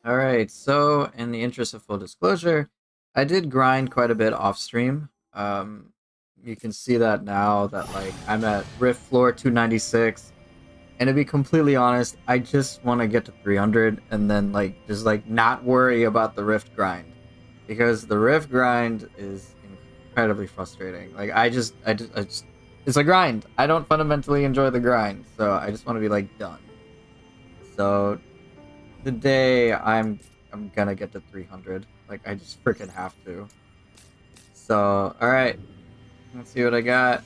Alright, so in the interest of full disclosure, I did grind quite a bit off stream. You can see that now that like I'm at Rift Floor 296. And to be completely honest, I just want to get to 300 and then just not worry about the Rift grind. Because the Rift grind is incredibly frustrating. Like I just it's a grind. I don't fundamentally enjoy the grind, so I just want to be like done. So today I'm gonna get to 300. Like I just freaking have to. So all right, let's see what I got.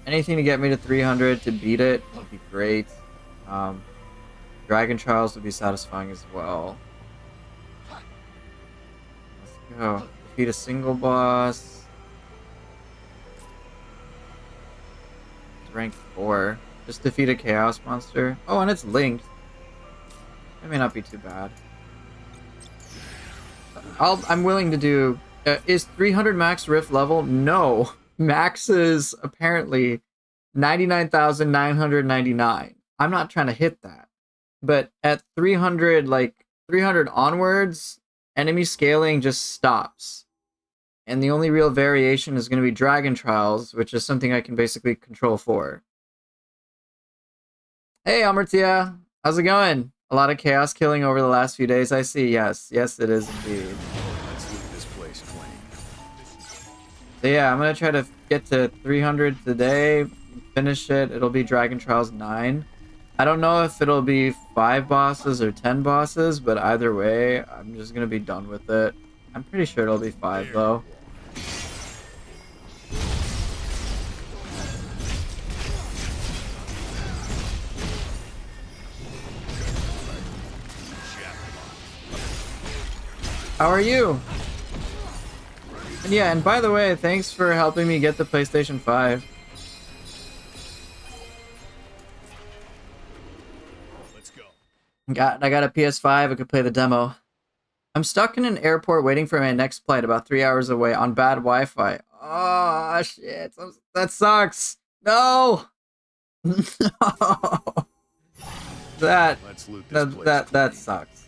Anything to get me to 300 to beat it would be great. Um, Dragon Trials would be satisfying as well. Let's go. Defeat a single boss. It's rank 4. Just defeat a chaos monster. Oh, and it's linked. That may not be too bad. I'm willing to do... is 300 max Rift level? No. Max is apparently 99,999. I'm not trying to hit that. But at 300, 300 onwards, enemy scaling just stops. And the only real variation is going to be Dragon Trials, which is something I can basically control for. Hey, Amartia. How's it going? A lot of chaos killing over the last few days, I see. Yes, it is indeed. Let's loot this place clean. So yeah, I'm going to try to get to 300 today, finish it. It'll be Dragon Trials 9. I don't know if it'll be 5 bosses or 10 bosses, but either way, I'm just going to be done with it. I'm pretty sure it'll be 5 though. How are you? And yeah, and by the way, thanks for helping me get the PlayStation 5. Let's go. I got a PS5, I could play the demo. I'm stuck in an airport waiting for my next flight about 3 hours away on bad Wi-Fi. Oh shit, that sucks. No! No! Let's loot this place That sucks.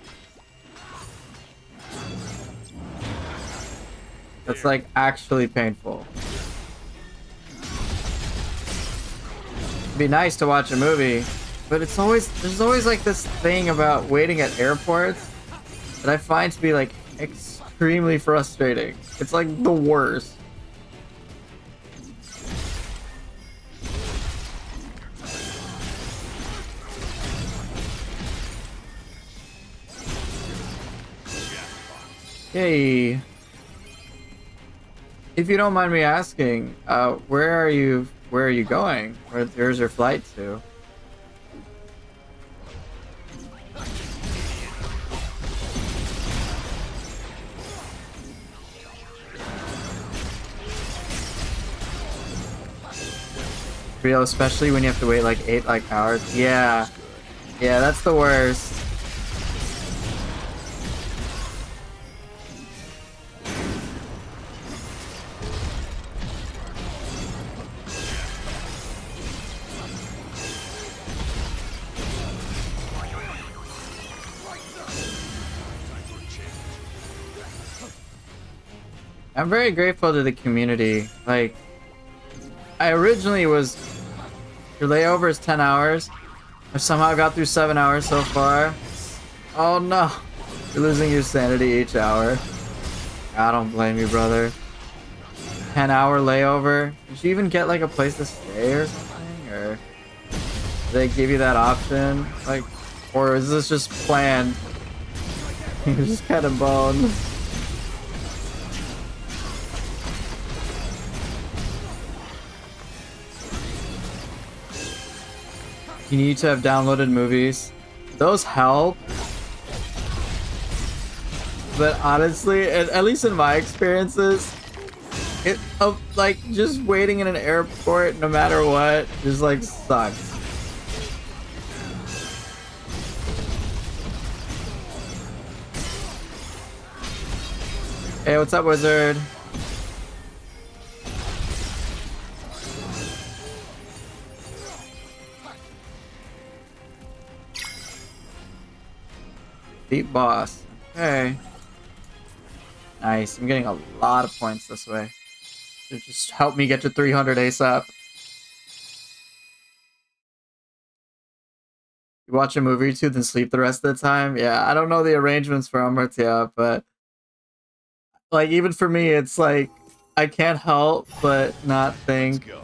That's like actually painful. It'd be nice to watch a movie, but there's always like this thing about waiting at airports that I find to be like extremely frustrating. It's like the worst. Hey. If you don't mind me asking, where are you going? Where's your flight to? Real, especially when you have to wait like 8 hours. Yeah. Yeah, that's the worst. I'm very grateful to the community. Like, I originally was... Your layover is 10 hours. I've somehow got through 7 hours so far. Oh no! You're losing your sanity each hour. I don't blame you, brother. 10-hour layover? Did you even get like a place to stay or something? Or did they give you that option? Like, or is this just planned? You're just kind of boned. You need to have downloaded movies. Those help. But honestly, at least in my experiences, like just waiting in an airport no matter what just like sucks. Hey, what's up, wizard? Beat boss. Okay. Nice. I'm getting a lot of points this way. It just helped me get to 300 ASAP. You watch a movie or two, then sleep the rest of the time? Yeah, I don't know the arrangements for Amartya, but like even for me, it's like I can't help but not think. Let's go.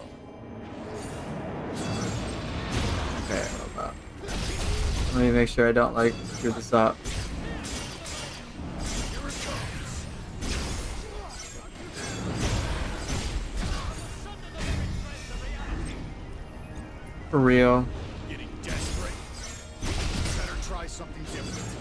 Okay, hold up. Let me make sure I don't like screw this up. For real. Getting desperate. Better try something different.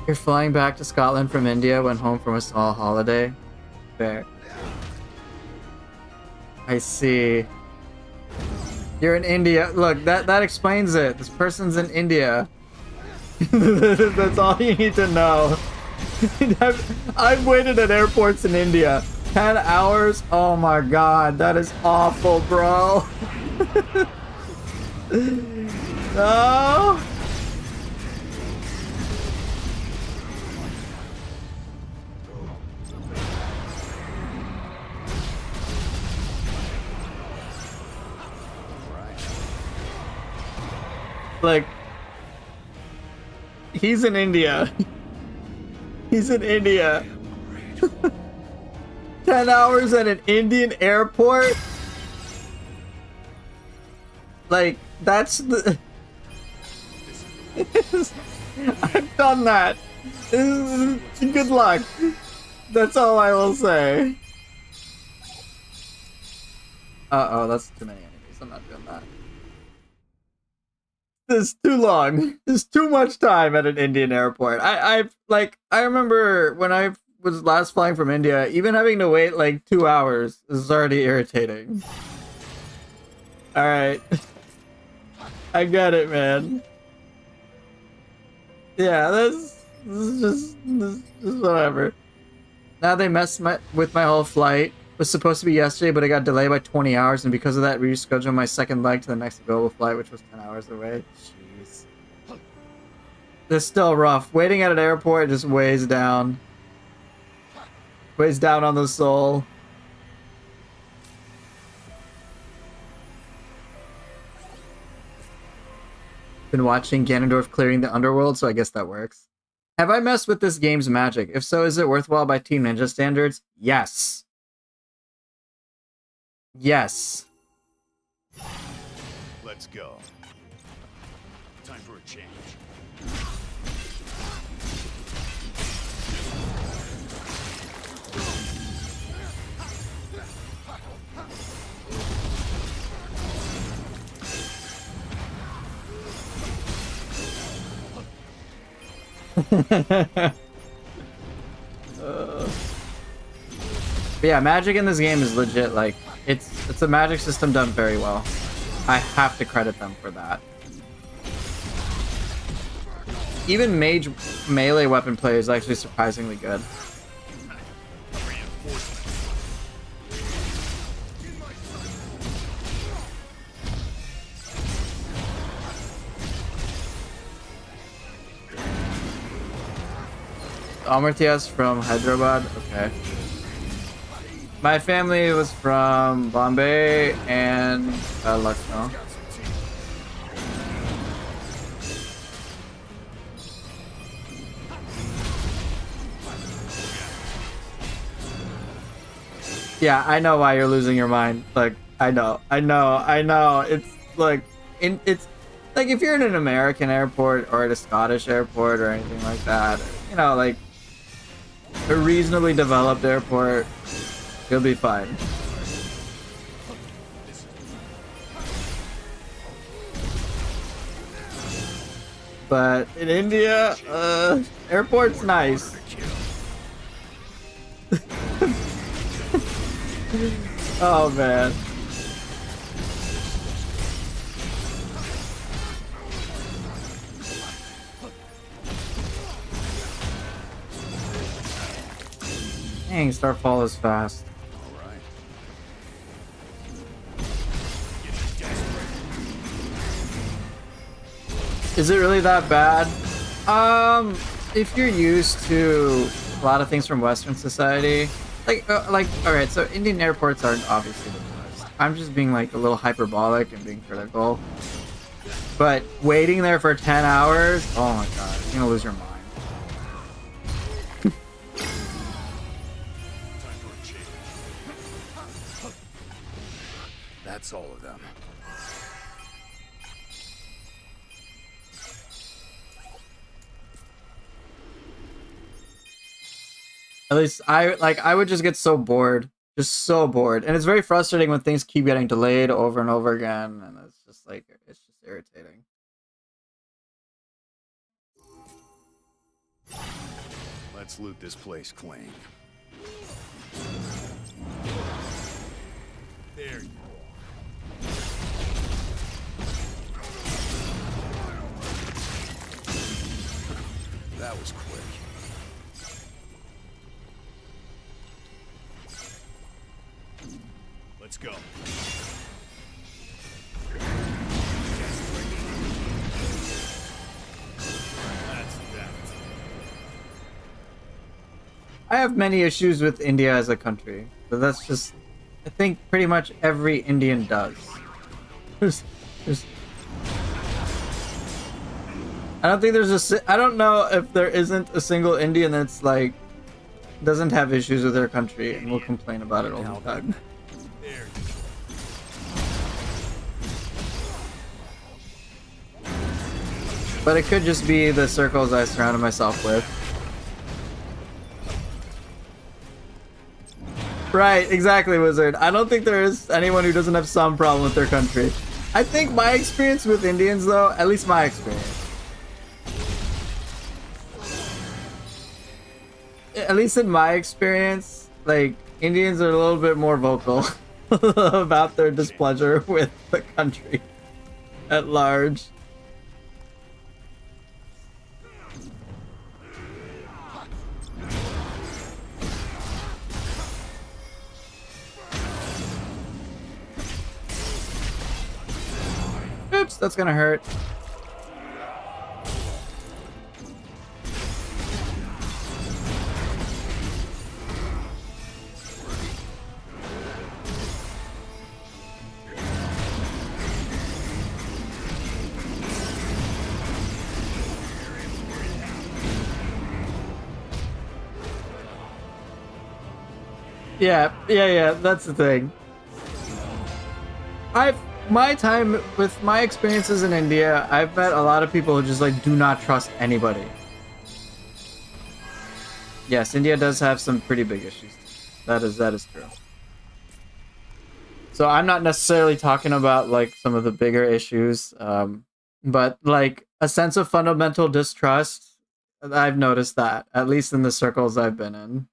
You're flying back to Scotland from India, went home from a small holiday. Fair. I see. You're in India. Look, that explains it. This person's in India. That's all you need to know. I've waited at airports in India. 10 hours? Oh my god, that is awful, bro. No. Like, he's in India. He's in India. 10 hours at an Indian airport? Like, that's the... I've done that. Good luck. That's all I will say. Uh-oh, that's too many enemies. I'm not doing that. This is too long. There's too much time at an Indian airport. I remember when I was last flying from India, even having to wait like 2 hours is already irritating. Alright. I get it, man. Yeah, this is whatever. Now they messed with my whole flight. It was supposed to be yesterday, but it got delayed by 20 hours, and because of that, rescheduled my second leg to the next available flight, which was 10 hours away. Jeez. It's still rough. Waiting at an airport just weighs down. Weighs down on the soul. Been watching Ganondorf clearing the underworld, so I guess that works. Have I messed with this game's magic? If so, is it worthwhile by Team Ninja standards? Yes. Yes. Let's go. Time for a change. But yeah, magic in this game is legit. Like, it's a magic system done very well. I have to credit them for that. Even mage melee weapon play is actually surprisingly good. Amartyas from Hyderabad. Okay. My family was from Bombay and Lucknow. Yeah, I know why you're losing your mind. Like, I know. It's like, it's like if you're in an American airport or at a Scottish airport or anything like that, you know, like a reasonably developed airport, you'll be fine. But in India, airport's nice. Oh man. Dang, Starfall is fast. All right. Getting desperate. Is it really that bad? If you're used to a lot of things from Western society, all right, so Indian airports aren't obviously the best. I'm just being like a little hyperbolic and being critical. But waiting there for 10 hours, oh my god, you're gonna lose your mind. Time for a change. That's all of them. At least I would just get so bored. Just so bored. And it's very frustrating when things keep getting delayed over and over again, and it's just like it's just irritating. Let's loot this place clean. There you are. That was quick. Let's go. That's that. I have many issues with India as a country, but that's just I think pretty much every Indian does. There's I don't think there's I don't know if there isn't a single Indian that's like doesn't have issues with their country and will complain about it all the time. There you But it could just be the circles I surrounded myself with. Right, exactly, Wizard. I don't think there is anyone who doesn't have some problem with their country. I think my experience with Indians, though, at least my experience, at least in my experience, like, Indians are a little bit more vocal about their displeasure with the country at large. Oops, that's gonna hurt. Yeah, that's the thing. My time with my experiences in India, I've met a lot of people who just like do not trust anybody. Yes, India does have some pretty big issues. That is true. So I'm not necessarily talking about like some of the bigger issues, but like a sense of fundamental distrust. I've noticed that, at least in the circles I've been in.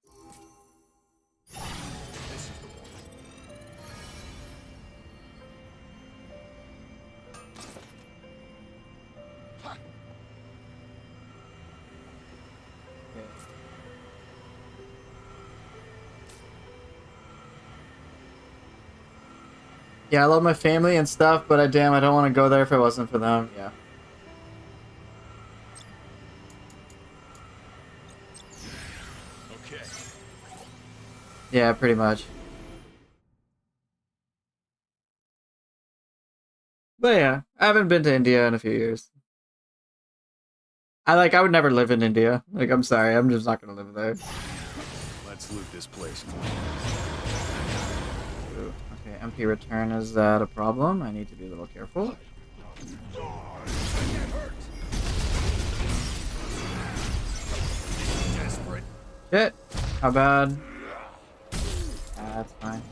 Yeah, I love my family and stuff, but I don't want to go there if it wasn't for them. Yeah. Okay. Yeah, pretty much. But yeah, I haven't been to India in a few years. I would never live in India. Like, I'm sorry, I'm just not gonna live there. Let's loot this place. Ooh, okay, MP return, is that a problem? I need to be a little careful. Desperate. Shit, how bad? That's fine.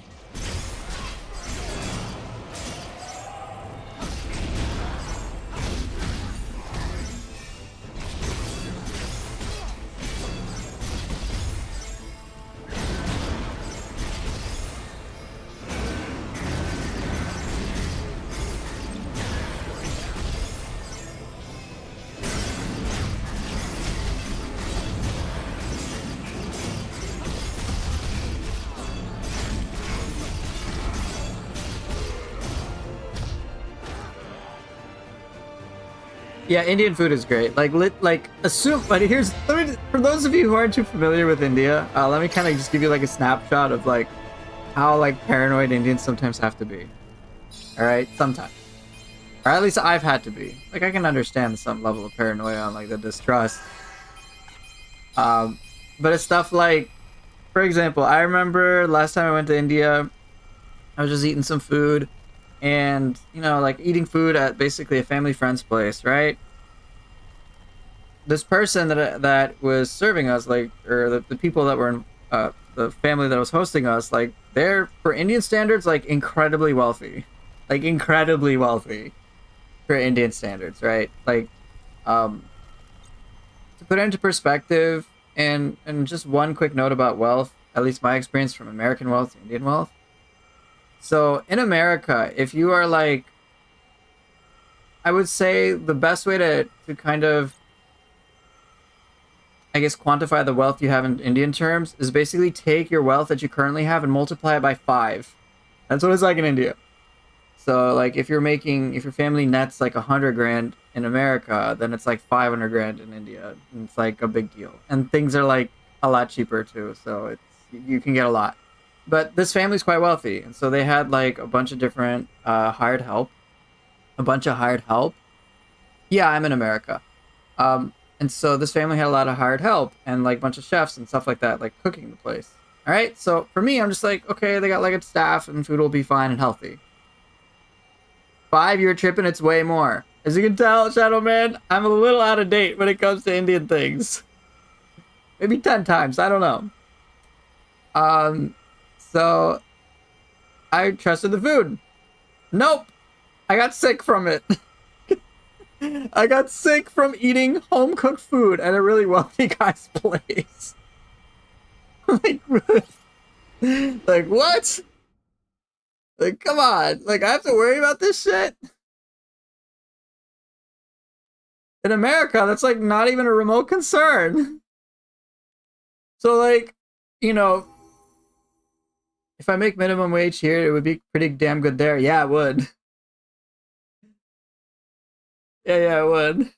Yeah, Indian food is great. Like assume. But here's for those of you who aren't too familiar with India, let me kind of just give you like a snapshot of like how like paranoid Indians sometimes have to be. All right, sometimes, or at least I've had to be. Like I can understand some level of paranoia on like the distrust. But it's stuff like, for example, I remember last time I went to India, I was just eating some food, and you know, like eating food at basically a family friend's place, right? This person that was serving us, like, or the people that were in the family that was hosting us, like, they're for Indian standards, like, incredibly wealthy for Indian standards, right? Like, um, to put it into perspective, and just one quick note about wealth, at least my experience from American wealth to Indian wealth. So in America, if you are like, I would say the best way to kind of, I guess, quantify the wealth you have in Indian terms is basically take your wealth that you currently have and multiply it by 5. That's what it's like in India. So like if your family nets like 100 grand in America, then it's like 500 grand in India. And it's like a big deal. And things are like a lot cheaper too. So it's, you can get a lot. But this family's quite wealthy. And so they had like a bunch of different hired help. A bunch of hired help. Yeah, I'm in America. And so this family had a lot of hired help and like a bunch of chefs and stuff like that, like cooking the place. All right. So for me, I'm just like, okay, they got like a staff and food will be fine and healthy. 5-year trip and it's way more. As you can tell, Shadow Man, I'm a little out of date when it comes to Indian things. Maybe 10 times. I don't know. So I trusted the food. Nope. I got sick from it. I got sick from eating home cooked food at a really wealthy guy's place. like what? Like, come on. Like, I have to worry about this shit? In America, that's like not even a remote concern. So, like, you know, if I make minimum wage here, it would be pretty damn good there. Yeah, it would. Yeah, it would.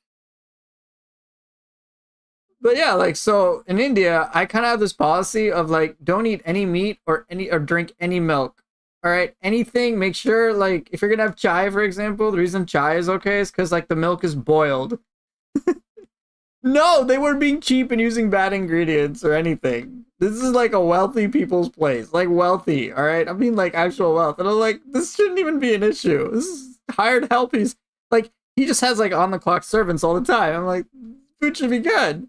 But yeah, like, so in India, I kind of have this policy of like, don't eat any meat or drink any milk. All right, anything. Make sure, like, if you're gonna have chai, for example, the reason chai is okay is because like the milk is boiled. No, they weren't being cheap and using bad ingredients or anything. This is like a wealthy people's place, like wealthy. All right, I mean like actual wealth, and I'm like, this shouldn't even be an issue. This is hired help. He's like, he just has like on the clock servants all the time. I'm like, food should be good.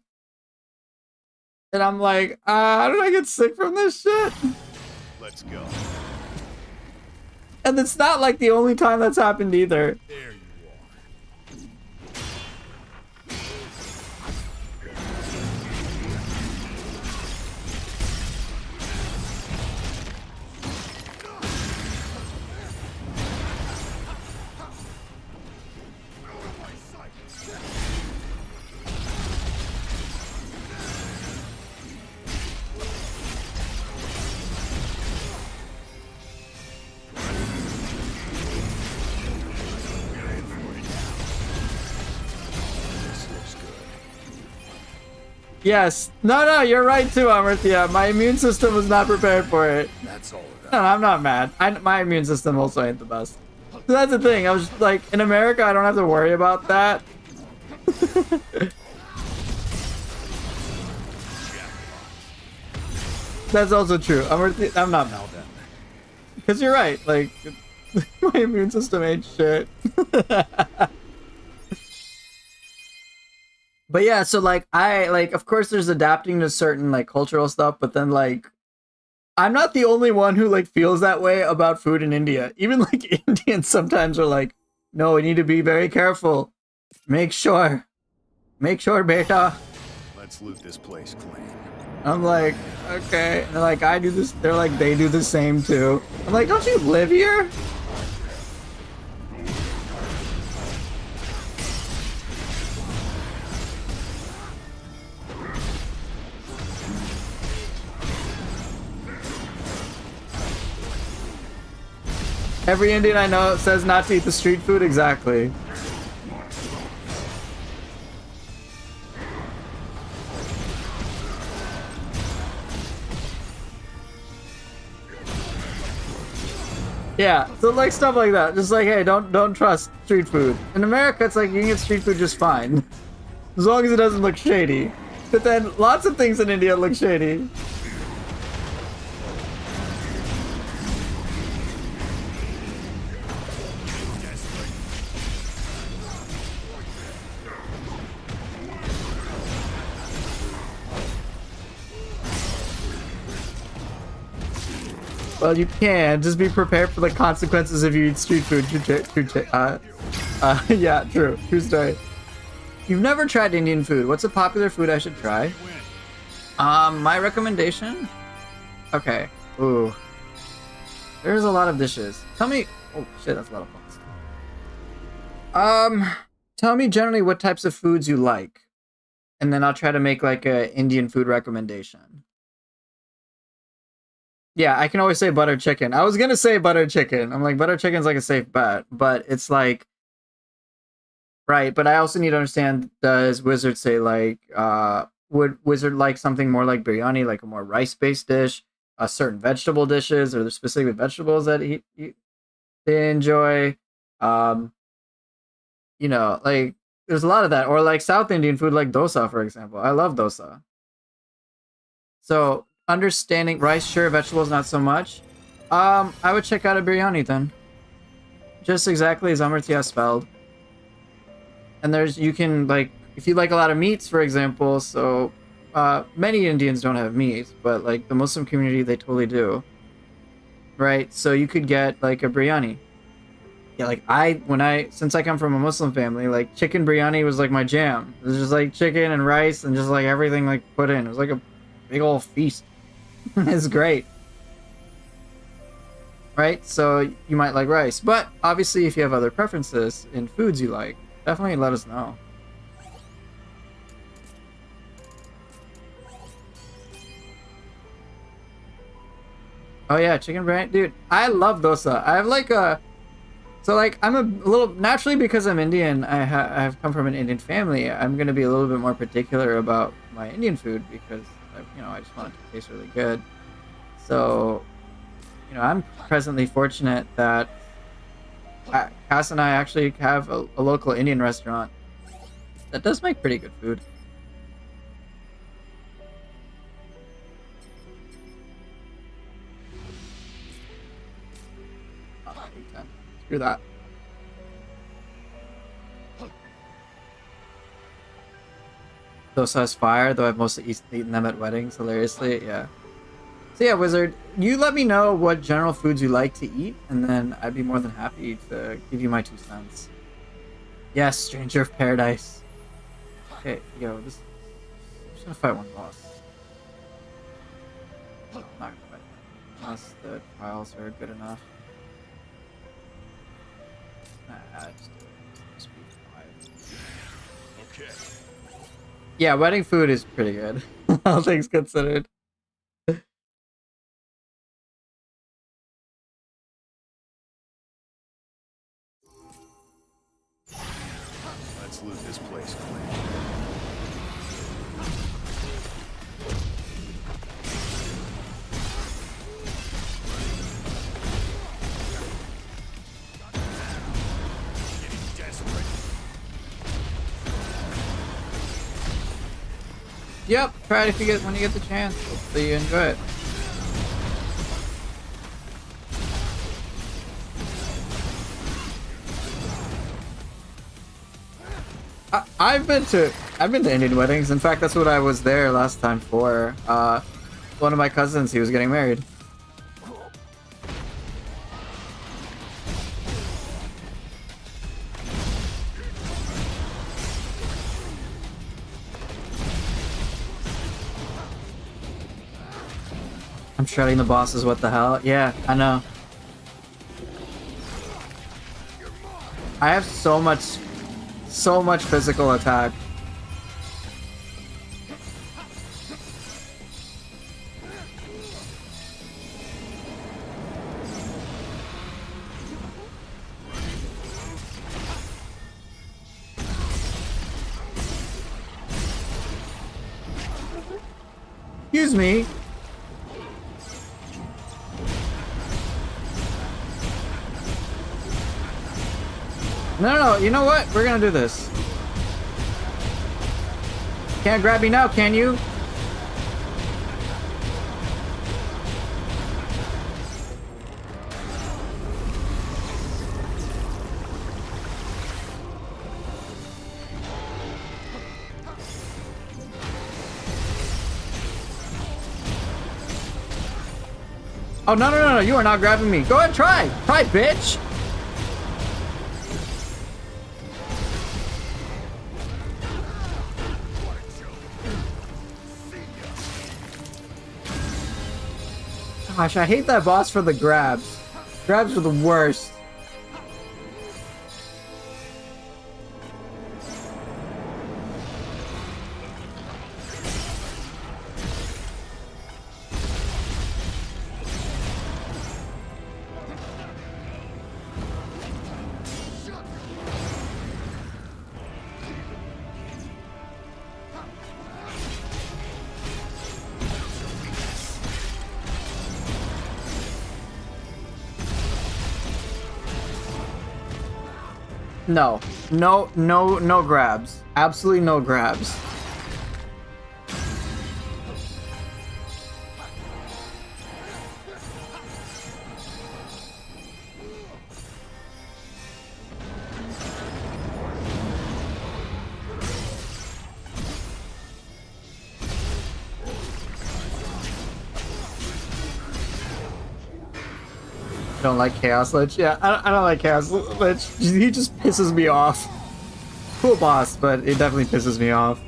And I'm like, how did I get sick from this shit? Let's go. And it's not like the only time that's happened either. There you are. Yes. No, you're right too, Amartya. My immune system was not prepared for it. That's all of that. No, I'm not mad. My immune system also ain't the best. So that's the thing. I was like, in America, I don't have to worry about that. That's also true. I'm not mad. Because you're right. Like, my immune system ain't shit. But yeah, so like of course there's adapting to certain like cultural stuff, but then like I'm not the only one who like feels that way about food in India. Even like Indians sometimes are like, no, we need to be very careful. Make sure, beta. Let's loot this place clean. I'm like, okay. And they're like, I do this. They're like, they do the same too. I'm like, don't you live here? Every Indian I know says not to eat the street food. Exactly. Yeah, so like stuff like that. Just like, hey, don't trust street food. In America, it's like you can get street food just fine, as long as it doesn't look shady. But then lots of things in India look shady. Well, you can. Just be prepared for the consequences if you eat street food. Yeah, true. True story. You've never tried Indian food. What's a popular food I should try? My recommendation? Okay. Ooh. There's a lot of dishes. Tell me... Oh, shit, that's a lot of points. Tell me generally what types of foods you like. And then I'll try to make, like, a Indian food recommendation. Yeah, I can always say butter chicken. I was gonna say butter chicken. I'm like, butter chicken's like a safe bet. But it's like... Right, but I also need to understand, does Wizard say, like, would Wizard like something more like biryani, like a more rice-based dish, certain vegetable dishes, or the specific vegetables that they enjoy? You know, like, there's a lot of that. Or like South Indian food, like dosa, for example. I love dosa. So, understanding rice, sure, vegetables, not so much. I would check out a biryani then. Just exactly as Amartya spelled. And you can, like, if you like a lot of meats, for example, so many Indians don't have meat, but like the Muslim community, they totally do. Right? So you could get like a biryani. Yeah, like since I come from a Muslim family, like chicken biryani was like my jam. It was just like chicken and rice and just like everything like put in. It was like a big old feast. It's great. Right? So you might like rice. But obviously, if you have other preferences in foods you like, definitely let us know. Oh yeah, chicken biryani, dude. I love dosa. I have like so like I'm a little naturally because I'm Indian. I have come from an Indian family. I'm gonna be a little bit more particular about my Indian food because I just want it to taste really good. So, I'm presently fortunate that Cass and I actually have a local Indian restaurant that does make pretty good food. Screw that. Dosa is fire, though I've mostly eaten them at weddings, hilariously, yeah. So yeah, Wizard, you let me know what general foods you like to eat, and then I'd be more than happy to give you my 2 cents. Yes, Stranger of Paradise. Okay, I'm just gonna fight one boss. No, I'm not gonna fight one, unless the trials are good enough. Just do it. Just be quiet. Okay. Yeah, wedding food is pretty good, all things considered. Let's loot this place clean. Getting desperate. Yep, try it when you get the chance. Hopefully you enjoy it. I've been to Indian weddings. In fact, that's what I was there last time for. One of my cousins, he was getting married. I'm shredding the bosses, what the hell? Yeah, I know. I have so much physical attack. Excuse me. No, no, no. You know what? We're gonna do this. Can't grab me now, can you? Oh, no, no, no, no. You are not grabbing me. Go ahead, try. Try, bitch. Gosh, I hate that boss for the grabs. Grabs are the worst. No. No, no, no grabs. Absolutely no grabs. Don't like Chaos Lich? Yeah, I don't like Chaos Lich. He just pisses me off. Cool boss, but it definitely pisses me off.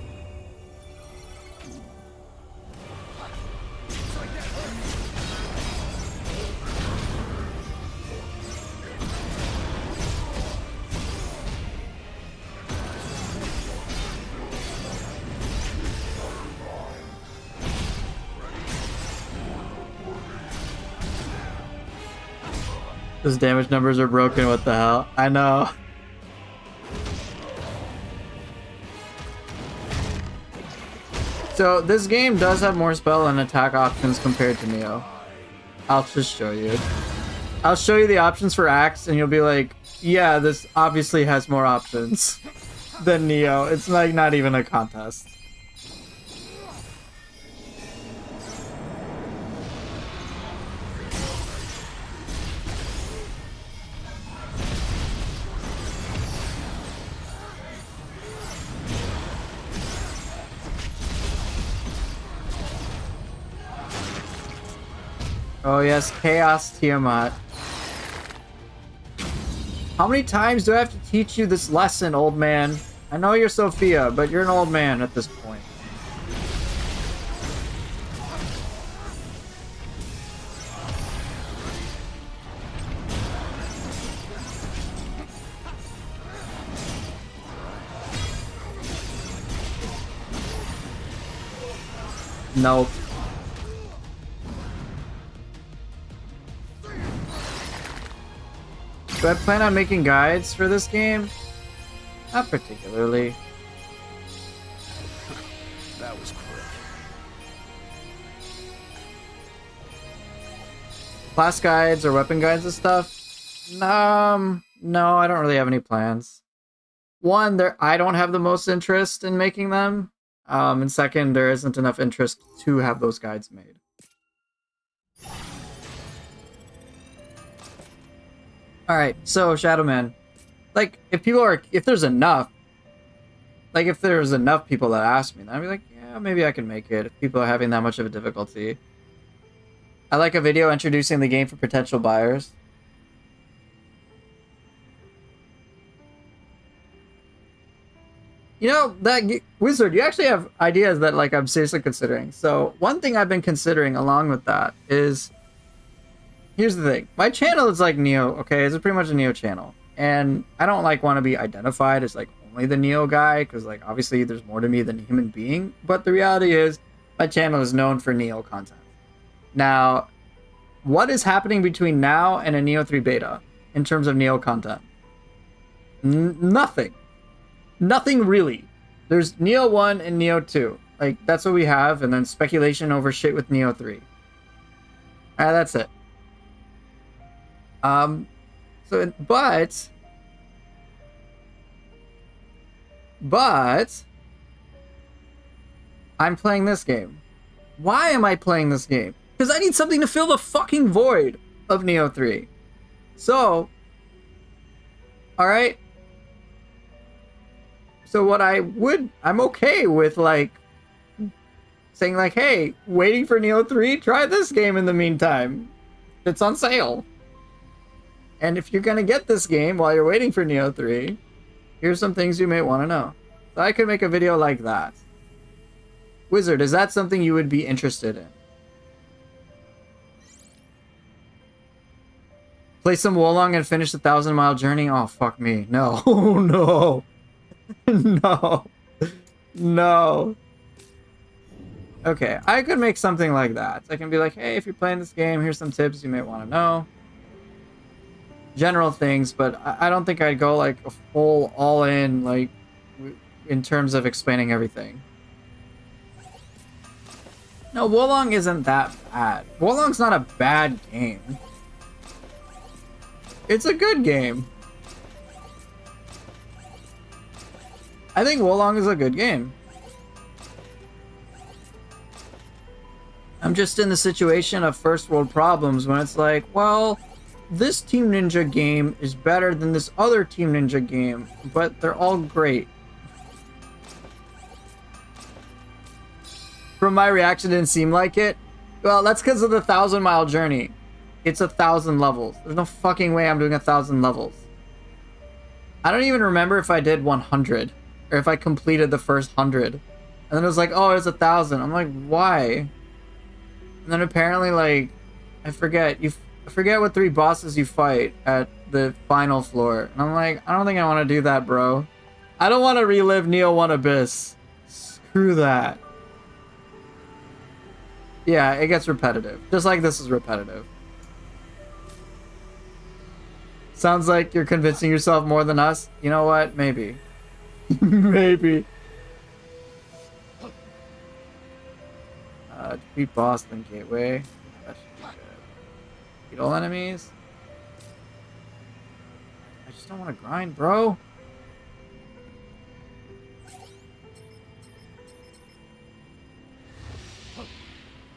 Those damage numbers are broken, what the hell? I know. So, this game does have more spell and attack options compared to Nioh. I'll just show you. I'll show you the options for Axe, and you'll be like, yeah, this obviously has more options than Nioh. It's like not even a contest. Oh yes, Chaos Tiamat. How many times do I have to teach you this lesson, old man? I know you're Sophia, but you're an old man at this point. Nope. Do I plan on making guides for this game? Not particularly. That was quick. Class guides or weapon guides and stuff? No, I don't really have any plans. One, I don't have the most interest in making them. And second, there isn't enough interest to have those guides made. Alright, so Shadow Man. Like, if there's enough people that ask me, then I'd be like, yeah, maybe I can make it if people are having that much of a difficulty. I like a video introducing the game for potential buyers. You know, Wizard, you actually have ideas that, like, I'm seriously considering. So, one thing I've been considering along with that is... Here's the thing. My channel is like Nioh, okay? It's pretty much a Nioh channel. And I don't, like, want to be identified as, like, only the Nioh guy, because, like, obviously there's more to me than a human being. But the reality is, my channel is known for Nioh content. Now, what is happening between now and a Nioh 3 beta in terms of Nioh content? Nothing. Nothing really. There's Nioh 1 and Nioh 2. Like, that's what we have, and then speculation over shit with Nioh 3. Alright, that's it. But But I'm playing this game. Why am I playing this game? Because I need something to fill the fucking void of Nioh 3. So, alright. So what I'm okay with, like, saying, like, hey, waiting for Nioh 3, try this game in the meantime. It's on sale. And if you're gonna get this game while you're waiting for Nioh 3, here's some things you may want to know. So I could make a video like that. Wizard, is that something you would be interested in? Play some Wolong and finish the 1,000-mile journey? Oh, fuck me. No. No. No. No. Okay, I could make something like that. I can be like, hey, if you're playing this game, here's some tips you may want to know. General things, but I don't think I'd go like a full all-in, like, in terms of explaining everything. No, Wolong isn't that bad. Wolong's not a bad game. It's a good game. I think Wolong is a good game. I'm just in the situation of first world problems when it's like, well, this Team Ninja game is better than this other Team Ninja game, but they're all great. From my reaction, it didn't seem like it. Well, that's because of the 1,000-mile journey. It's 1,000 levels. There's no fucking way I'm doing 1,000 levels. I don't even remember if I did 100 or if I completed the first 100. And then it was like, oh, it's 1,000. I'm like, why? And then apparently, like, I forget what 3 bosses you fight at the final floor. And I'm like, I don't think I want to do that, bro. I don't want to relive Nioh 1 Abyss. Screw that. Yeah, it gets repetitive. Just like this is repetitive. Sounds like you're convincing yourself more than us. You know what? Maybe. Maybe. Defeat boss, then gateway. That should be good. Beat all enemies. I just don't want to grind, bro.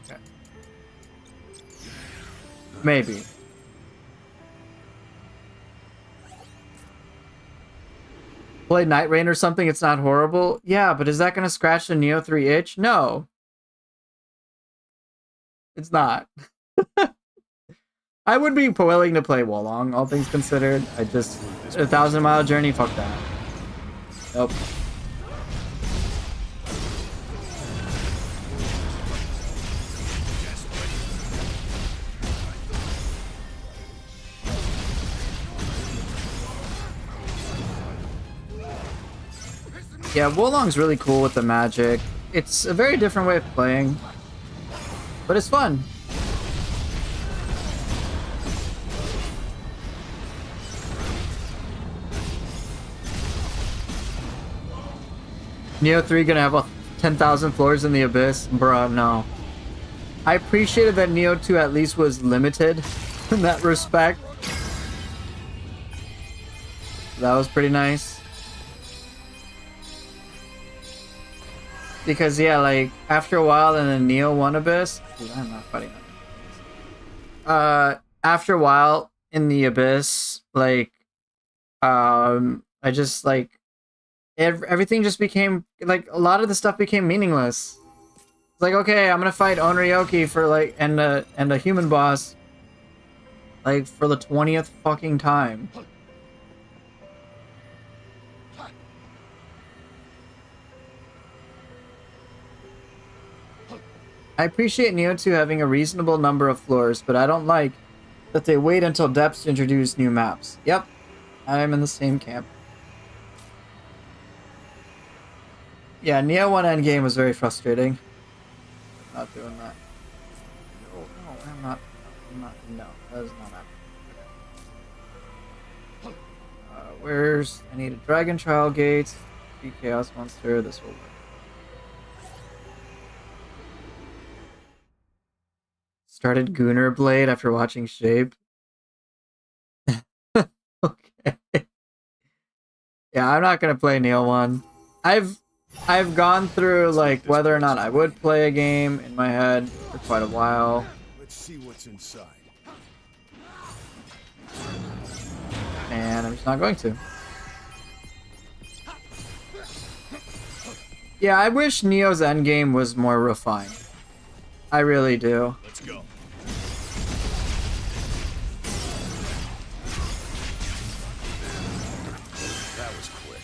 Okay. Maybe. Play Night Rain or something, it's not horrible. Yeah, but is that going to scratch the Nioh 3 itch? No. It's not. I would be willing to play Wolong, all things considered. I just... 1,000-mile journey, fuck that. Nope. Yeah, Wolong's really cool with the magic. It's a very different way of playing, but it's fun. Nioh 3 gonna have 10,000 floors in the Abyss? Bruh, no. I appreciated that Nioh 2 at least was limited in that respect. That was pretty nice. Because, yeah, like, after a while in the Nioh 1 Abyss... Dude, I'm not fighting that. After a while in the Abyss, like, I just, like... everything just became... Like, a lot of the stuff became meaningless. It's like, okay, I'm gonna fight Onryoki for, like... And a human boss. Like, for the 20th fucking time. I appreciate Nioh 2 having a reasonable number of floors, but I don't like that they wait until depths to introduce new maps. Yep, I'm in the same camp. Yeah, Nioh 1 Endgame was very frustrating. Not doing that. No, I'm not. No, that is not happening. Where's... I need a Dragon Trial Gate, beat Chaos Monster, this will work. Started Gunnar Blade after watching Shape. Okay. Yeah, I'm not gonna play Nioh 1. I've I've gone through Let's like get this whether or place not I would started. play a game in my head for quite a while, Let's see what's inside. and I'm just not going to. Yeah, I wish Neo's endgame was more refined. I really do. Let's go. That was quick.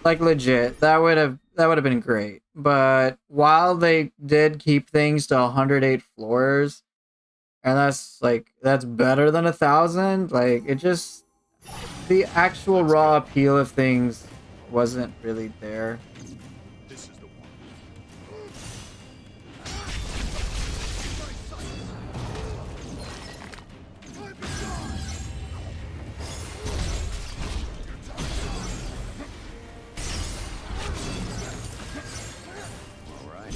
Like legit, that would have been great. But while they did keep things to 108 floors, and that's better than 1,000. Like it just the actual Let's raw go. appeal of things wasn't really there. This is the one. All right.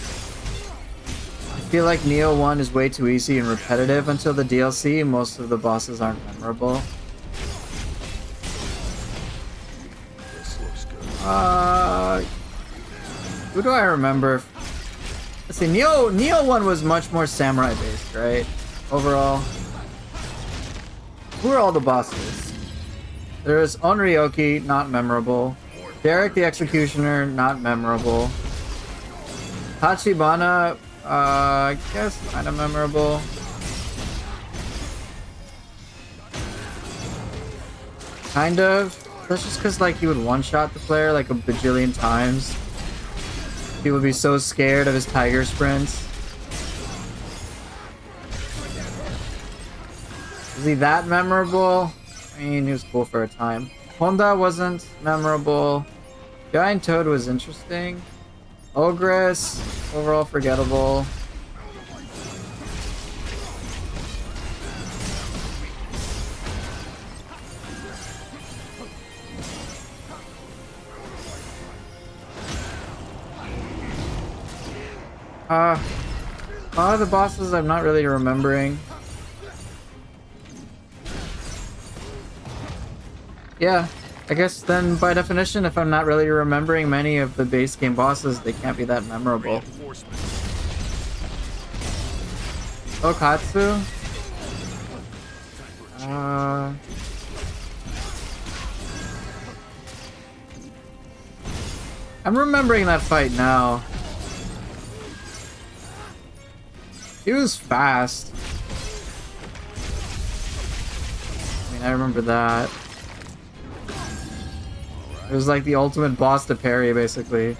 I feel like Neo 1 is way too easy and repetitive until the DLC. Most of the bosses aren't memorable. This looks good. Who do I remember? Let's see, Neo 1 was much more samurai based, right? Overall. Who are all the bosses? There's Onryoki, not memorable. Derek the Executioner, not memorable. Tachibana, I guess kind of memorable. Kind of. That's just because like he would one-shot the player like a bajillion times. He would be so scared of his tiger sprints. Is he that memorable? I mean, he was cool for a time. Honda wasn't memorable. Giant Toad was interesting. Ogress, overall forgettable. A lot of the bosses I'm not really remembering. Yeah, I guess then by definition, if I'm not really remembering many of the base game bosses, they can't be that memorable. Reinforcements. Okatsu? Time for a change. I'm remembering that fight now. He was fast. I mean, I remember that. It was like the ultimate boss to parry, basically.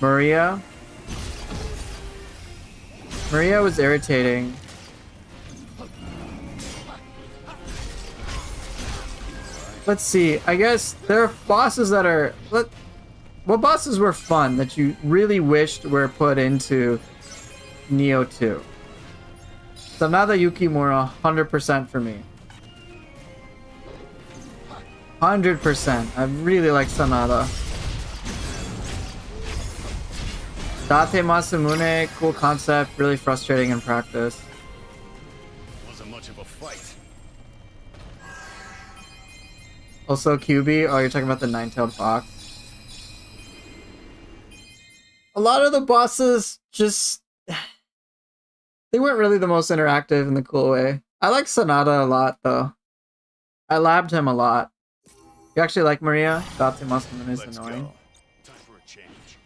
Maria? Maria was irritating. Let's see. I guess there are bosses that are... What bosses were fun that you really wished were put into Nioh 2? Sanada Yukimura, 100% for me. 100%. I really like Sanada. Date Masamune, cool concept, really frustrating in practice. Wasn't much of a fight. Also QB, oh, you're talking about the nine-tailed fox. A lot of the bosses just... They weren't really the most interactive in the cool way. I like Sanada a lot, though. I labbed him a lot. You actually like Maria? Date Masamune is Let's annoying. go. Time for a change.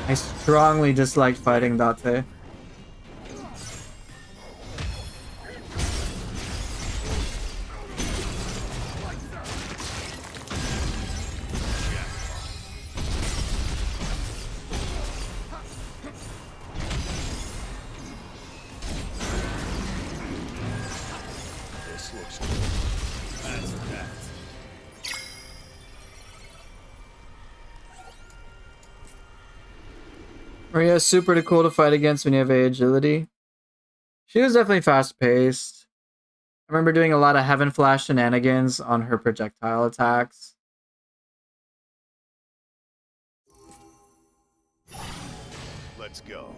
I strongly disliked fighting Date. This looks good. That's that. Maria's super cool to fight against when you have agility. She was definitely fast paced. I remember doing a lot of Heaven Flash shenanigans on her projectile attacks. Let's go.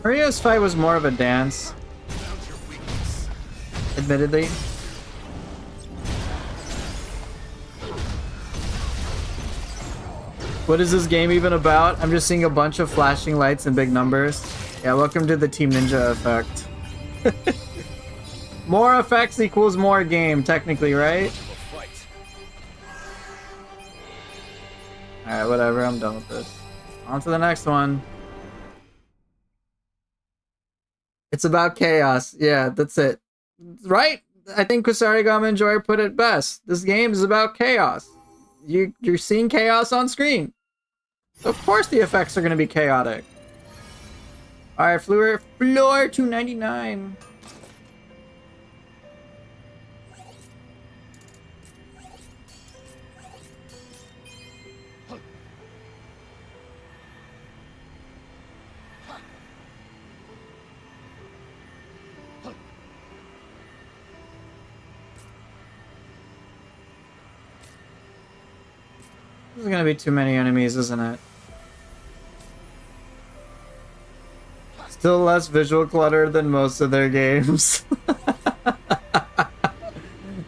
Mario's fight was more of a dance, Found your weakness. admittedly. What is this game even about? I'm just seeing a bunch of flashing lights and big numbers. Yeah, welcome to the Team Ninja effect. More effects equals more game, technically, right? A fight. Alright, whatever, I'm done with this. On to the next one. It's about chaos. Yeah, that's it. Right? I think Kusarigama and Joy put it best. This game is about chaos. You're seeing chaos on screen. Of course the effects are going to be chaotic. Alright, floor 299. There's gonna be too many enemies, isn't it? Still less visual clutter than most of their games.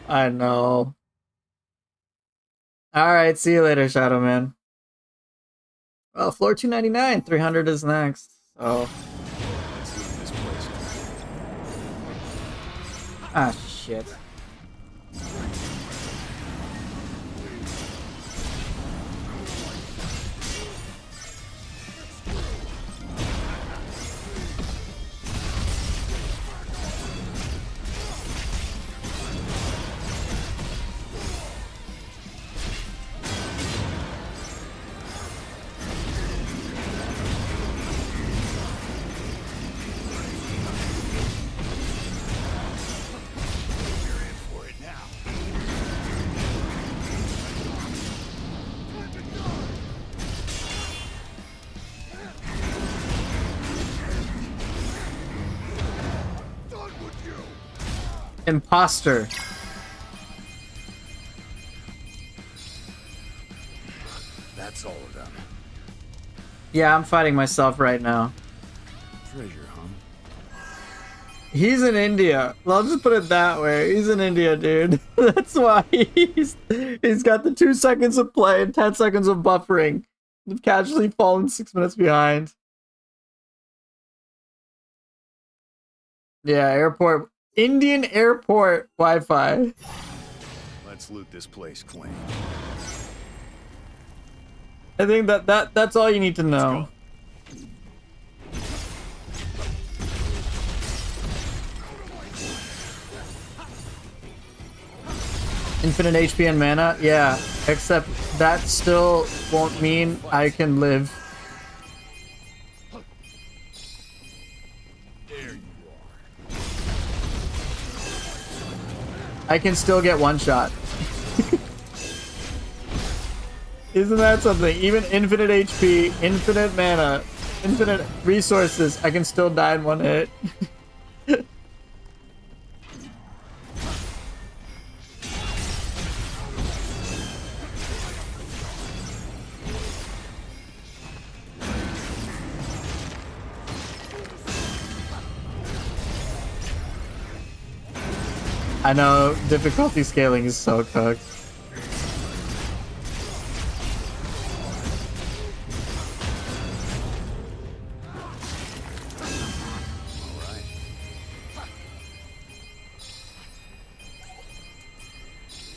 I know. Alright, see you later, Shadow Man. Well, floor 299, 300 is next. So. Let's leave this place. Ah, shit. You're in for it now. Done with you. Imposter. That's all of them. Yeah, I'm fighting myself right now. Treasure, huh? He's in India. I'll just put it that way. He's in India, dude. That's why he's got the 2 seconds of play and 10 seconds of buffering. I've casually fallen 6 minutes behind. Yeah, airport. Indian airport Wi-Fi. Let's loot this place clean. I think that's all you need to know. Infinite HP and mana? Yeah, except that still won't mean I can live. There you are. I can still get one shot. Isn't that something? Even infinite HP, infinite mana, infinite resources, I can still die in one hit. I know, difficulty scaling is so cooked.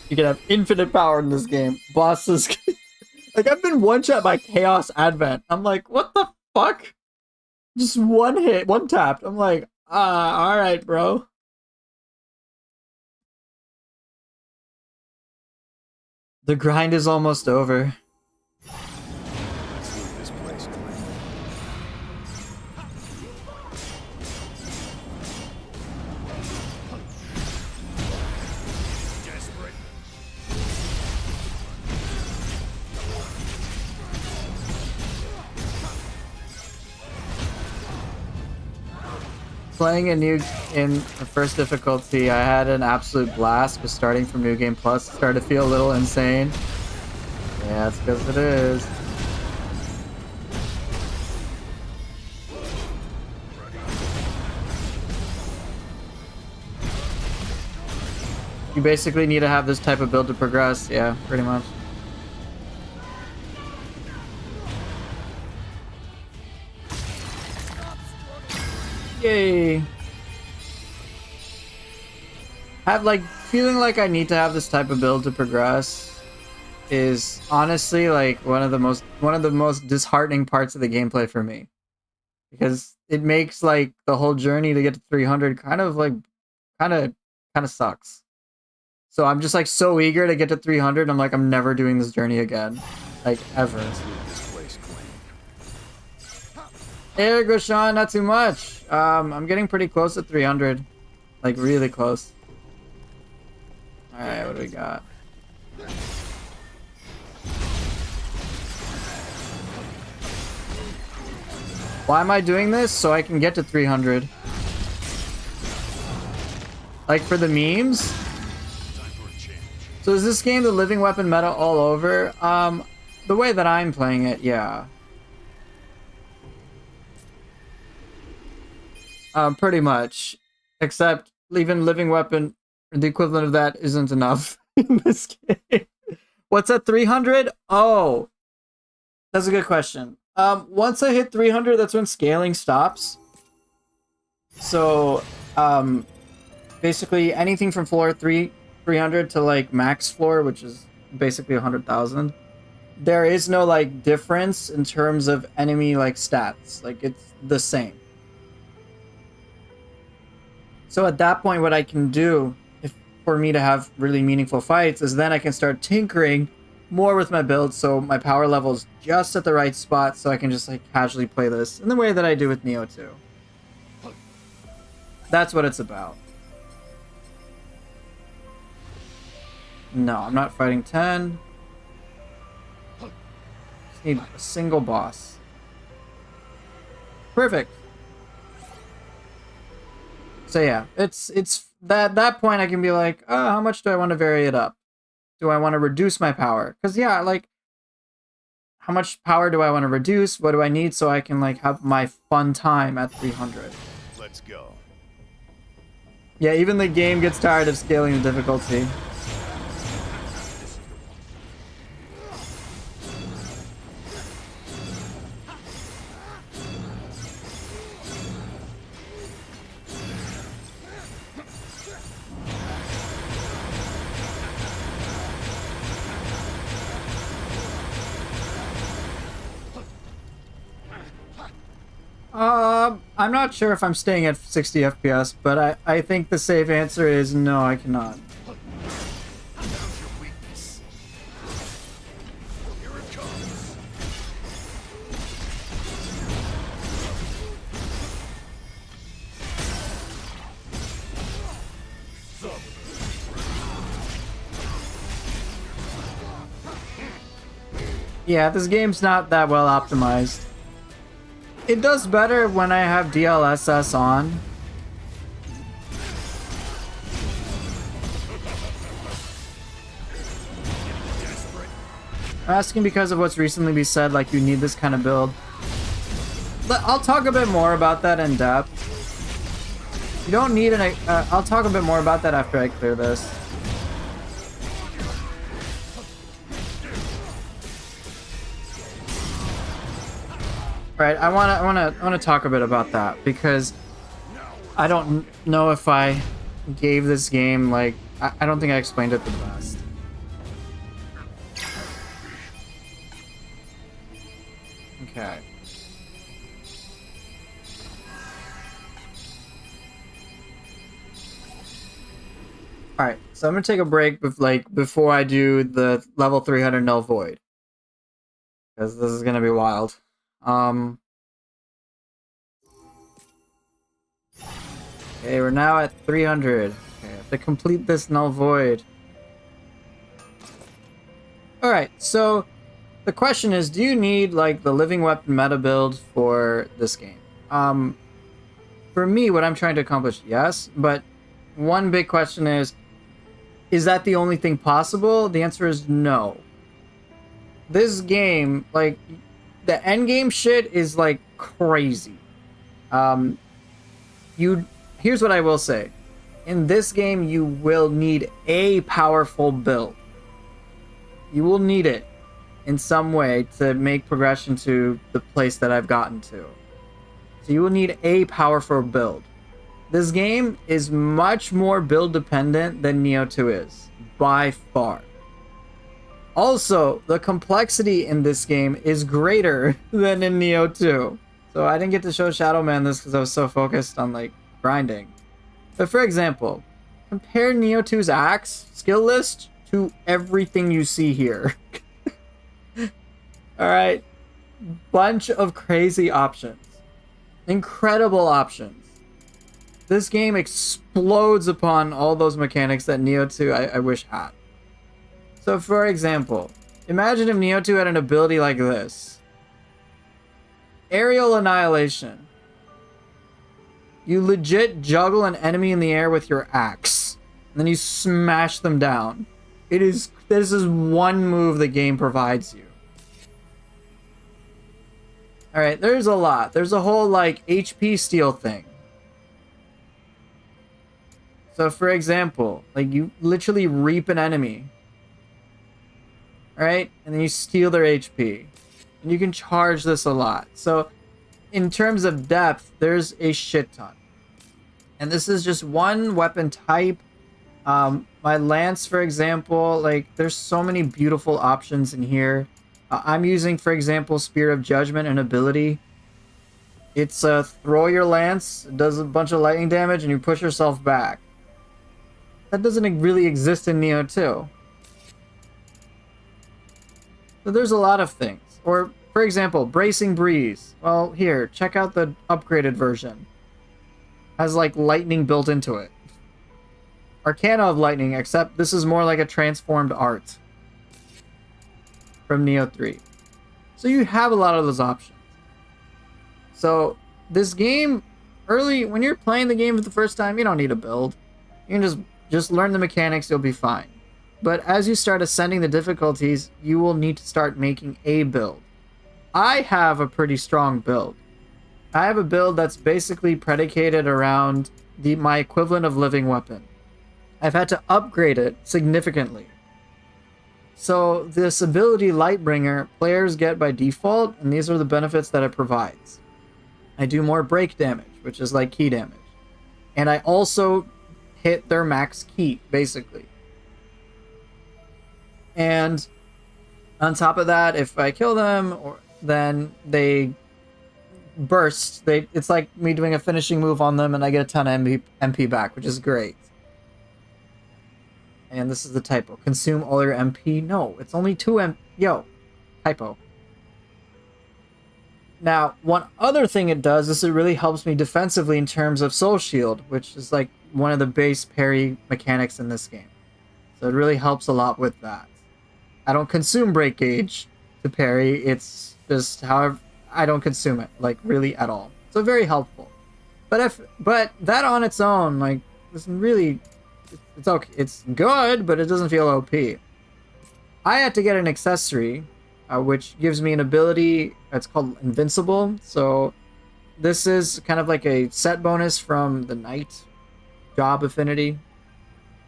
You can have infinite power in this game. Bosses. Like, I've been one-shot by Chaos Advent. I'm like, what the fuck? Just one hit, one tapped. I'm like, alright, bro. The grind is almost over. Let's loot this place clean. Desperate. Playing a new in the first difficulty, I had an absolute blast, but starting from New Game Plus, it started to feel a little insane. Yeah, it's because it is. Ready. You basically need to have this type of build to progress. Yeah, pretty much. Yay. Have like feeling like I need to have this type of build to progress is honestly like one of the most disheartening parts of the gameplay for me, because it makes like the whole journey to get to 300 kind of like kind of sucks. So I'm just like so eager to get to 300. I'm like, I'm never doing this journey again, like ever. This place clean. There you go, Sean. Not too much. I'm getting pretty close to 300, like really close. All right, what do we got? Why am I doing this? So I can get to 300. Like for the memes? So is this game the living weapon meta all over? The way that I'm playing it, yeah. Pretty much. Except even living weapon, the equivalent of that isn't enough in this game. What's at 300? Oh, that's a good question. Once I hit 300, that's when scaling stops. So, basically anything from floor 300 to like max floor, which is basically 100,000. There is no like difference in terms of enemy like stats. Like it's the same. So at that point, what I can do, if for me to have really meaningful fights, is then I can start tinkering more with my build, so my power level is just at the right spot, so I can just like casually play this in the way that I do with Nioh 2. That's what it's about. No, I'm not fighting 10. Just need a single boss. Perfect. So yeah, it's that point I can be like, oh, how much do I want to vary it up? Do I want to reduce my power? Because yeah, like, how much power do I want to reduce? What do I need so I can like have my fun time at 300? Let's go. Yeah, even the game gets tired of scaling the difficulty. I'm not sure if I'm staying at 60 FPS, but I think the safe answer is no, I cannot. How's your weakness? Here it comes. Yeah, this game's not that well optimized. It does better when I have DLSS on. I'm asking because of what's recently been said, like you need this kind of build. I'll talk a bit more about that in depth. You don't need an... I'll talk a bit more about that after I clear this. Right, I wanna talk a bit about that, because I don't know if I gave this game, like, I don't think I explained it the best. Okay. Alright, so I'm gonna take a break before I do the level 300 Null Void, because this is gonna be wild. Okay, we're now at 300. Okay, I have to complete this Null Void. Alright, so the question is, do you need like the living weapon meta build for this game? For me, what I'm trying to accomplish, yes, but one big question is that the only thing possible? The answer is no. This game, like, the endgame shit is like crazy. Here's what I will say. in this game, you will need a powerful build. You will need it in some way to make progression to the place that I've gotten to. So you will need a powerful build. This game is much more build dependent than Nioh 2 is, by far. Also, the complexity in this game is greater than in Nioh 2. So I didn't get to show Shadow Man this because I was so focused on like grinding. But for example, compare Nioh 2's axe skill list to everything you see here. Alright, bunch of crazy options. Incredible options. This game explodes upon all those mechanics that Nioh 2 I wish had. So for example, imagine if Nioh 2 had an ability like this. Aerial Annihilation. You legit juggle an enemy in the air with your axe. And then you smash them down. This is one move the game provides you. Alright, there's a lot. There's a whole like HP steal thing. So for example, like you literally reap an enemy. Alright? And then you steal their HP. And you can charge this a lot. So in terms of depth, there's a shit ton. And this is just one weapon type. My lance, for example, like there's so many beautiful options in here. I'm using, for example, Spear of Judgment and ability. It's throw your lance, it does a bunch of lightning damage, and you push yourself back. That doesn't really exist in Nioh 2. So there's a lot of things. Or, for example, Bracing Breeze. Well, here, check out the upgraded version. Has like lightning built into it. Arcana of Lightning, except this is more like a transformed art from Nioh 3. So you have a lot of those options. So this game, when you're playing the game for the first time, you don't need a build. You can just learn the mechanics, you'll be fine. But as you start ascending the difficulties, you will need to start making a build. I have a pretty strong build. I have a build that's basically predicated around my equivalent of living weapon. I've had to upgrade it significantly. So this ability Lightbringer, players get by default, and these are the benefits that it provides. I do more break damage, which is like key damage. And I also hit their max key, basically. And on top of that, if I kill them, then they burst. It's like me doing a finishing move on them, and I get a ton of MP back, which is great. And this is the typo. Consume all your MP? No, it's only 2 MP. Yo, typo. Now, one other thing it does is it really helps me defensively in terms of Soul Shield, which is like one of the base parry mechanics in this game. So it really helps a lot with that. I don't consume Break Gauge to parry. It's just however I don't consume it, like really at all. So very helpful. But that on its own, like, doesn't really. It's okay. It's good, but it doesn't feel OP. I had to get an accessory, which gives me an ability. It's called Invincible. So this is kind of like a set bonus from the Knight job affinity.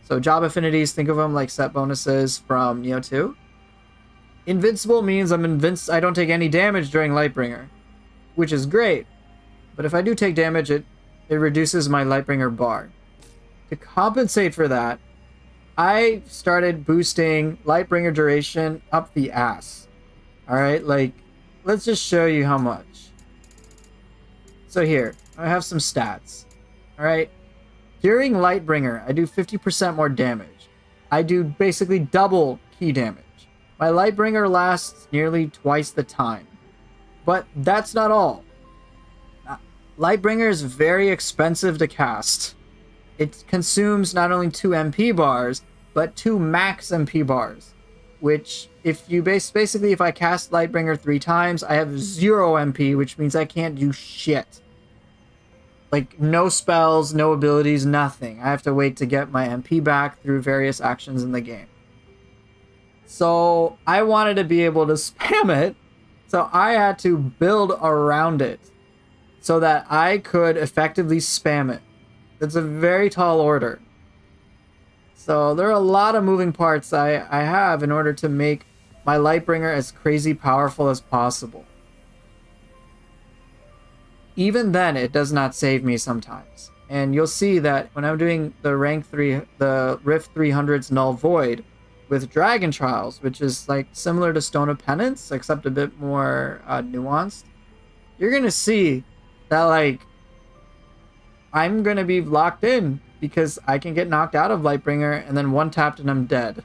So job affinities, think of them like set bonuses from Nioh 2. Invincible means I don't take any damage during Lightbringer, which is great. But if I do take damage, it reduces my Lightbringer bar. To compensate for that, I started boosting Lightbringer duration up the ass. Alright, like, let's just show you how much. So here, I have some stats. Alright, during Lightbringer, I do 50% more damage. I do basically double key damage. My Lightbringer lasts nearly twice the time. But that's not all. Lightbringer is very expensive to cast. It consumes not only 2 MP bars, but 2 max MP bars. Which, if you basically, if I cast Lightbringer 3 times, I have 0 MP, which means I can't do shit. Like, no spells, no abilities, nothing. I have to wait to get my MP back through various actions in the game. So, I wanted to be able to spam it, so I had to build around it so that I could effectively spam it. It's a very tall order. So there are a lot of moving parts I have in order to make my Lightbringer as crazy powerful as possible. Even then, it does not save me sometimes. And you'll see that when I'm doing the the Rift 300's Null Void with Dragon Trials, which is like similar to Stone of Penance, except a bit more nuanced, you're gonna see that like I'm gonna be locked in because I can get knocked out of Lightbringer and then one tapped and I'm dead.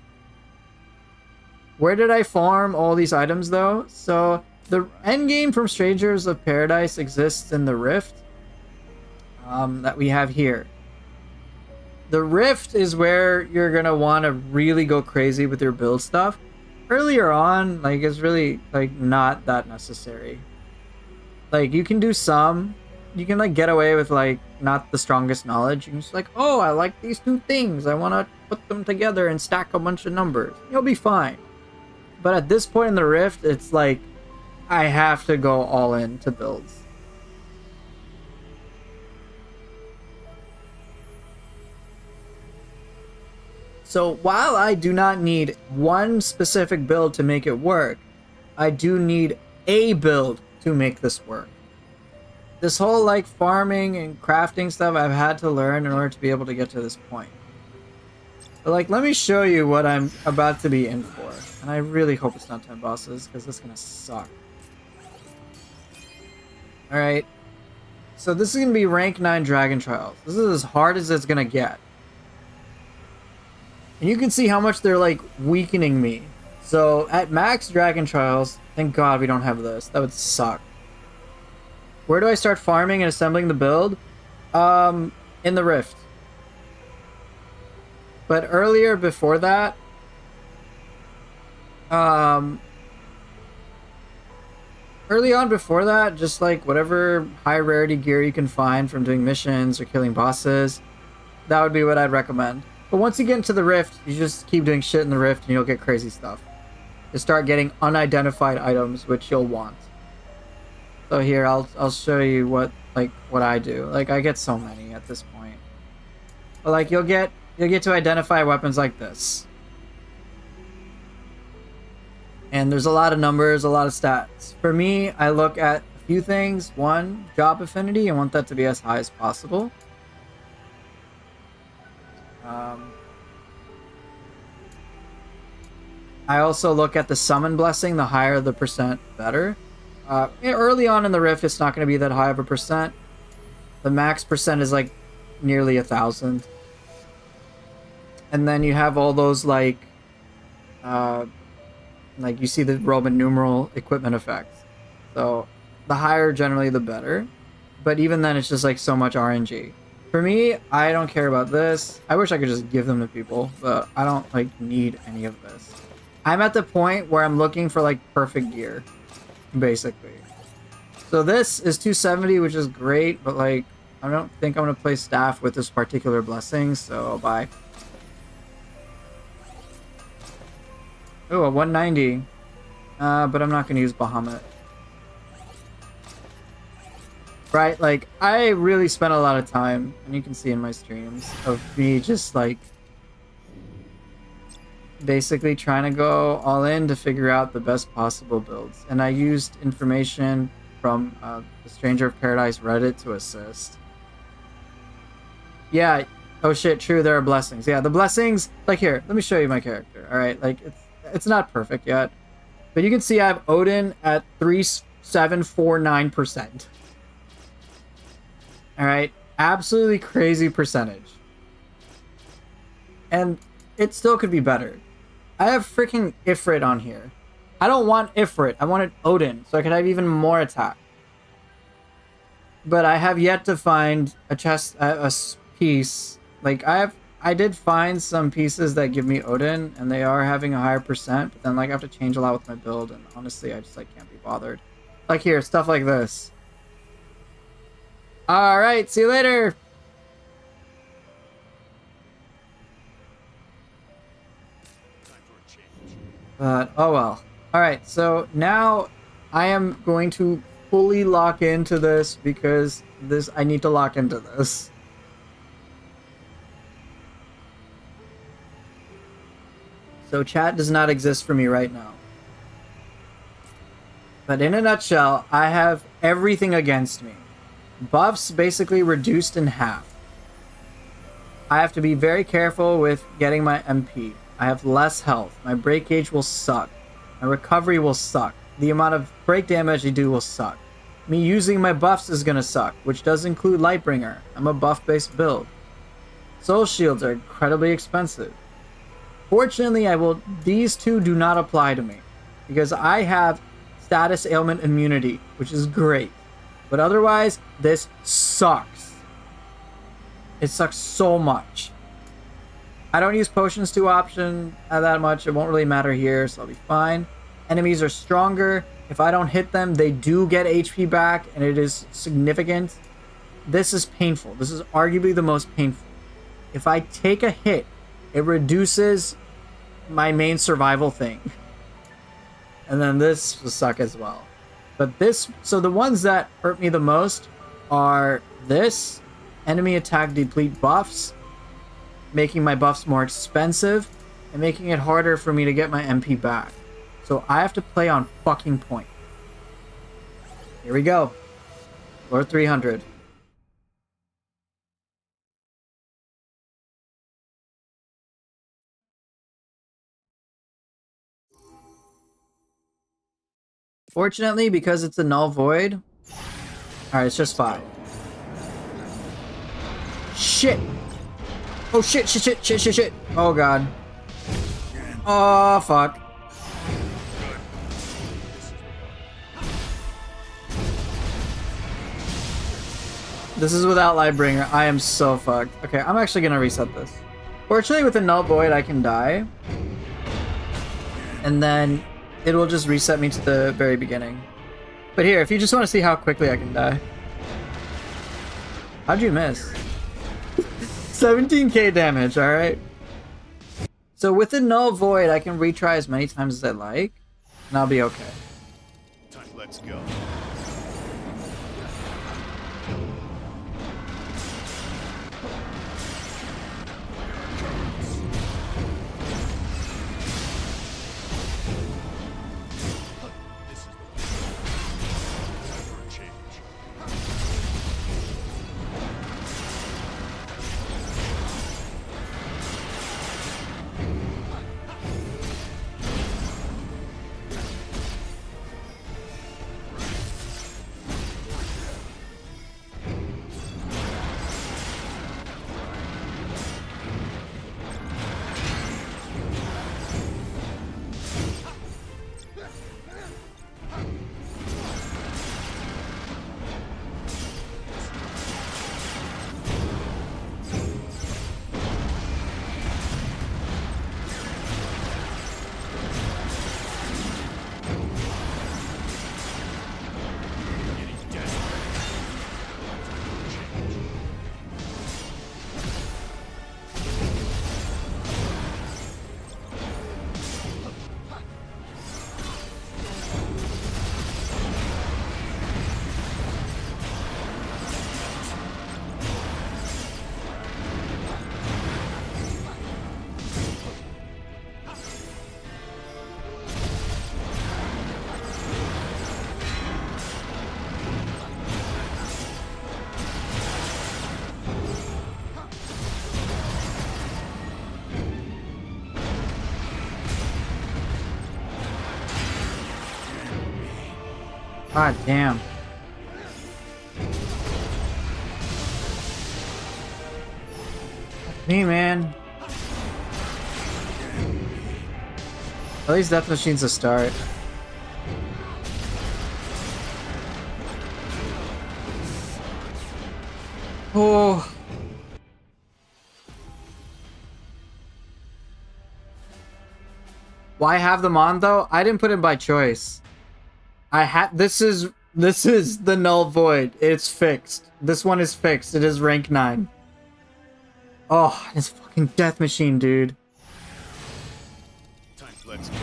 Where did I farm all these items though? So the endgame from Strangers of Paradise exists in the Rift that we have here. The Rift is where you're gonna want to really go crazy with your build stuff. Earlier on, like, it's really like not that necessary. Like, you can do some, you can like get away with like not the strongest knowledge. You can just like, oh, I like these two things, I want to put them together and stack a bunch of numbers. You'll be fine. But at this point in the Rift, it's like I have to go all in to builds. So while I do not need one specific build to make it work, I do need a build to make this work. This whole like farming and crafting stuff I've had to learn in order to be able to get to this point. But like, let me show you what I'm about to be in for. And I really hope it's not 10 bosses, because this is gonna suck. Alright. So this is gonna be rank 9 Dragon Trials. This is as hard as it's gonna get. And you can see how much they're like weakening me. So at max Dragon Trials, thank God we don't have this. That would suck. Where do I start farming and assembling the build? In the Rift. But earlier before that, early on before that, just like whatever high rarity gear you can find from doing missions or killing bosses, that would be what I'd recommend. But once you get into the Rift, you just keep doing shit in the Rift and you'll get crazy stuff. You start getting unidentified items, which you'll want. So here, I'll show you what I do. Like, I get so many at this point. But like, you'll get to identify weapons like this. And there's a lot of numbers, a lot of stats. For me, I look at a few things. One, job affinity. I want that to be as high as possible. I also look at the summon blessing. The higher the percent, better. Early on in the Rift, it's not going to be that high of a percent. The max percent is like nearly 1,000. And then you have all those like you see the Roman numeral equipment effects. So the higher generally the better. But even then, it's just like so much RNG. For me, I don't care about this. I wish I could just give them to people, but I don't like need any of this. I'm at the point where I'm looking for like perfect gear, basically. So this is 270, which is great, but like I don't think I'm gonna play staff with this particular blessing, so bye. Oh, a 190. But I'm not gonna use Bahamut. Right, like, I really spent a lot of time, and you can see in my streams, of me just, like, basically trying to go all in to figure out the best possible builds. And I used information from the Stranger of Paradise Reddit to assist. Yeah, oh shit, true, there are blessings. Yeah, the blessings, like here, let me show you my character, alright? Like, it's not perfect yet, but you can see I have Odin at 3749%. Alright, absolutely crazy percentage. And it still could be better. I have freaking Ifrit on here. I don't want Ifrit, I wanted Odin, so I could have even more attack. But I have yet to find a piece. Like, I did find some pieces that give me Odin, and they are having a higher percent, but then like I have to change a lot with my build, and honestly I just like can't be bothered. Like here, stuff like this. Alright, see you later! But, oh well. Alright, so now I am going to fully lock into this because I need to lock into this. So chat does not exist for me right now. But in a nutshell, I have everything against me. Buffs basically reduced in half. I have to be very careful with getting my MP. I have less health. My break gauge will suck. My recovery will suck. The amount of break damage I do will suck. Me using my buffs is gonna suck, which does include Lightbringer. I'm a buff-based build. Soul shields are incredibly expensive. Fortunately, these two do not apply to me, because I have status ailment immunity, which is great. But otherwise, this sucks. It sucks so much. I don't use potions to option that much. It won't really matter here, so I'll be fine. Enemies are stronger. If I don't hit them, they do get HP back, and it is significant. This is painful. This is arguably the most painful. If I take a hit, it reduces my main survival thing. And then this will suck as well. But so the ones that hurt me the most are this, enemy attack deplete buffs, making my buffs more expensive, and making it harder for me to get my MP back. So I have to play on fucking point. Here we go. Floor 300. Fortunately, because it's a null void. Alright, it's just 5. Shit! Oh shit, shit. Oh god. Oh fuck. This is without Lightbringer. I am so fucked. Okay, I'm actually gonna reset this. Fortunately, with a null void, I can die. And then it will just reset me to the very beginning. But here, if you just want to see how quickly I can die. How'd you miss? 17k damage, alright. So with the null void, I can retry as many times as I like, and I'll be okay. Let's go. God damn. Me, man. At least Death Machine's a start. Oh. Why have them on though? I didn't put it by choice. This is the null void. It's fixed. This one is fixed. It is rank 9. Oh, this fucking Death Machine, dude. Let's go.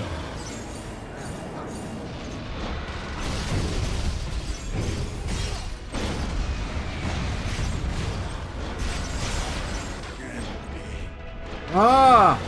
Ah!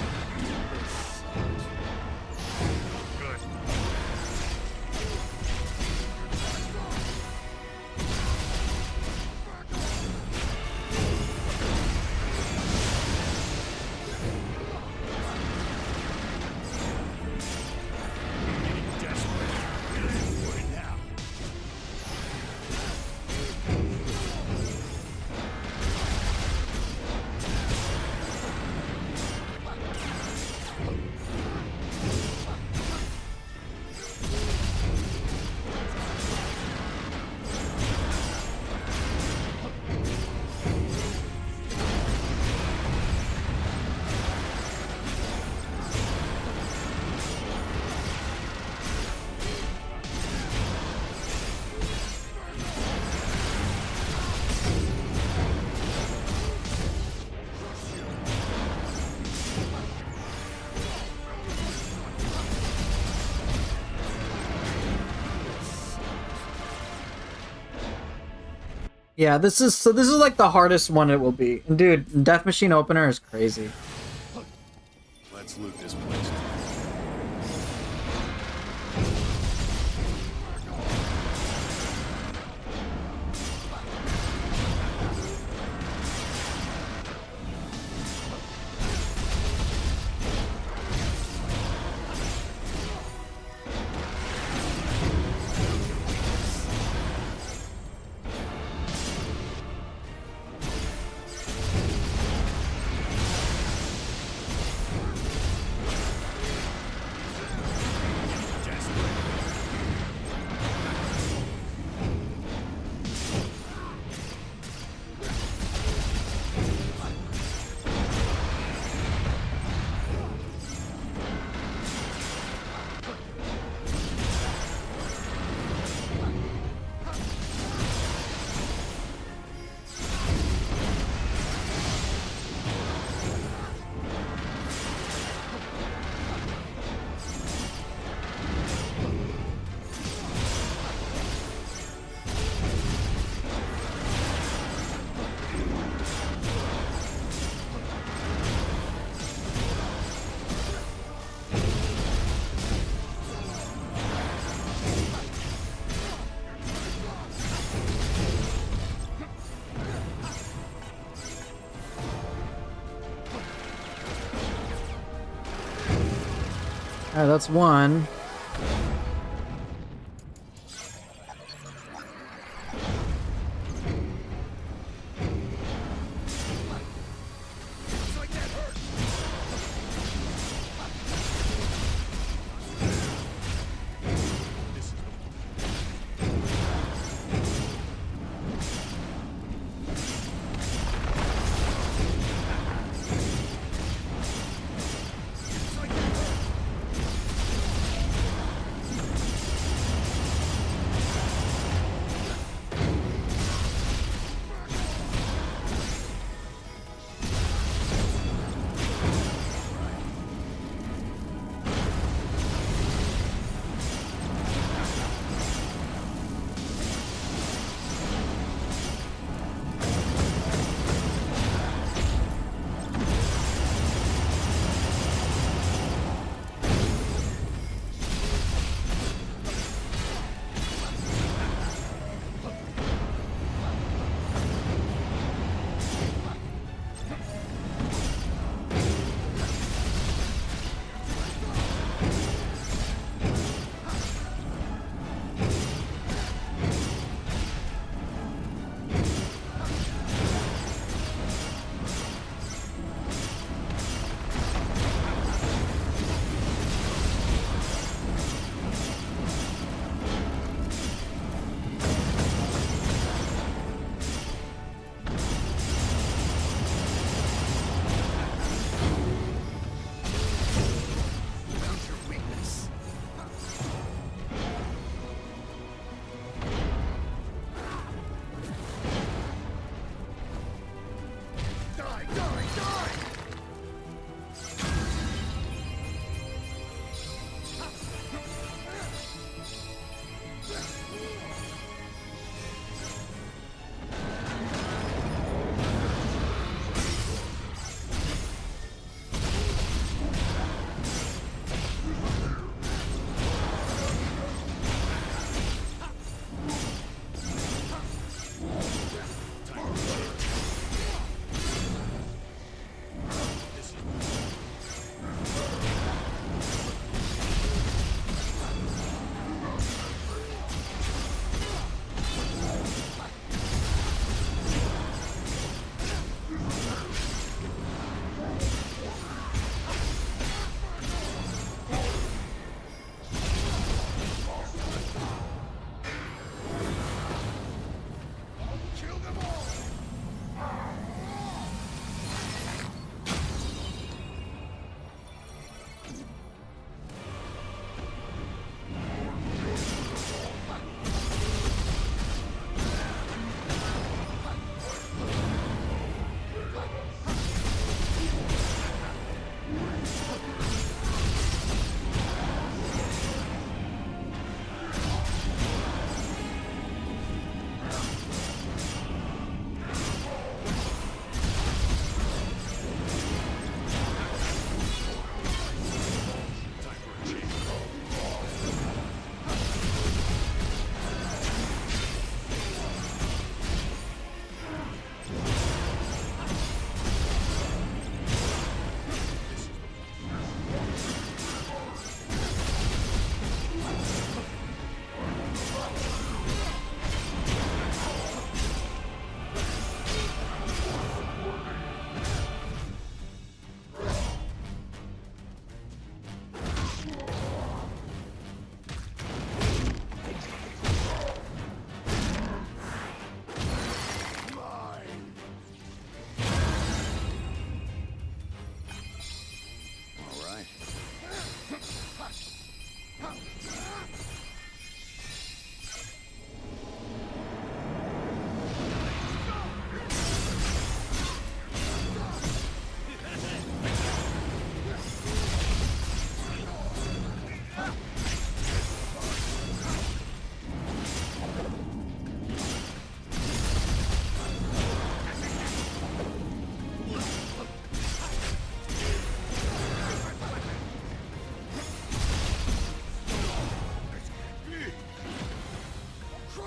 Yeah, this is like the hardest one it will be. And dude, Death Machine opener is crazy. Let's loot this place. Alright, that's one.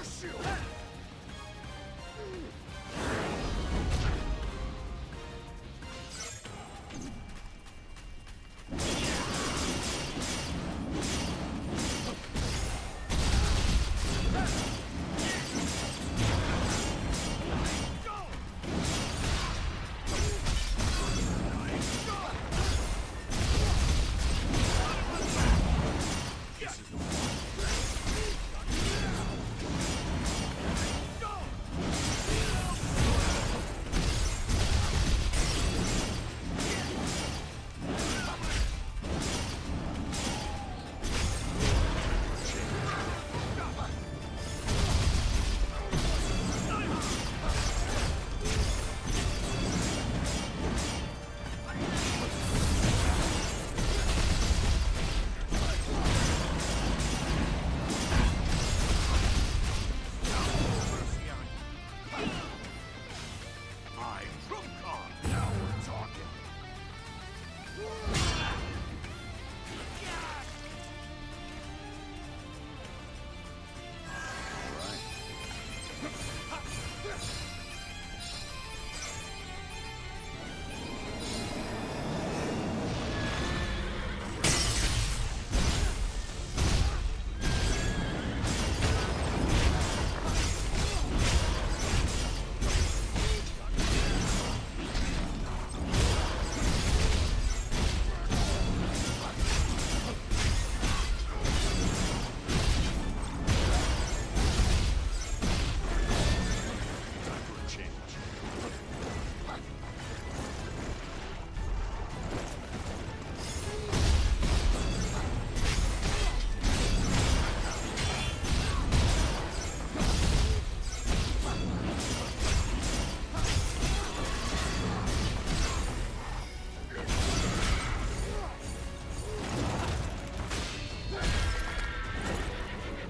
Crush you! Now we're talking. Time for a change.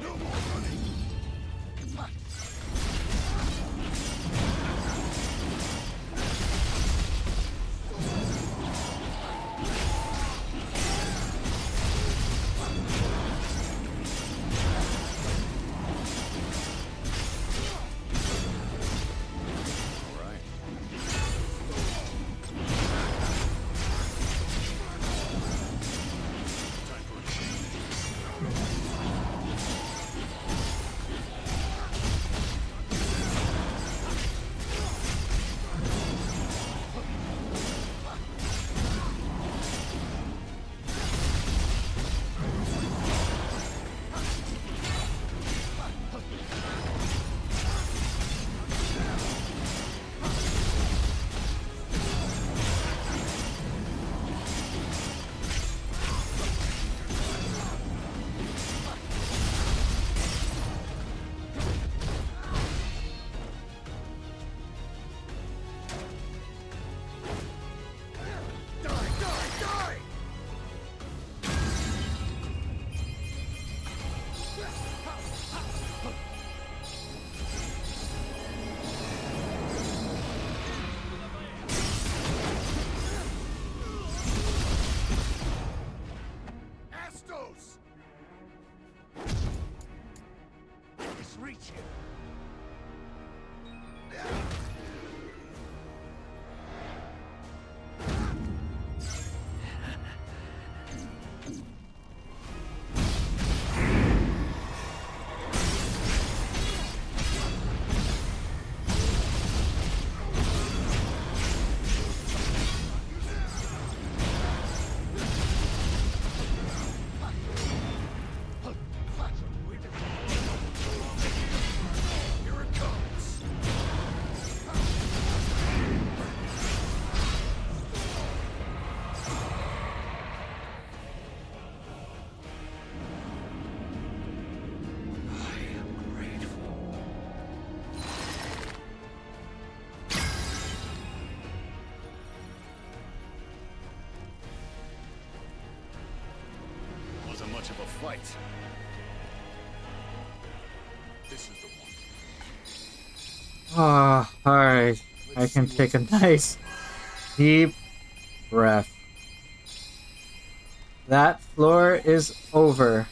No more running. All right. Time for a change. Die, die, die! Astos! It's reaching. Here it comes. I am grateful. Wasn't much of a fight. This is the one. Ah, alright. I can take a nice deep breath. That floor is over.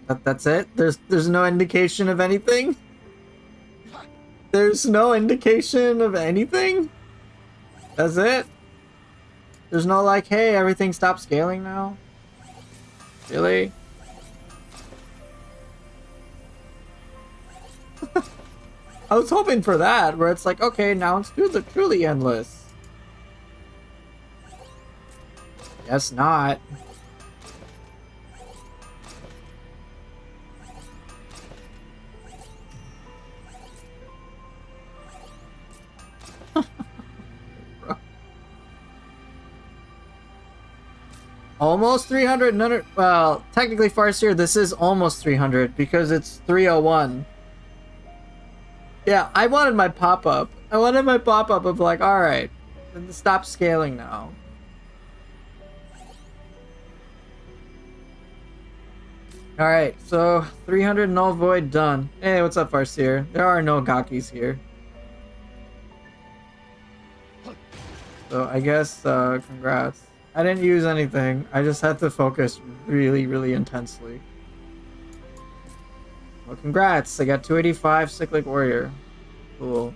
That's it? There's no indication of anything? There's no indication of anything? That's it? There's no like, hey, everything stopped scaling now? Really? I was hoping for that, where it's like, okay, now let's do the truly endless. Guess not. Almost 300. None. Well, technically, Farseer, this is almost 300 because it's 301. Yeah, I wanted my pop-up. I wanted my pop-up of like, all right, stop scaling now. All right, so 300 null void done. Hey, what's up, Farseer? There are no Gakis here. So I guess, congrats. I didn't use anything. I just had to focus really, really intensely. Well, congrats. I got 285 Cyclic Warrior. Cool.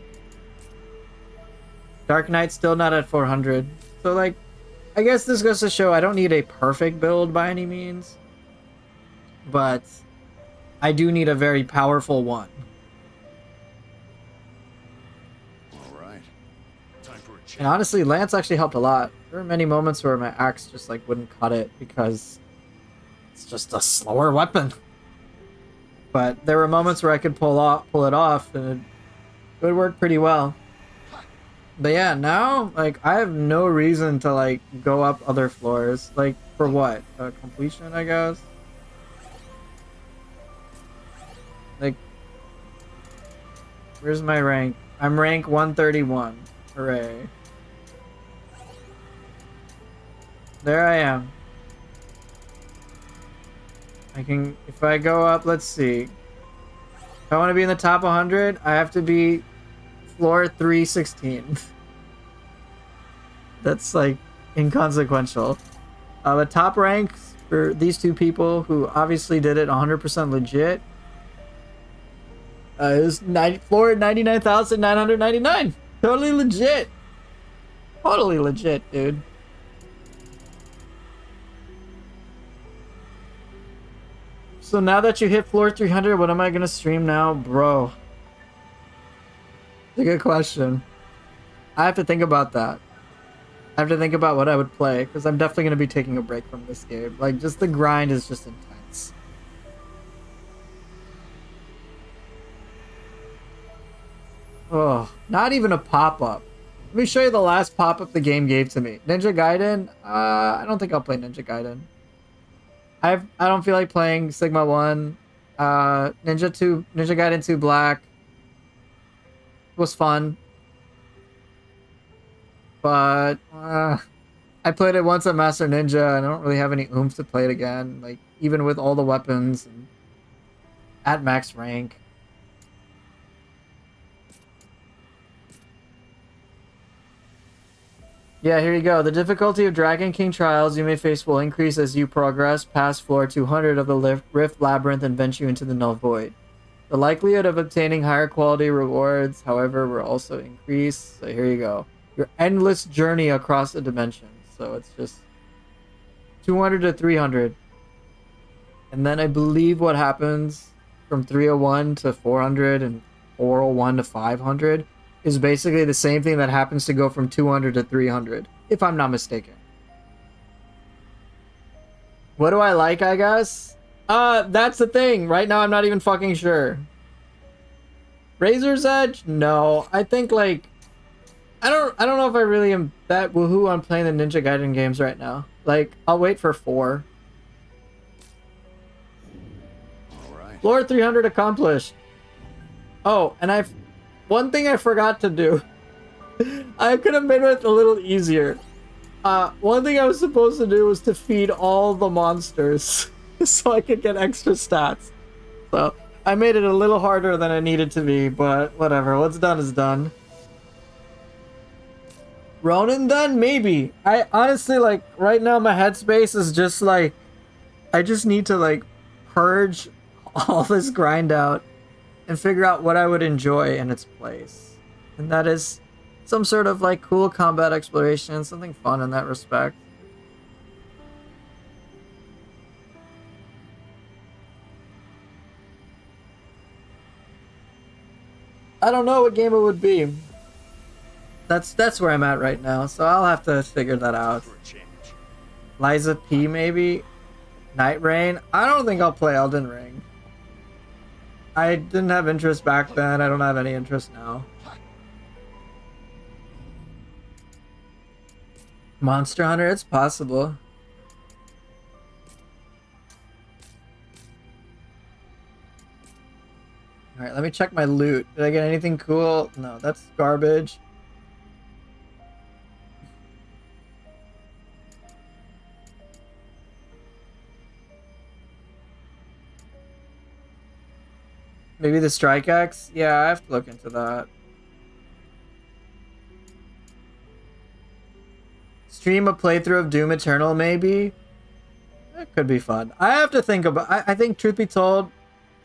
Dark Knight still not at 400. So, like, I guess this goes to show I don't need a perfect build by any means. But I do need a very powerful one. And honestly, Lance actually helped a lot. There were many moments where my axe just like wouldn't cut it because it's just a slower weapon. But there were moments where I could pull it off, and it would work pretty well. But yeah, now like I have no reason to like go up other floors. Like for what? Completion, I guess. Like, where's my rank? I'm rank 131. Hooray. There I am. I can, if I go up, let's see. If I want to be in the top 100, I have to be floor 316. That's like inconsequential. The top ranks for these two people who obviously did it 100% legit is floor 99,999. Totally legit. Totally legit, dude. So now that you hit floor 300, what am I gonna stream now? Bro. It's a good question. I have to think about that. I have to think about what I would play, because I'm definitely gonna be taking a break from this game. Like, just the grind is just intense. Oh, not even a pop-up. Let me show you the last pop-up the game gave to me. Ninja Gaiden? I don't think I'll play Ninja Gaiden. I don't feel like playing Sigma 1. Ninja Gaiden 2 Black was fun. But I played it once at Master Ninja and I don't really have any oomph to play it again. Like, even with all the weapons and at max rank. Yeah, here you go. The difficulty of Dragon King trials you may face will increase as you progress past floor 200 of the Rift Labyrinth and venture into the Null Void. The likelihood of obtaining higher quality rewards, however, will also increase. So here you go. Your endless journey across the dimensions. So it's just 200 to 300. And then I believe what happens from 301 to 400 and 401 to 500 is basically the same thing that happens to go from 200 to 300, if I'm not mistaken. What do I like, I guess? That's the thing. Right now, I'm not even fucking sure. Razor's Edge? No. I think, like... I don't know if I really am that woohoo on playing the Ninja Gaiden games right now. Like, I'll wait for 4. Alright. Floor 300 accomplished. Oh, and one thing I forgot to do. I could have made it a little easier. One thing I was supposed to do was to feed all the monsters so I could get extra stats. So I made it a little harder than it needed to be, but whatever. What's done is done. Ronin done? Maybe. I honestly, like, right now my headspace is just like, I just need to, like, purge all this grind out and figure out what I would enjoy in its place. And that is some sort of like cool combat exploration, something fun in that respect. I don't know what game it would be. That's where I'm at right now, so I'll have to figure that out. For a change. Liza P maybe? Night Rain? I don't think I'll play Elden Ring. I didn't have interest back then, I don't have any interest now. Monster Hunter, it's possible. Alright, let me check my loot. Did I get anything cool? No, that's garbage. Maybe the Strike Axe? Yeah, I have to look into that. Stream a playthrough of Doom Eternal, maybe? That could be fun. I have to think about... I think, truth be told,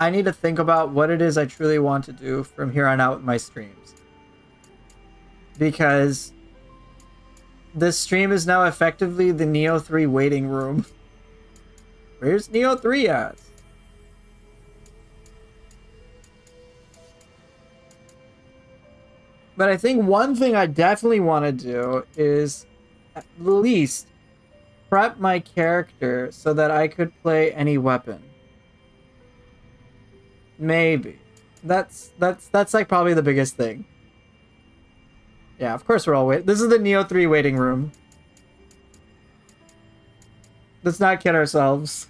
I need to think about what it is I truly want to do from here on out with my streams. Because this stream is now effectively the Nioh 3 waiting room. Where's Nioh 3 at? But I think one thing I definitely want to do is at least prep my character so that I could play any weapon. Maybe. That's like probably the biggest thing. Yeah, of course we're all waiting. This is the Nioh 3 waiting room. Let's not kid ourselves.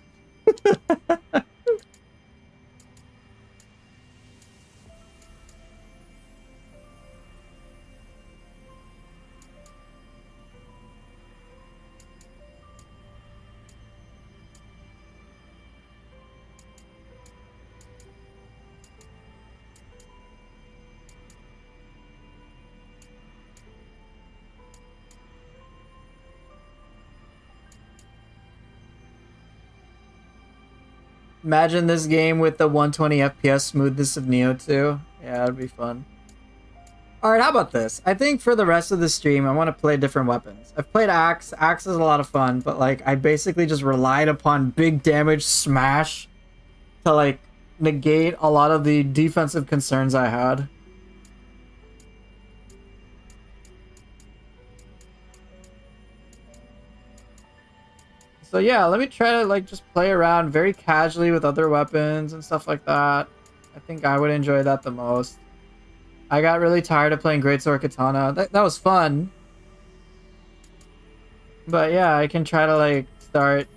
Imagine this game with the 120 FPS smoothness of Nioh 2. Yeah, that'd be fun. Alright, how about this? I think for the rest of the stream, I want to play different weapons. I've played Axe. Axe is a lot of fun, but like, I basically just relied upon big damage smash to like negate a lot of the defensive concerns I had. So yeah, let me try to like just play around very casually with other weapons and stuff like that. I think I would enjoy that the most. I got really tired of playing Greatsword Katana. That was fun. But yeah, I can try to like start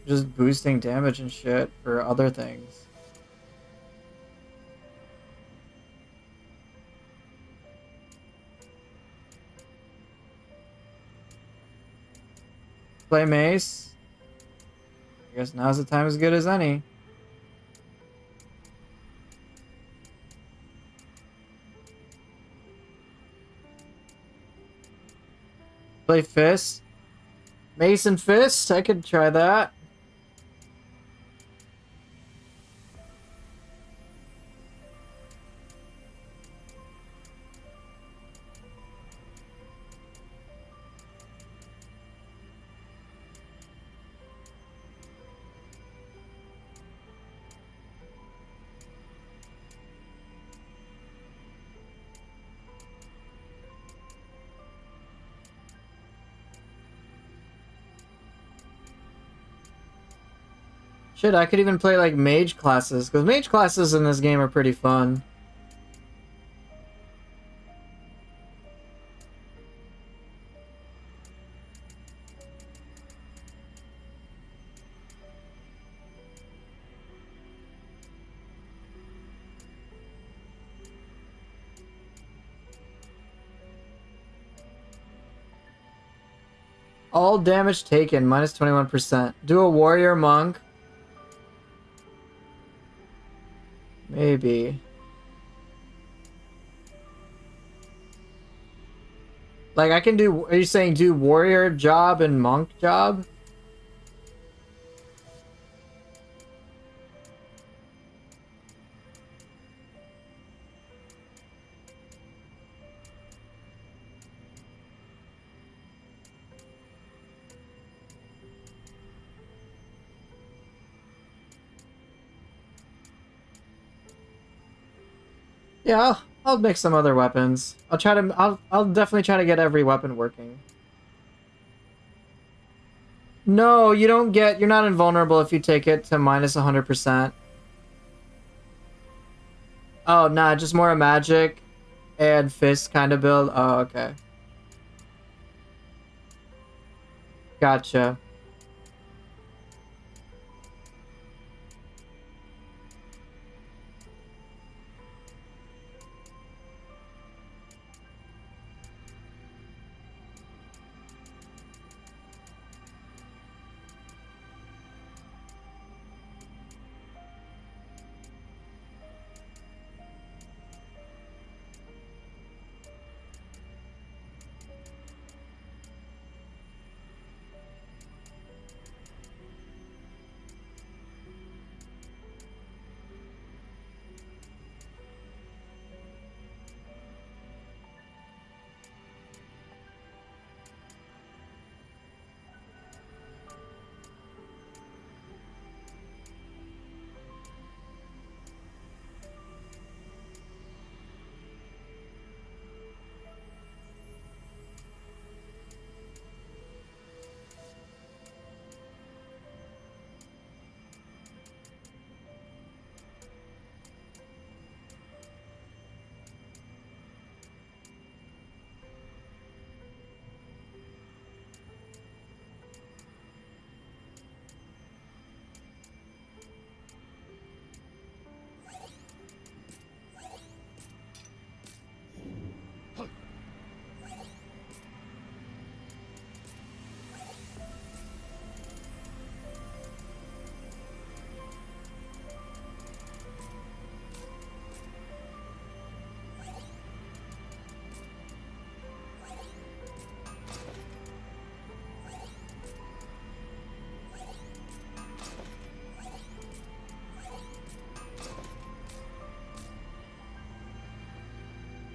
just boosting damage and shit for other things. Play Mace. I guess now's the time as good as any. Play Fist. Mace and Fist, I could try that. Shit, I could even play like mage classes, because mage classes in this game are pretty fun. All damage taken, minus 21%. Do a warrior monk. Maybe. Like I can do, are you saying do warrior job and monk job? Yeah, I'll make some other weapons. I'll try to. I'll definitely try to get every weapon working. No, you don't get. You're not invulnerable if you take it to minus 100%. Oh, nah, just more a magic and fist kind of build. Oh, okay. Gotcha.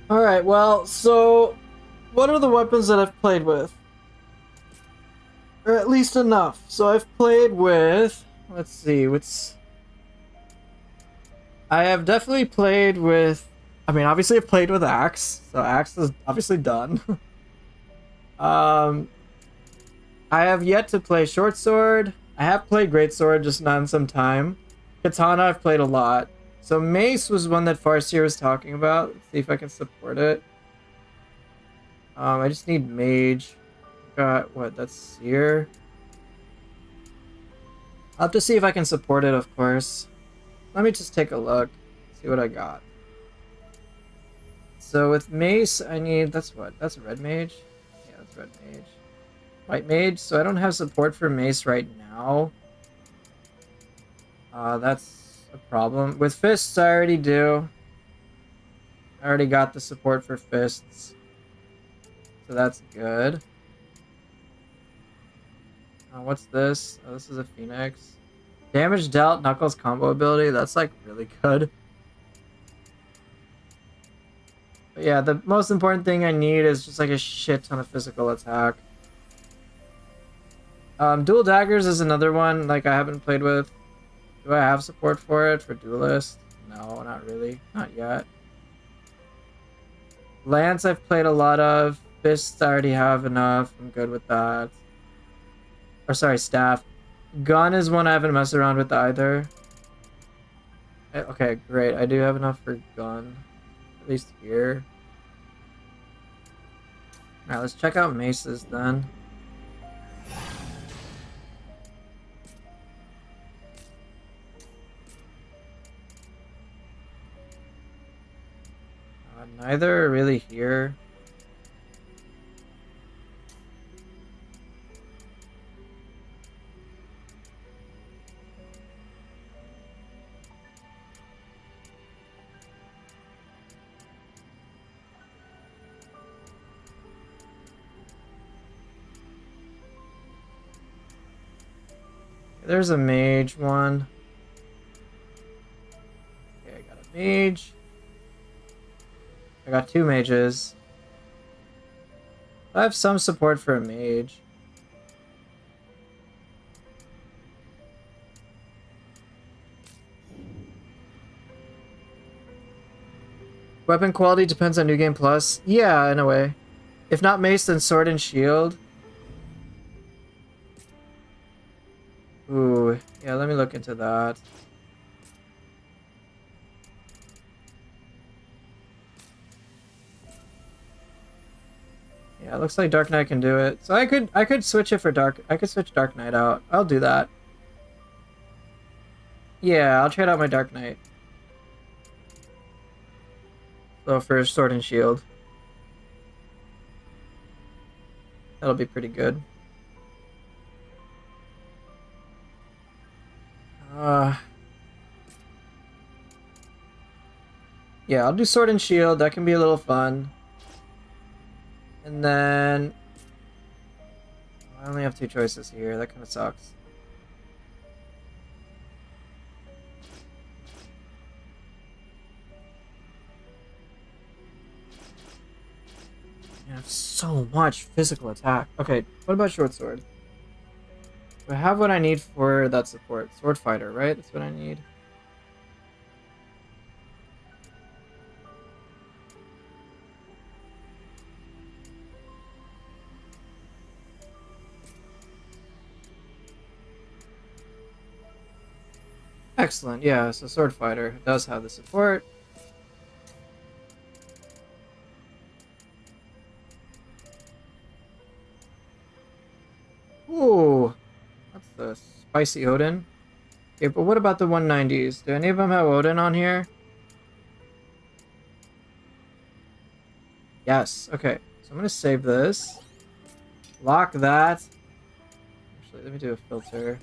Alright, well, so what are the weapons that I've played with? Or at least enough. So I've played with. Let's see, what's. I have definitely played with. I mean, obviously, I've played with Axe, so Axe is obviously done. um, I have yet to play Short Sword. I have played Great Sword, just not in some time. Katana, I've played a lot. So Mace was one that Farseer was talking about. Let's see if I can support it. I just need Mage. Got what? That's Seer. I'll have to see if I can support it, of course. Let me just take a look. See what I got. So with Mace, I need... That's what? That's Red Mage? Yeah, that's Red Mage. White Mage, so I don't have support for Mace right now. That's a problem. With Fists, I already do. I already got the support for Fists. So that's good. What's this? Oh, this is a Phoenix. Damage dealt, Knuckles combo ability. That's like really good. But yeah, the most important thing I need is just like a shit ton of physical attack. Dual Daggers is another one like I haven't played with. Do I have support for it for Duelist? No, not really. Not yet. Lance I've played a lot of. Fists I already have enough. I'm good with that. Or sorry, Staff. Gun is one I haven't messed around with either. Okay, great. I do have enough for gun. At least here. Alright, let's check out maces then. Neither are really here. There's a mage one. Okay, I got a mage. I got two mages. I have some support for a mage. Weapon quality depends on New Game Plus. Yeah, in a way. If not mace, then sword and shield. Ooh, yeah, let me look into that. Yeah, it looks like Dark Knight can do it. So I could switch it for I could switch Dark Knight out. I'll do that. Yeah, I'll trade out my Dark Knight. So for sword and shield. That'll be pretty good. Uh yeah, I'll do sword and shield. That can be a little fun. And then I only have two choices here. That kind of sucks. I have so much physical attack. Okay, what about short sword? Do I have what I need for that support? Sword fighter, right? That's what I need. Excellent, yeah, so sword fighter does have the support. Ooh, that's the spicy Odin. Okay, but what about the 190s? Do any of them have Odin on here? Yes, okay. So I'm gonna save this. Lock that. Actually, let me do a filter.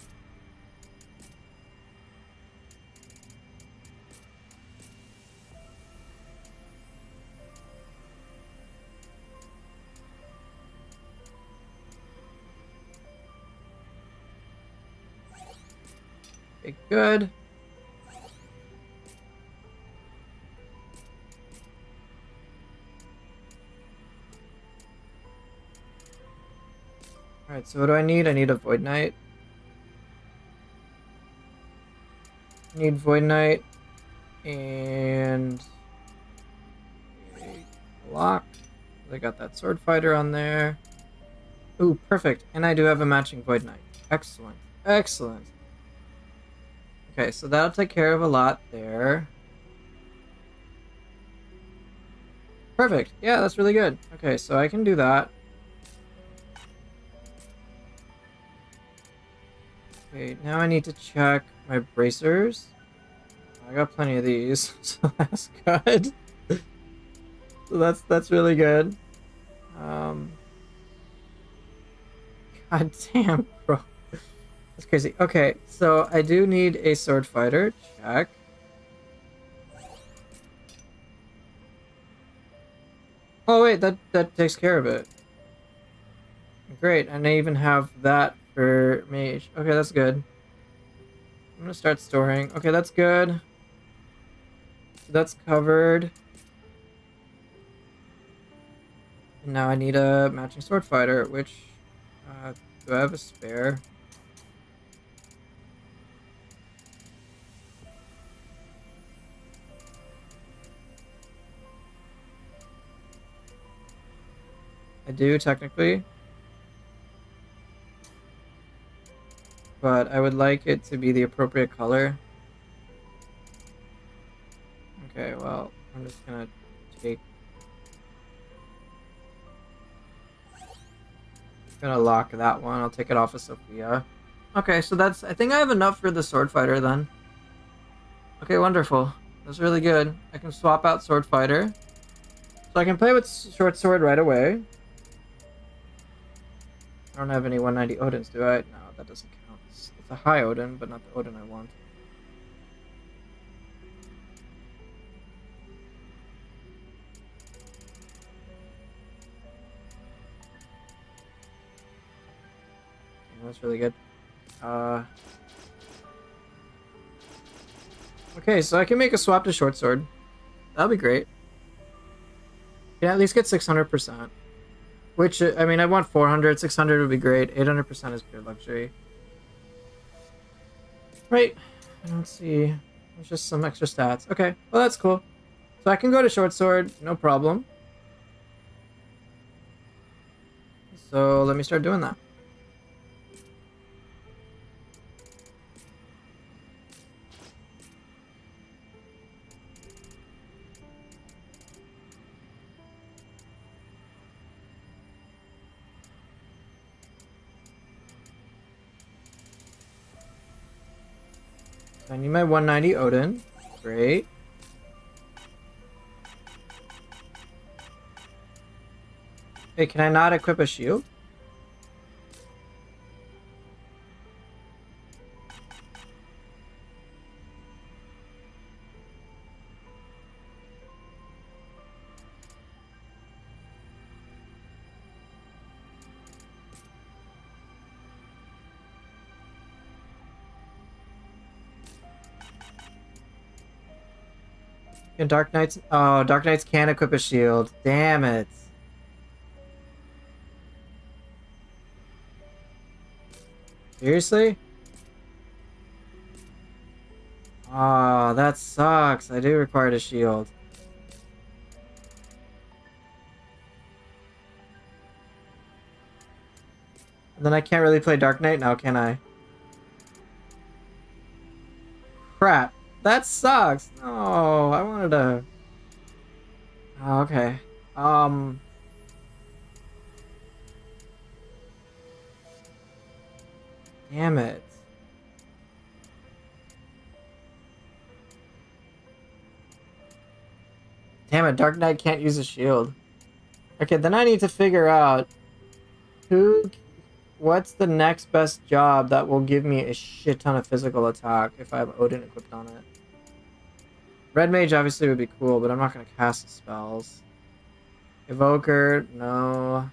Okay, good. Alright, so what do I need? I need a Void Knight. I need Void Knight and a lock. I got that sword fighter on there. Ooh, perfect. And I do have a matching Void Knight. Excellent. Excellent. Okay, so that'll take care of a lot there. Perfect. Yeah, that's really good. Okay, so I can do that. Okay, now I need to check my bracers. I got plenty of these, so that's good. So that's really good. God damn, bro. That's crazy. Okay, so I do need a sword fighter. Check. Oh wait, that takes care of it. Great, and I even have that for mage. Okay, that's good. I'm gonna start storing. Okay, that's good. So that's covered. And now I need a matching sword fighter, which do I have a spare? I do technically. But I would like it to be the appropriate color. Okay, well, I'm just gonna take... Gonna lock that one. I'll take it off of Sophia. Okay, so that's... I think I have enough for the sword fighter then. Okay, wonderful. That's really good. I can swap out sword fighter. So I can play with short sword right away. I don't have any 190 Odins, do I? No, that doesn't count. It's a high Odin, but not the Odin I want. Okay, that's really good. Okay, so I can make a swap to short sword. That'll be great. Yeah, at least get 600%. Which, I mean, I want 400. 600 would be great. 800% is pure luxury. Right. I don't see... There's just some extra stats. Okay, well, that's cool. So I can go to short sword, no problem. So let me start doing that. So I need my 190 Odin. Great. Hey, can I not equip a shield? And Dark Knights. Oh, Dark Knights can't equip a shield. Damn it. Seriously? Oh, that sucks. I do require a shield. And then I can't really play Dark Knight now, can I? Crap. That sucks. No, I wanted to... Oh, okay. Damn it. Damn it, Dark Knight can't use a shield. Okay, then I need to figure out who... What's the next best job that will give me a shit ton of physical attack if I have Odin equipped on it? Red Mage obviously would be cool, but I'm not going to cast spells. Evoker, no.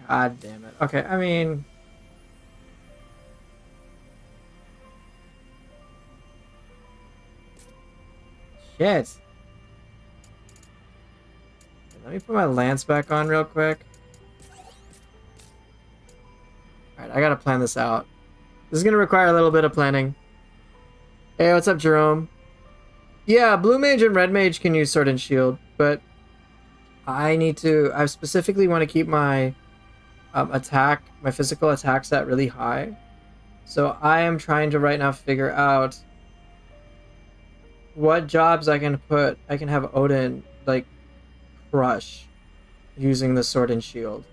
God damn it. Okay, I mean... Shit. Let me put my lance back on real quick. Alright, I gotta plan this out. This is gonna require a little bit of planning. Hey, what's up, Jerome? Yeah, Blue Mage and Red Mage can use Sword and Shield, but I specifically want to keep my my physical attack stat really high. So I am trying to right now figure out what jobs I can have Odin, like, crush using the Sword and Shield.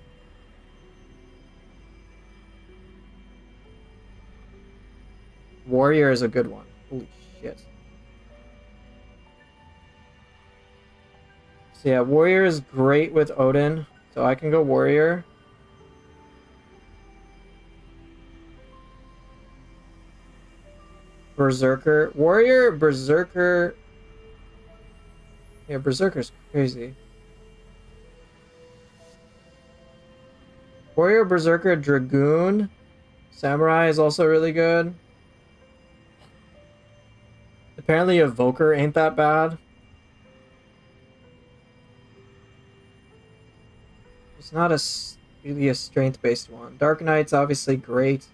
Warrior is a good one. Holy shit. So yeah, Warrior is great with Odin. So I can go Warrior. Berserker. Warrior, Berserker. Yeah, Berserker's crazy. Warrior, Berserker, Dragoon. Samurai is also really good. Apparently Evoker ain't that bad. It's not really a strength-based one. Dark Knight's obviously great.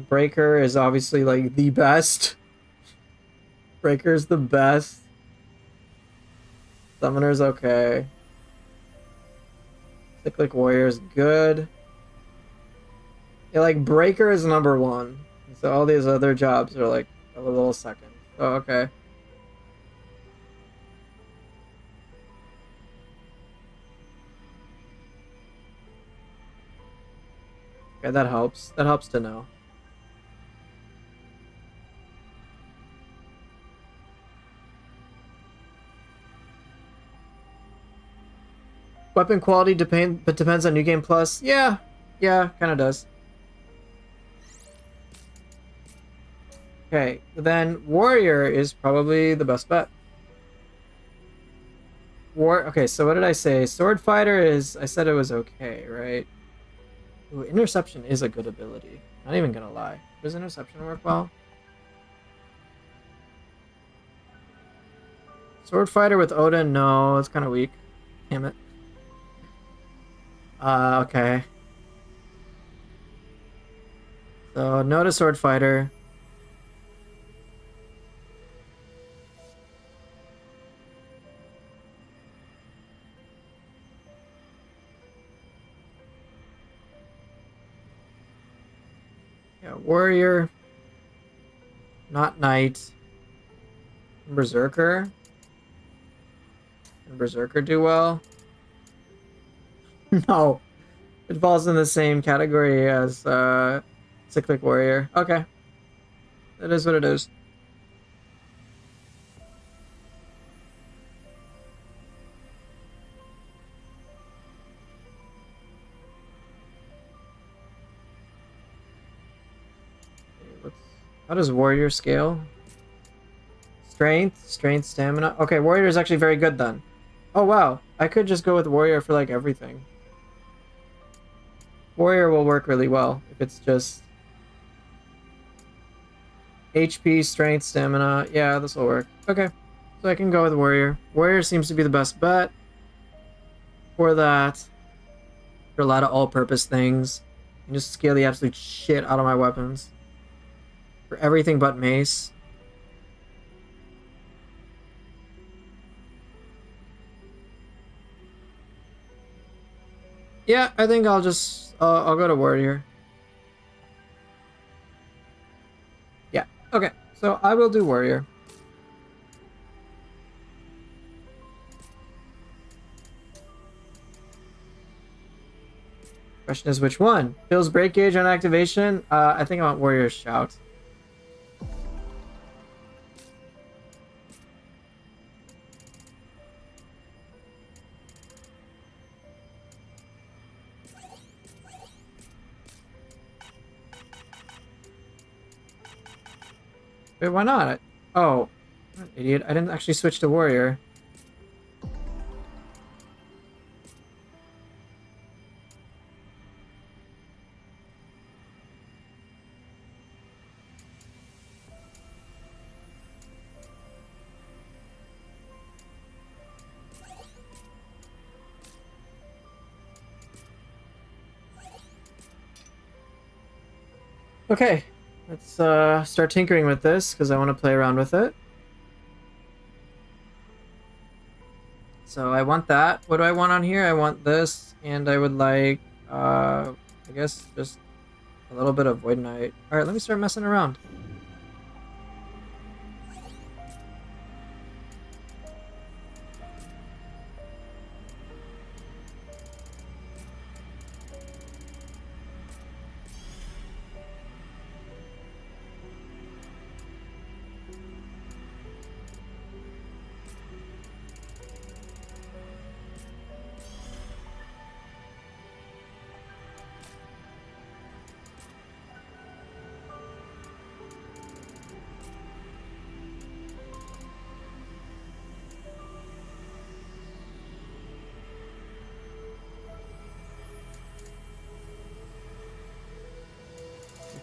Breaker is obviously like the best. Breaker's the best. Summoner's okay. Cyclic Warrior's good. Yeah, like Breaker is number one. So all these other jobs are like a little second. Oh, okay. Okay, that helps. That helps to know. Weapon quality depends on New Game Plus. Yeah, kind of does. Okay, then Warrior is probably the best bet. Okay, so what did I say? Sword Fighter is... I said it was okay, right? Ooh, Interception is a good ability. Not even gonna lie. Does Interception work well? Sword Fighter with Odin? No, it's kind of weak. Damn it. Okay. So, no to Sword Fighter. Yeah, warrior. Not knight. Berserker. Can Berserker do well? No. It falls in the same category as Cyclic Warrior. Okay. It is what it is. How does Warrior scale? Strength, stamina. Okay, Warrior is actually very good then. Oh wow, I could just go with Warrior for like everything. Warrior will work really well if it's just HP, strength, stamina. Yeah, this will work. Okay, so I can go with Warrior. Warrior seems to be the best bet for that. For a lot of all-purpose things. And just scale the absolute shit out of my weapons. For everything but mace. Yeah, I think I'll go to Warrior. Yeah, okay. So I will do Warrior. Question is which one? Fills break gauge on activation? I think I want Warrior's Shout. Wait, why not? Oh, what an idiot. I didn't actually switch to Warrior. Okay, let's start tinkering with this because I want to play around with it. So I want that. What do I want on here? I want this, and I would like, I guess just a little bit of Void Knight. All right, let me start messing around.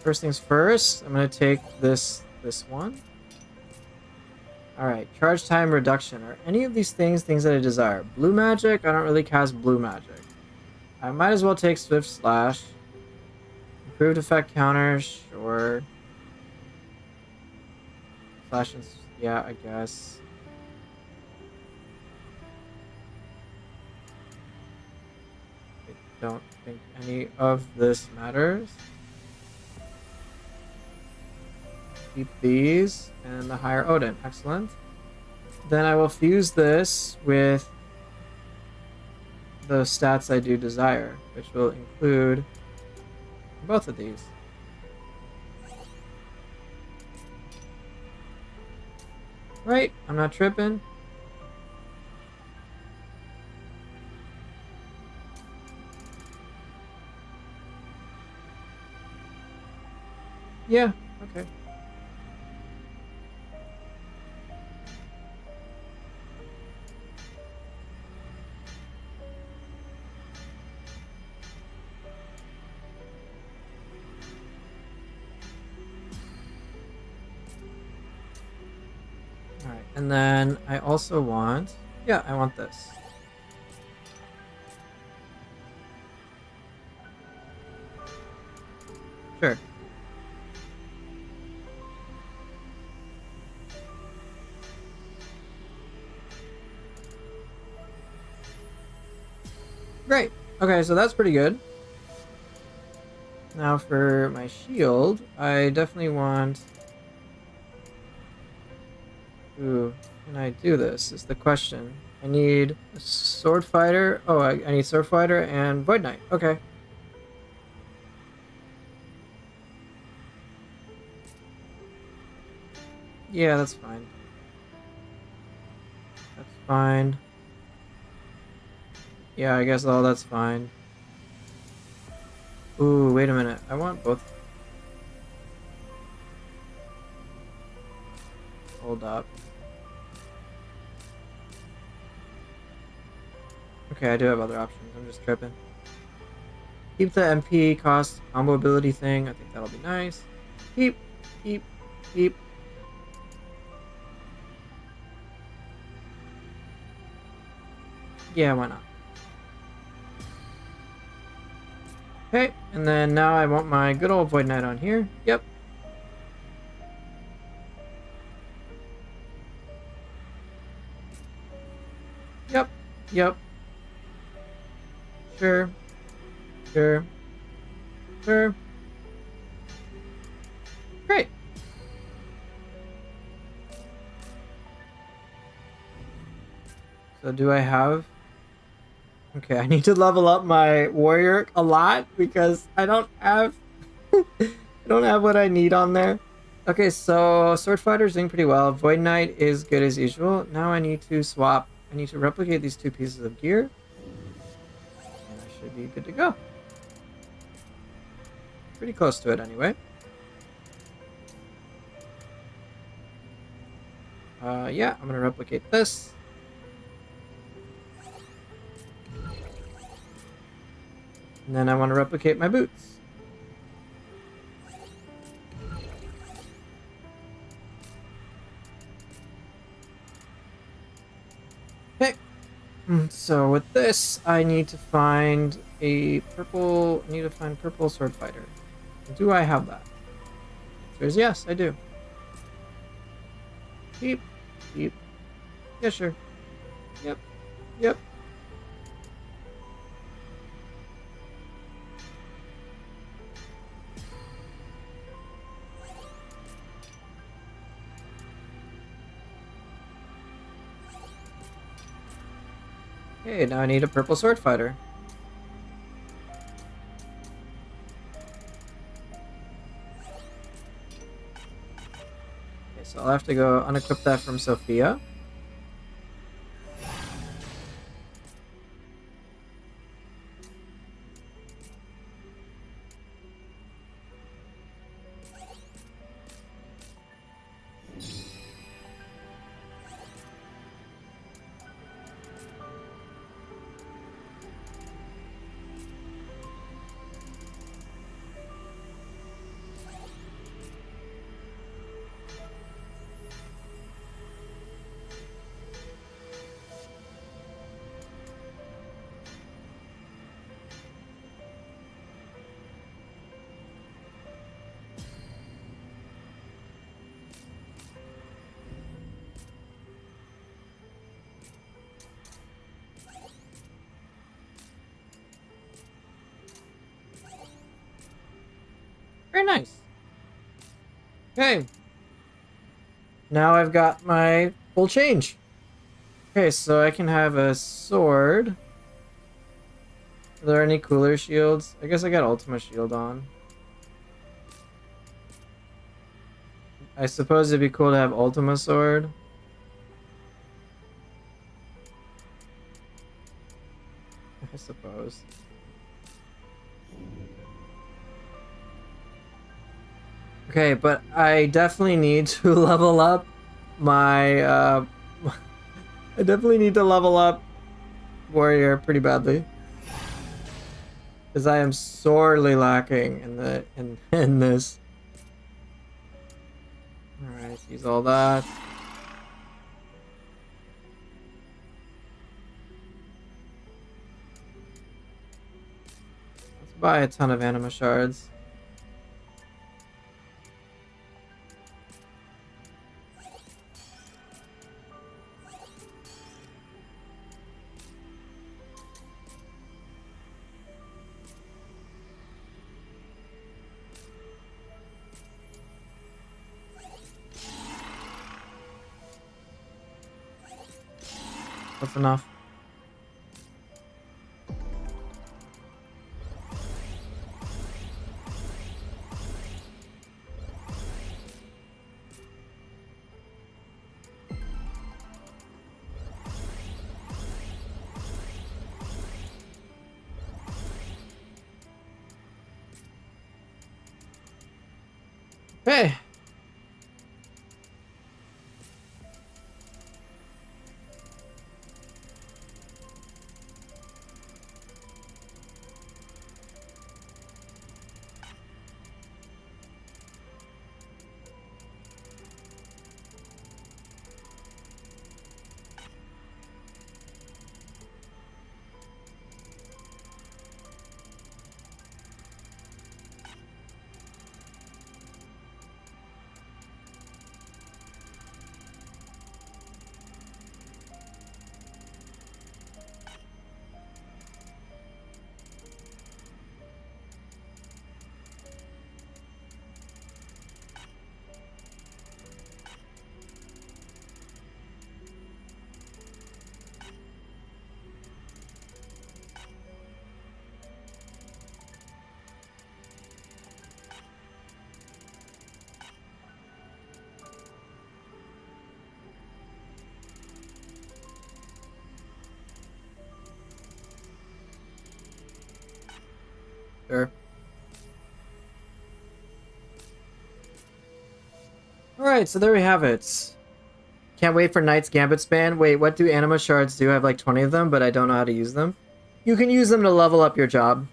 First things first, I'm gonna take this one. Alright, charge time reduction. Are any of these things that I desire? Blue magic? I don't really cast blue magic. I might as well take Swift Slash. Improved effect counters, sure. Slash and yeah, I guess. I don't think any of this matters. Keep these and the higher Odin. Excellent. Then I will fuse this with the stats I do desire, which will include both of these. Right? I'm not tripping. Yeah, okay. Alright, and then I also want... Yeah, I want this. Sure. Great. Okay, so that's pretty good. Now for my shield, I definitely want... Ooh, can I do this is the question. I need a sword fighter. Oh, I need sword fighter and void knight. Okay. Yeah, that's fine. That's fine. Yeah, I guess all that's fine. Ooh, wait a minute. I want both. Hold up. Okay, I do have other options. I'm just tripping. Keep the MP cost combo ability thing. I think that'll be nice. Keep, keep, keep. Yeah, why not? Okay, and then now I want my good old Void Knight on here. Yep. Yep. Yep. Sure. Sure. Sure. Great. So do I have... Okay, I need to level up my warrior a lot because I don't have... I don't have what I need on there. Okay, so Sword Fighter's doing pretty well. Void Knight is good as usual. Now I need to swap. I need to replicate these two pieces of gear. And I should be good to go. Pretty close to it anyway. Yeah, I'm gonna replicate this. And then I want to replicate my boots. Okay. So with this, I need to find a purple... I need to find purple sword fighter. Do I have that? The answer is yes, I do. Keep. Keep. Yeah, sure. Yep. Yep. Okay, now I need a purple sword fighter. Okay, so I'll have to go unequip that from Sophia. Very nice. Okay. Now I've got my full change. Okay, so I can have a sword. Are there any cooler shields? I guess I got Ultima Shield on. I suppose it'd be cool to have Ultima Sword. I suppose. Okay, but I definitely need to level up my I definitely need to level up warrior pretty badly. Because I am sorely lacking in this. Alright, use all that. Let's buy a ton of anima shards. That's enough. Okay. Sure. Alright, so there we have it. Can't wait for Knight's Gambit span. Wait, what do anima shards do? I have like 20 of them, but I don't know how to use them. You can use them to level up your jobs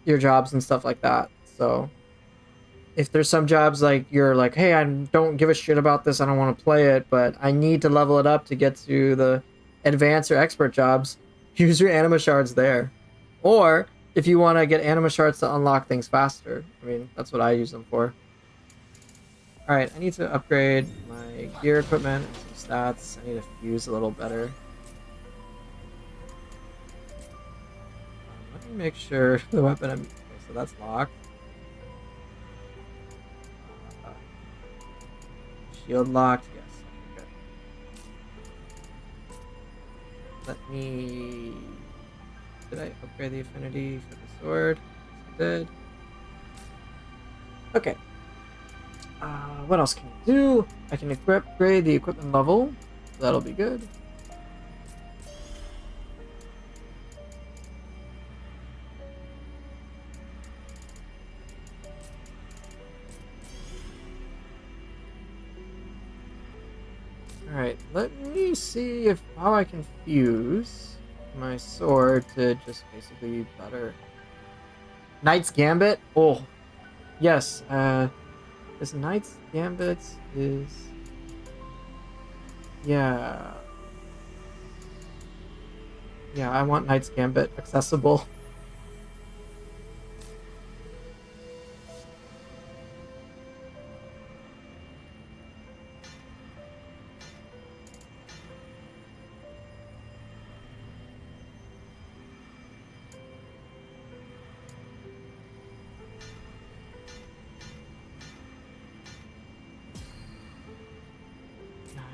and stuff like that. So if there's some jobs like you're like, hey, I don't give a shit about this, I don't want to play it, but I need to level it up to get to the advanced or expert jobs, use your anima shards there. Or if you want to get anima shards to unlock things faster, I mean, that's what I use them for. Alright, I need to upgrade my gear equipment and some stats. I need to fuse a little better. Let me make sure the weapon I'm... Okay, so that's locked. Shield locked, yes. Okay, good. Let me... Did I upgrade the affinity for the sword? Yes, I did. Okay. What else can I do? I can upgrade the equipment level. That'll be good. Alright, let me see how I can fuse my sword to just basically be better. Knight's Gambit? Oh, yes. This Knight's Gambit is... Yeah. Yeah, I want Knight's Gambit accessible.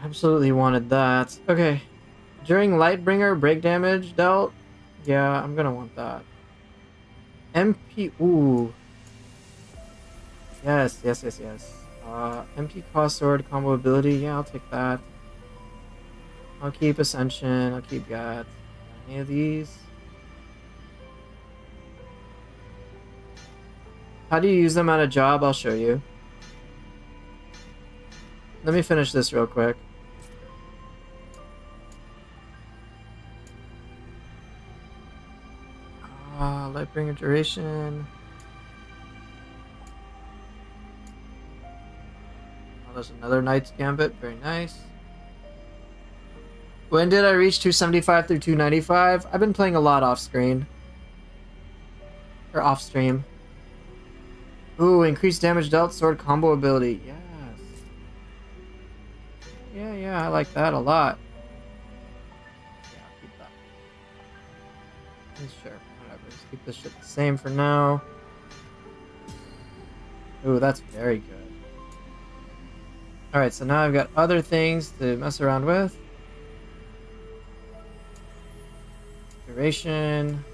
Absolutely wanted that. Okay. During Lightbringer, break damage dealt. Yeah, I'm gonna want that. MP. Ooh. Yes, yes, yes, yes. MP cost sword combo ability. Yeah, I'll take that. I'll keep Ascension. I'll keep God. Any of these? How do you use them at a job? I'll show you. Let me finish this real quick. Lightbringer duration. Oh, there's another Knight's Gambit. Very nice. When did I reach 275 through 295? I've been playing a lot off screen. Or off stream. Ooh, increased damage dealt, sword combo ability. Yes. Yeah, I like that a lot. Yeah, I'll keep that. Sure, whatever. Just keep this shit the same for now. Ooh, that's very good. Alright, so now I've got other things to mess around with. duration.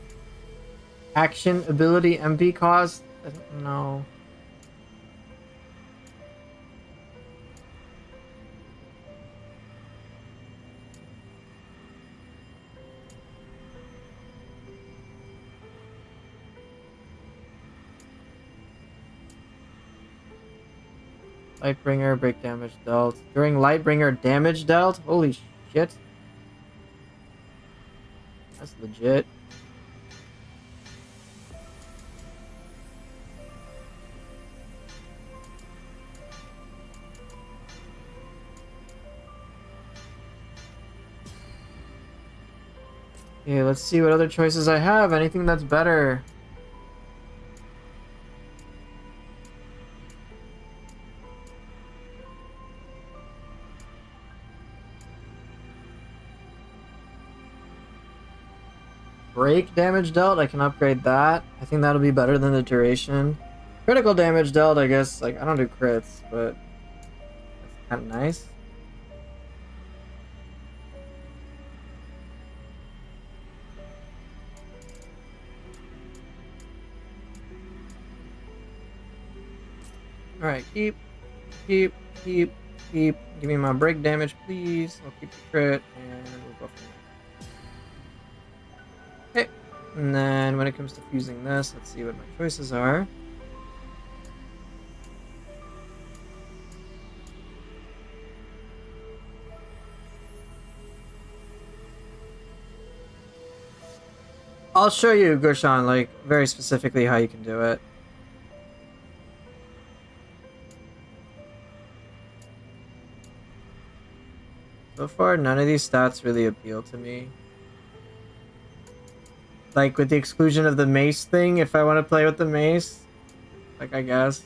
Action ability MP cost? I don't know. Lightbringer, break damage dealt. During Lightbringer damage dealt? Holy shit. That's legit. Okay, let's see what other choices I have. Anything that's better. Break damage dealt, I can upgrade that. I think that'll be better than the duration. Critical damage dealt, I guess, like, I don't do crits, but that's kind of nice. Alright, keep. Give me my break damage, please. I'll keep the crit, and we'll go from there. Okay, and then when it comes to fusing this, let's see what my choices are. I'll show you, Gushan, like, very specifically how you can do it. So far, none of these stats really appeal to me. Like, with the exclusion of the mace thing, if I want to play with the mace, like, I guess.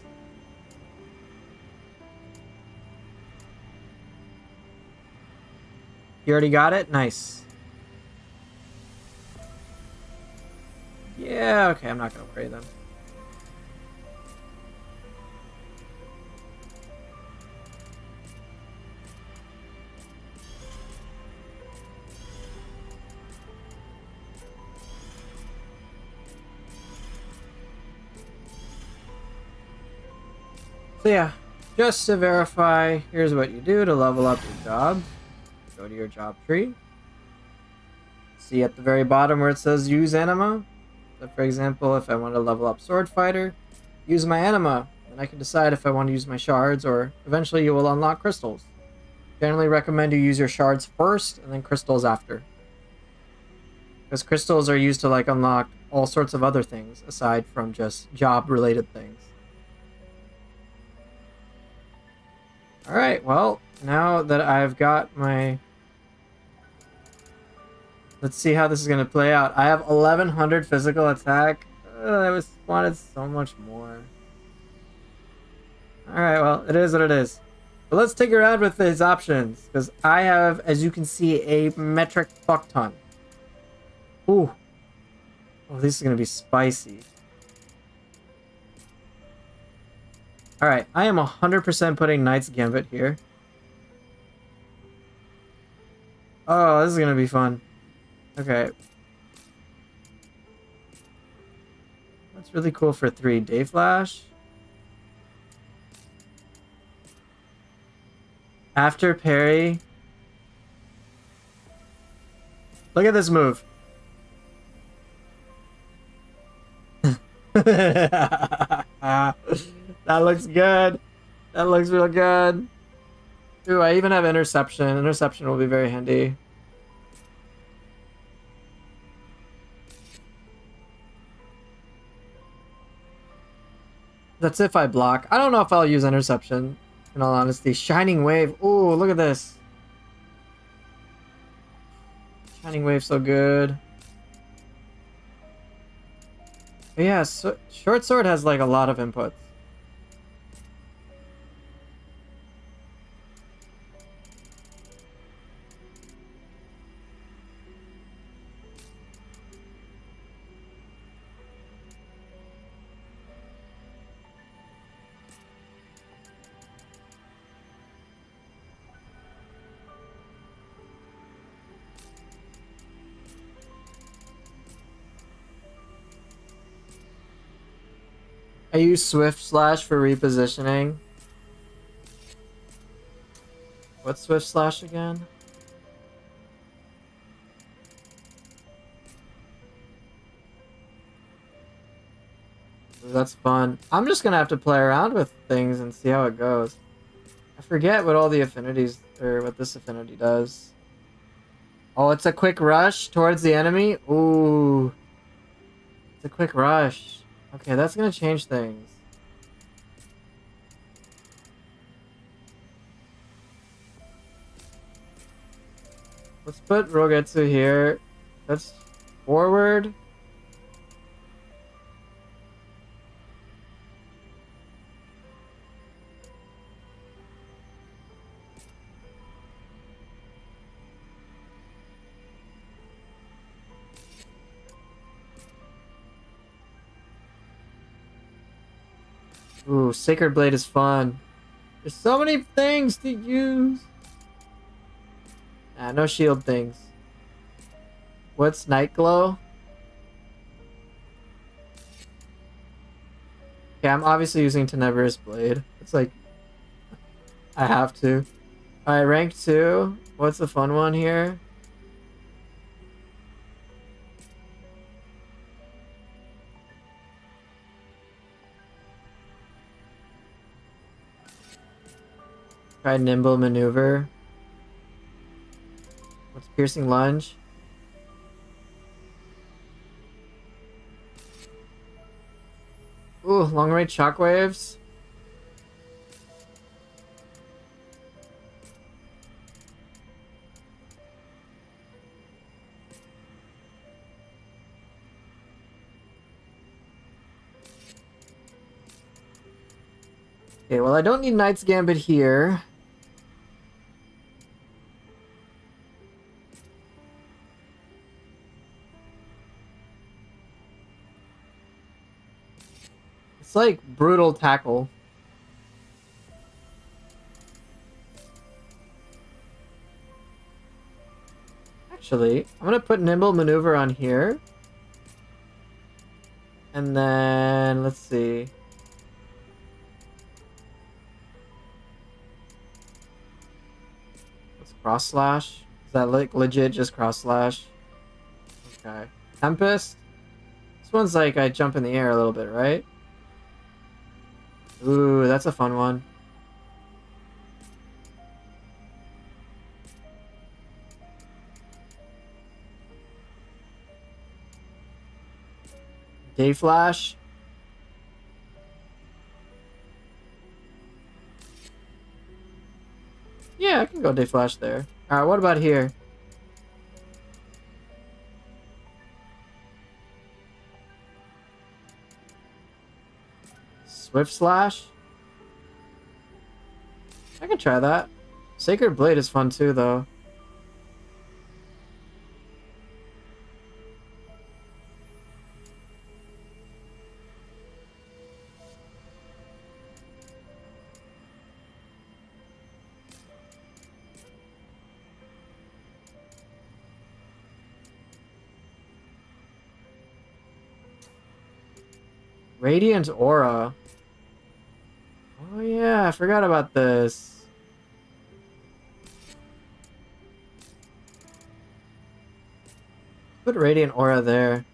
You already got it? Nice. Yeah, okay, I'm not gonna worry then. So yeah, just to verify, here's what you do to level up your job. Go to your job tree. See at the very bottom where it says use anima. So for example, if I want to level up sword fighter, use my anima, and I can decide if I want to use my shards, or eventually you will unlock crystals. Generally recommend you use your shards first and then crystals after, because crystals are used to like unlock all sorts of other things aside from just job related things. Alright, well, now that I've got my... Let's see how this is going to play out. I have 1100 physical attack. I wanted so much more. Alright, well, it is what it is. But let's take a round with these options, because I have, as you can see, a metric fuck ton. Ooh. Oh, this is going to be spicy. Alright, I am 100% putting Knight's Gambit here. Oh, this is going to be fun. Okay. That's really cool for 3. Day Flash. After parry. Look at this move. That looks good. That looks real good. Ooh, I even have interception. Interception will be very handy. That's if I block. I don't know if I'll use interception, in all honesty. Shining Wave. Ooh, look at this. Shining Wave so good. But yeah, so, Short Sword has like a lot of inputs. I use Swift Slash for repositioning. What's Swift Slash again? That's fun. I'm just gonna have to play around with things and see how it goes. I forget what all the affinities, or what this affinity does. Oh, it's a quick rush towards the enemy? Ooh. It's a quick rush. Okay, that's gonna change things. Let's put Rogetsu here. That's forward. Ooh, Sacred Blade is fun. There's so many things to use. Ah, no shield things. What's Night Glow? Okay, I'm obviously using Tenebrous Blade. It's like, I have to. Alright, rank 2. What's the fun one here? Try Nimble Maneuver. What's Piercing Lunge? Ooh, long range shockwaves. Okay, well, I don't need Knight's Gambit here. It's like Brutal Tackle. Actually, I'm gonna put Nimble Maneuver on here. And then, let's see. What's Cross Slash? Is that like legit just Cross Slash? Okay. Tempest? This one's like I jump in the air a little bit, right? Ooh, that's a fun one. Day Flash. Yeah, I can go Day Flash there. Alright, what about here? Swift Slash? I can try that. Sacred Blade is fun too, though. Radiant Aura. Oh yeah, I forgot about this. Put Radiant Aura there.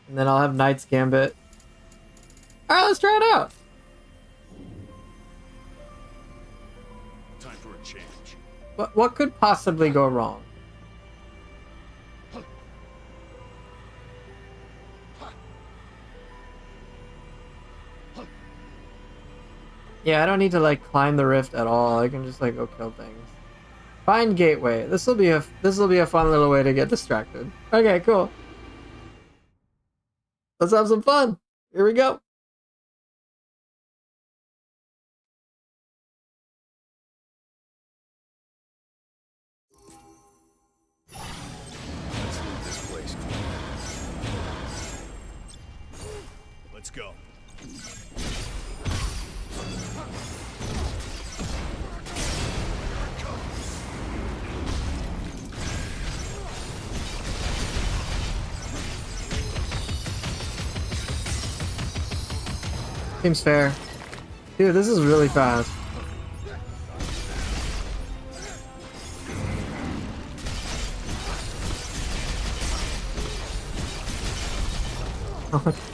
And then I'll have Knight's Gambit. Alright, let's try it out. Time for a change. What could possibly go wrong? Yeah, I don't need to like climb the rift at all. I can just like go kill things. Find gateway. This will be a fun little way to get distracted. Okay, cool. Let's have some fun. Here we go. Let's leave this place. Let's go. Seems fair. Dude, this is really fast.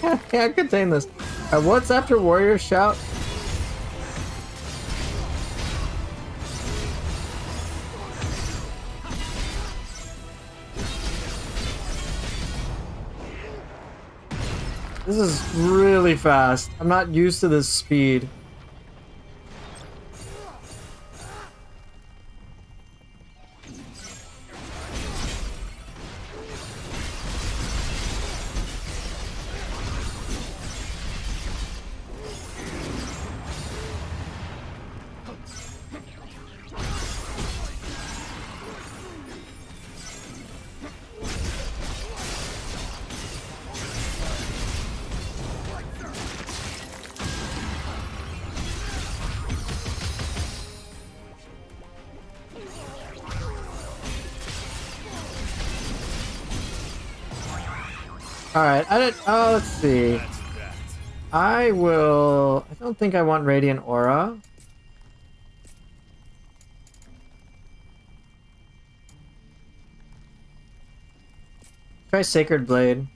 I can't contain this. What's after Warrior Shout? This is really fast. I'm not used to this speed. Alright, I didn't. Oh, let's see. That's that. I will. I don't think I want Radiant Aura. Try Sacred Blade.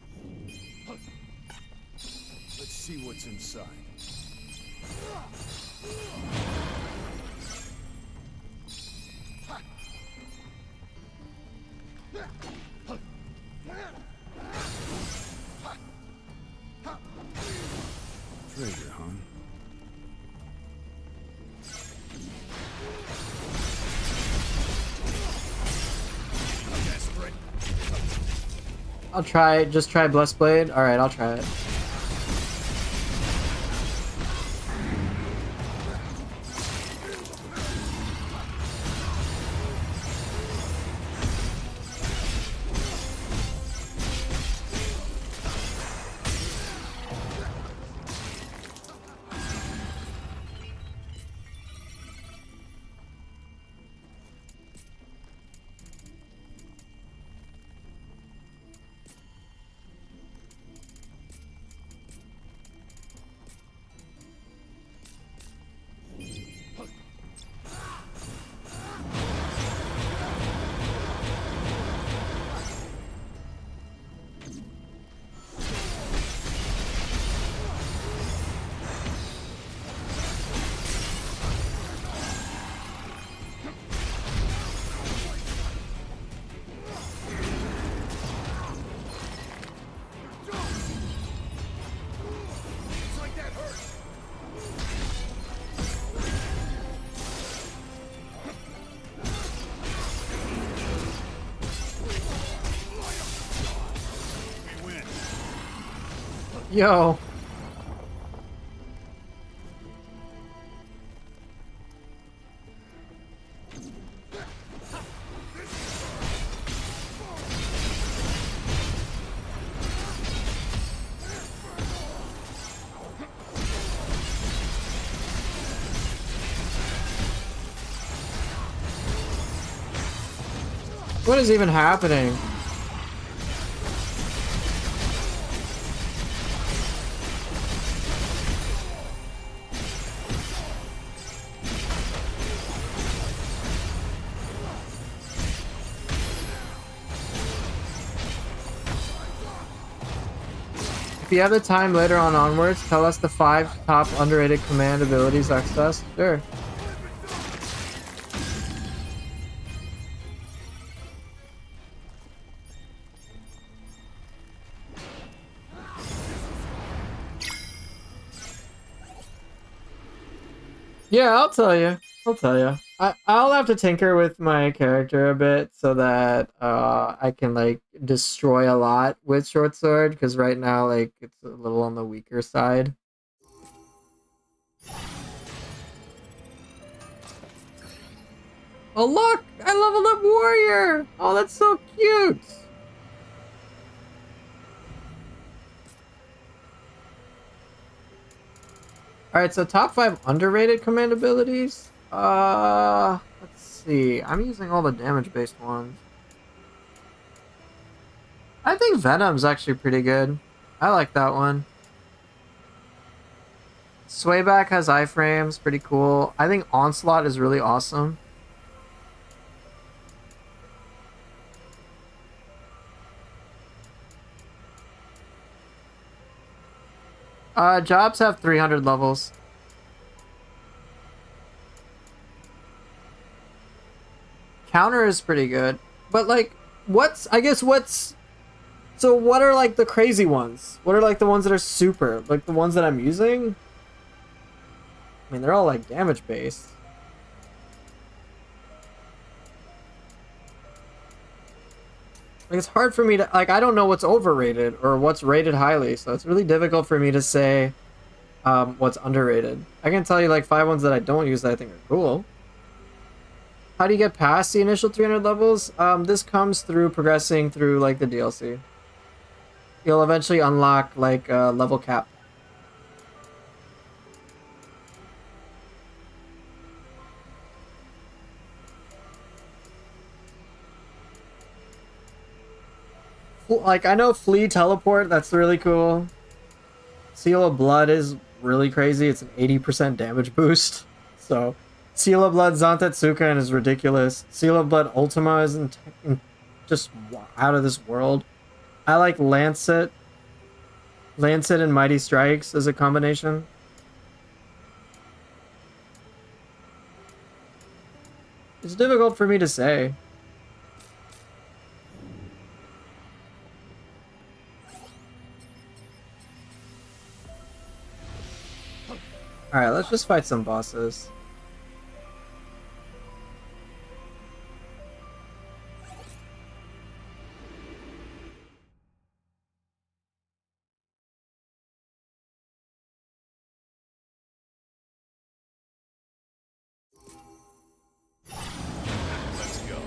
Let's see what's inside. Treasure, huh? Desperate. I'll try. Just try Blessed Blade. Alright, I'll try it. It's like that hurt. We win. Yo. What is even happening? If you have the time later on onwards, tell us the 5 top underrated command abilities access. Sure. Yeah, I'll tell you. I'll tell you. I'll have to tinker with my character a bit so that I can like destroy a lot with short sword because right now like it's a little on the weaker side. Oh look! I leveled up warrior! Oh, that's so cute! Alright, so top 5 underrated command abilities? Let's see. I'm using all the damage-based ones. I think Venom's actually pretty good. I like that one. Swayback has iframes, pretty cool. I think Onslaught is really awesome. Jobs have 300 levels. Counter is pretty good. But like, so what are like the crazy ones? What are like the ones that are super? Like the ones that I'm using? I mean, they're all like damage based. Like, it's hard for me to, like, I don't know what's overrated or what's rated highly, so it's really difficult for me to say what's underrated. I can tell you like 5 ones that I don't use that I think are cool. How do you get past the initial 300 levels? This comes through progressing through like the DLC. You'll eventually unlock like a level cap. Like, I know Flee Teleport, that's really cool. Seal of Blood is really crazy. It's an 80% damage boost. So, Seal of Blood Zantetsuken is ridiculous. Seal of Blood Ultima is just out of this world. I like Lancet. Lancet and Mighty Strikes as a combination. It's difficult for me to say. Alright, let's just fight some bosses. Let's go.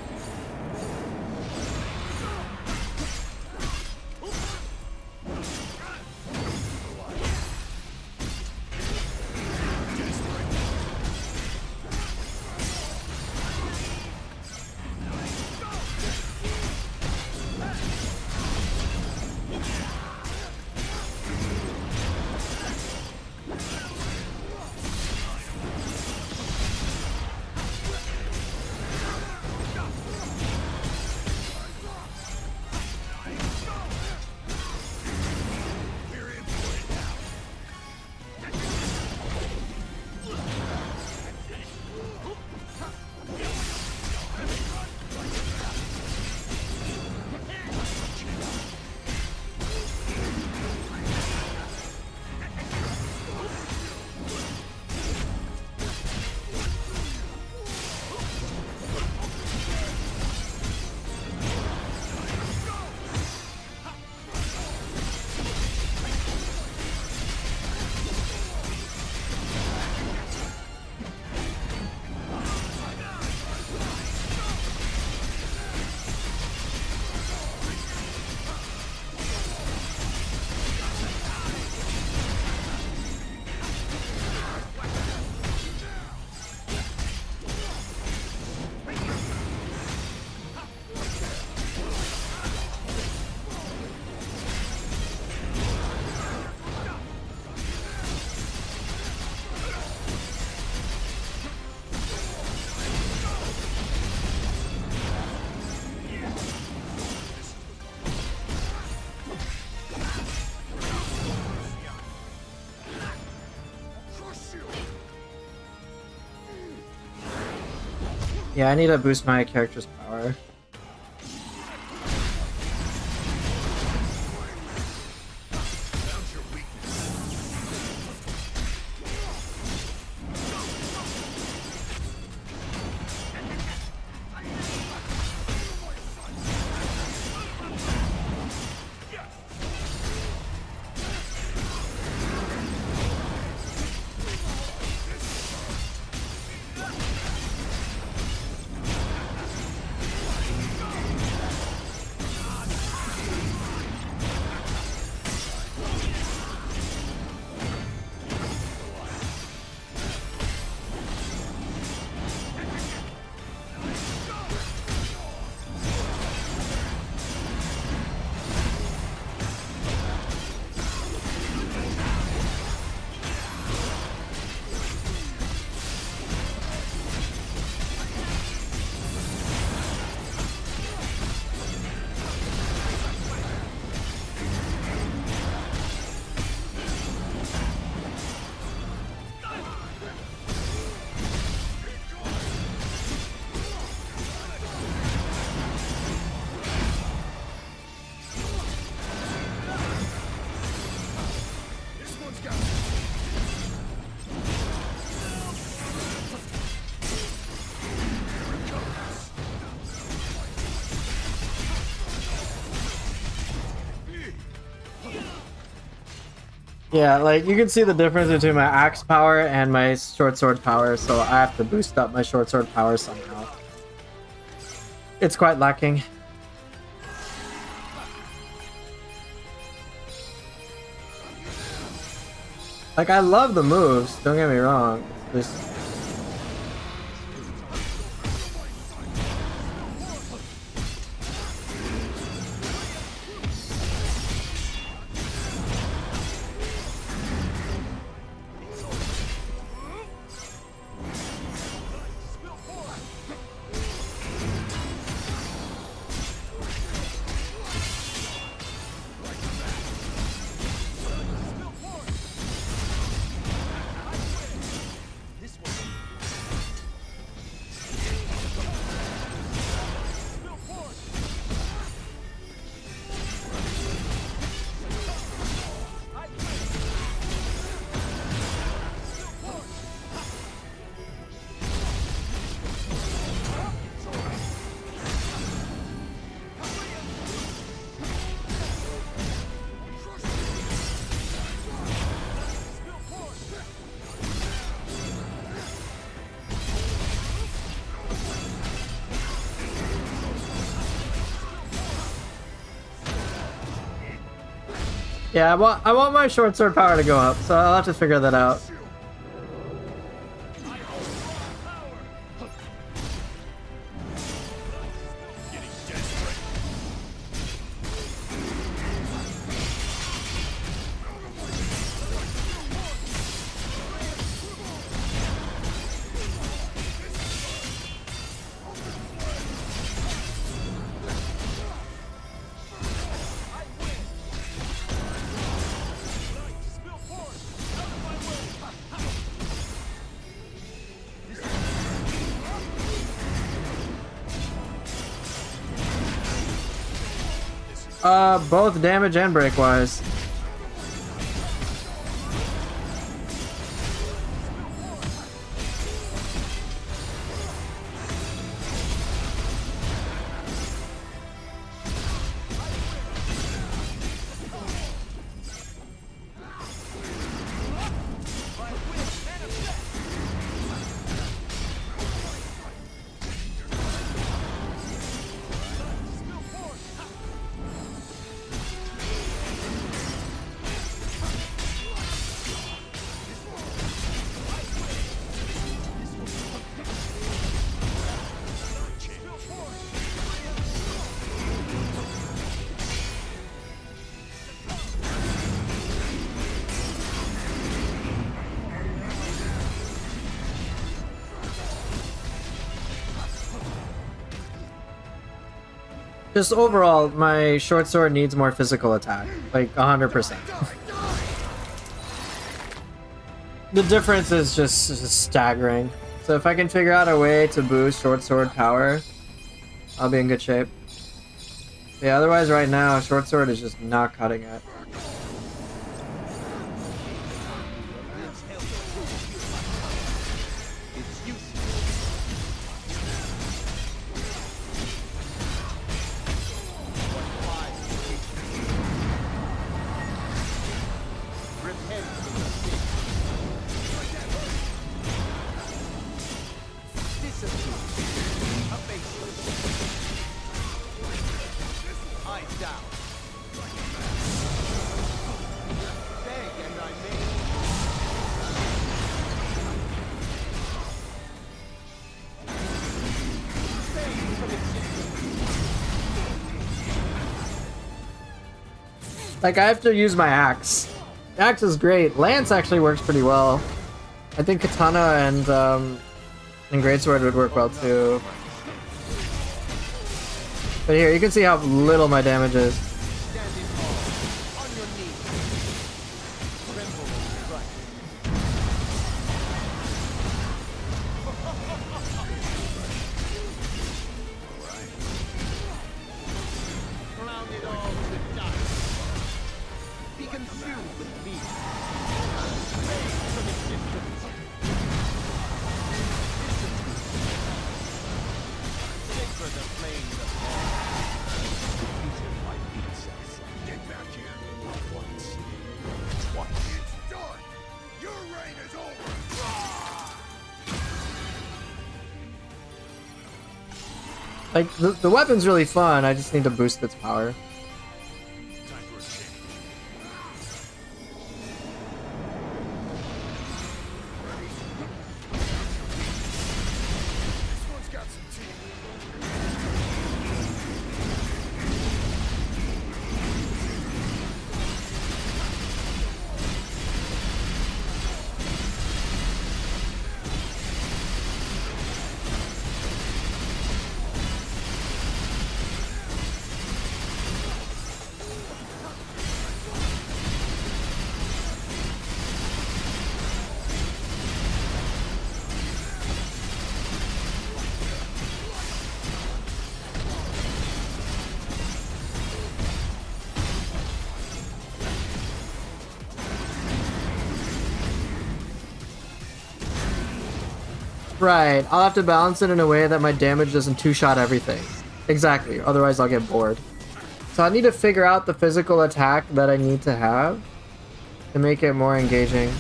Yeah, I need to boost my character's power. Yeah, like you can see the difference between my axe power and my short sword power, so I have to boost up my short sword power somehow. It's quite lacking. Like, I love the moves, don't get me wrong. It's just... Yeah, I want my short sword power to go up, so I'll have to figure that out. Both damage and break wise. Just overall, my short sword needs more physical attack, like 100%. The difference is just staggering. So if I can figure out a way to boost short sword power, I'll be in good shape. Yeah, otherwise right now, short sword is just not cutting it. Like, I have to use my axe. The axe is great. Lance actually works pretty well. I think katana and greatsword would work well too. But here, you can see how little my damage is. reign is over. Like, the weapon's really fun, I just need to boost its power. Time for a change. This one's got some teeth. Right, I'll have to balance it in a way that my damage doesn't two-shot everything. Exactly, otherwise I'll get bored. So I need to figure out the physical attack that I need to have to make it more engaging.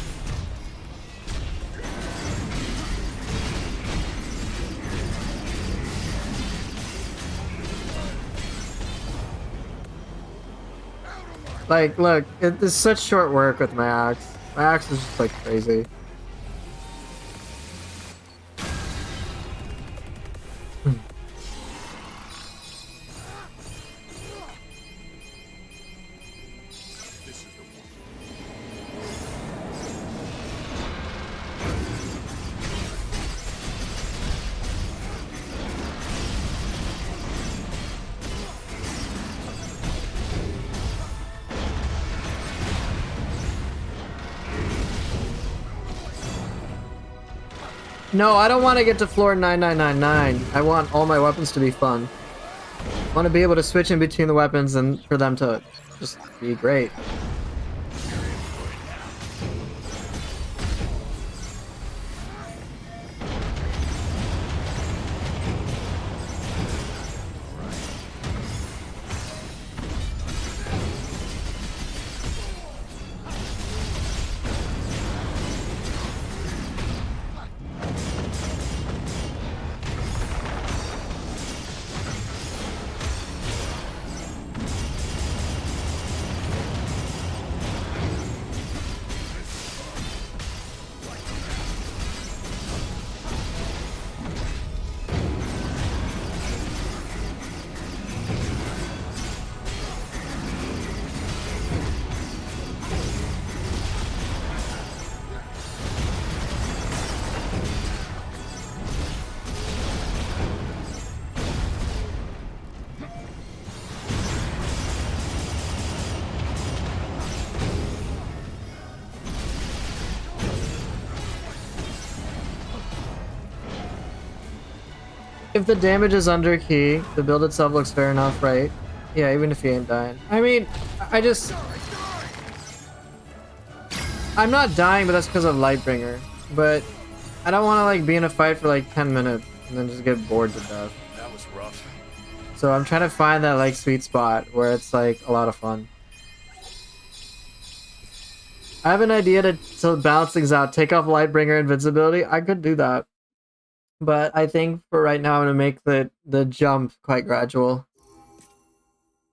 Like, look, it's such short work with my axe. My axe is just like crazy. This is the one. No, I don't want to get to floor 9999. I want all my weapons to be fun. I want to be able to switch in between the weapons and for them to just be great. If the damage is under key, the build itself looks fair enough, right? Yeah, even if he ain't dying. I mean, I'm not dying, but that's because of Lightbringer. But I don't want to like be in a fight for like 10 minutes and then just get bored to death. That was rough. So I'm trying to find that like sweet spot where it's like a lot of fun. I have an idea to balance things out. Take off Lightbringer invincibility. I could do that. But I think for right now I'm gonna make the jump quite gradual.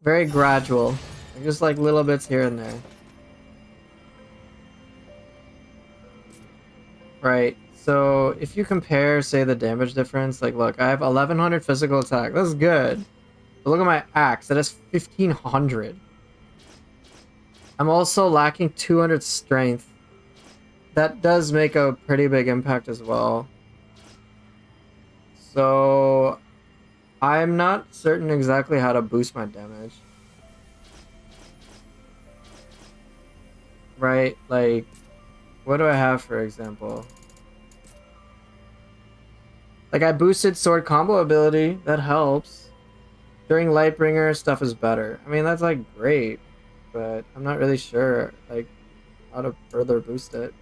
Very gradual. Just like little bits here and there. Right. So if you compare, say, the damage difference, like look, I have 1100 physical attack. That's good. But look at my axe. That has 1500. I'm also lacking 200 strength. That does make a pretty big impact as well. So I'm not certain exactly how to boost my damage. Right, like, what do I have, for example? Like, I boosted sword combo ability. That helps. During Lightbringer, stuff is better. I mean, that's, like, great. But I'm not really sure, like, how to further boost it.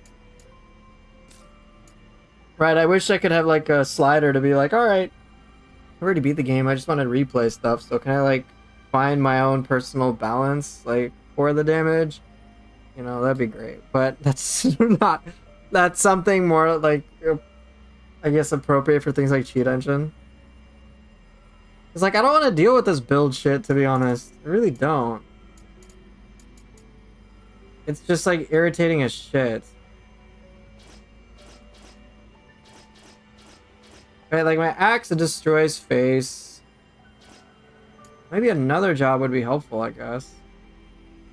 Right, I wish I could have, like, a slider to be like, alright, I already beat the game, I just want to replay stuff, so can I, like, find my own personal balance, like, for the damage? You know, that'd be great. But that's not That's something more like, I guess, appropriate for things like cheat engine. It's like, I don't want to deal with this build shit, to be honest. I really don't. It's just like irritating as shit. Right, like my axe destroys face. Maybe another job would be helpful, I guess.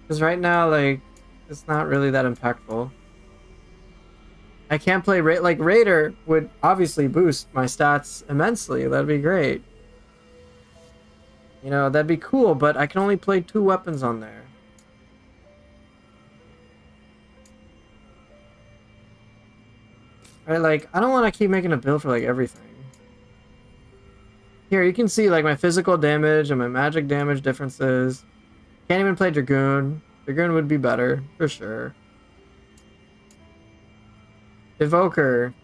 Because right now, like, it's not really that impactful. I can't play like Raider would obviously boost my stats immensely. That'd be great. You know, that'd be cool, but I can only play 2 weapons on there. Right, like, I don't want to keep making a build for, like, everything. Here, you can see, like, my physical damage and my magic damage differences. Can't even play Dragoon. Dragoon would be better, for sure. Evoker.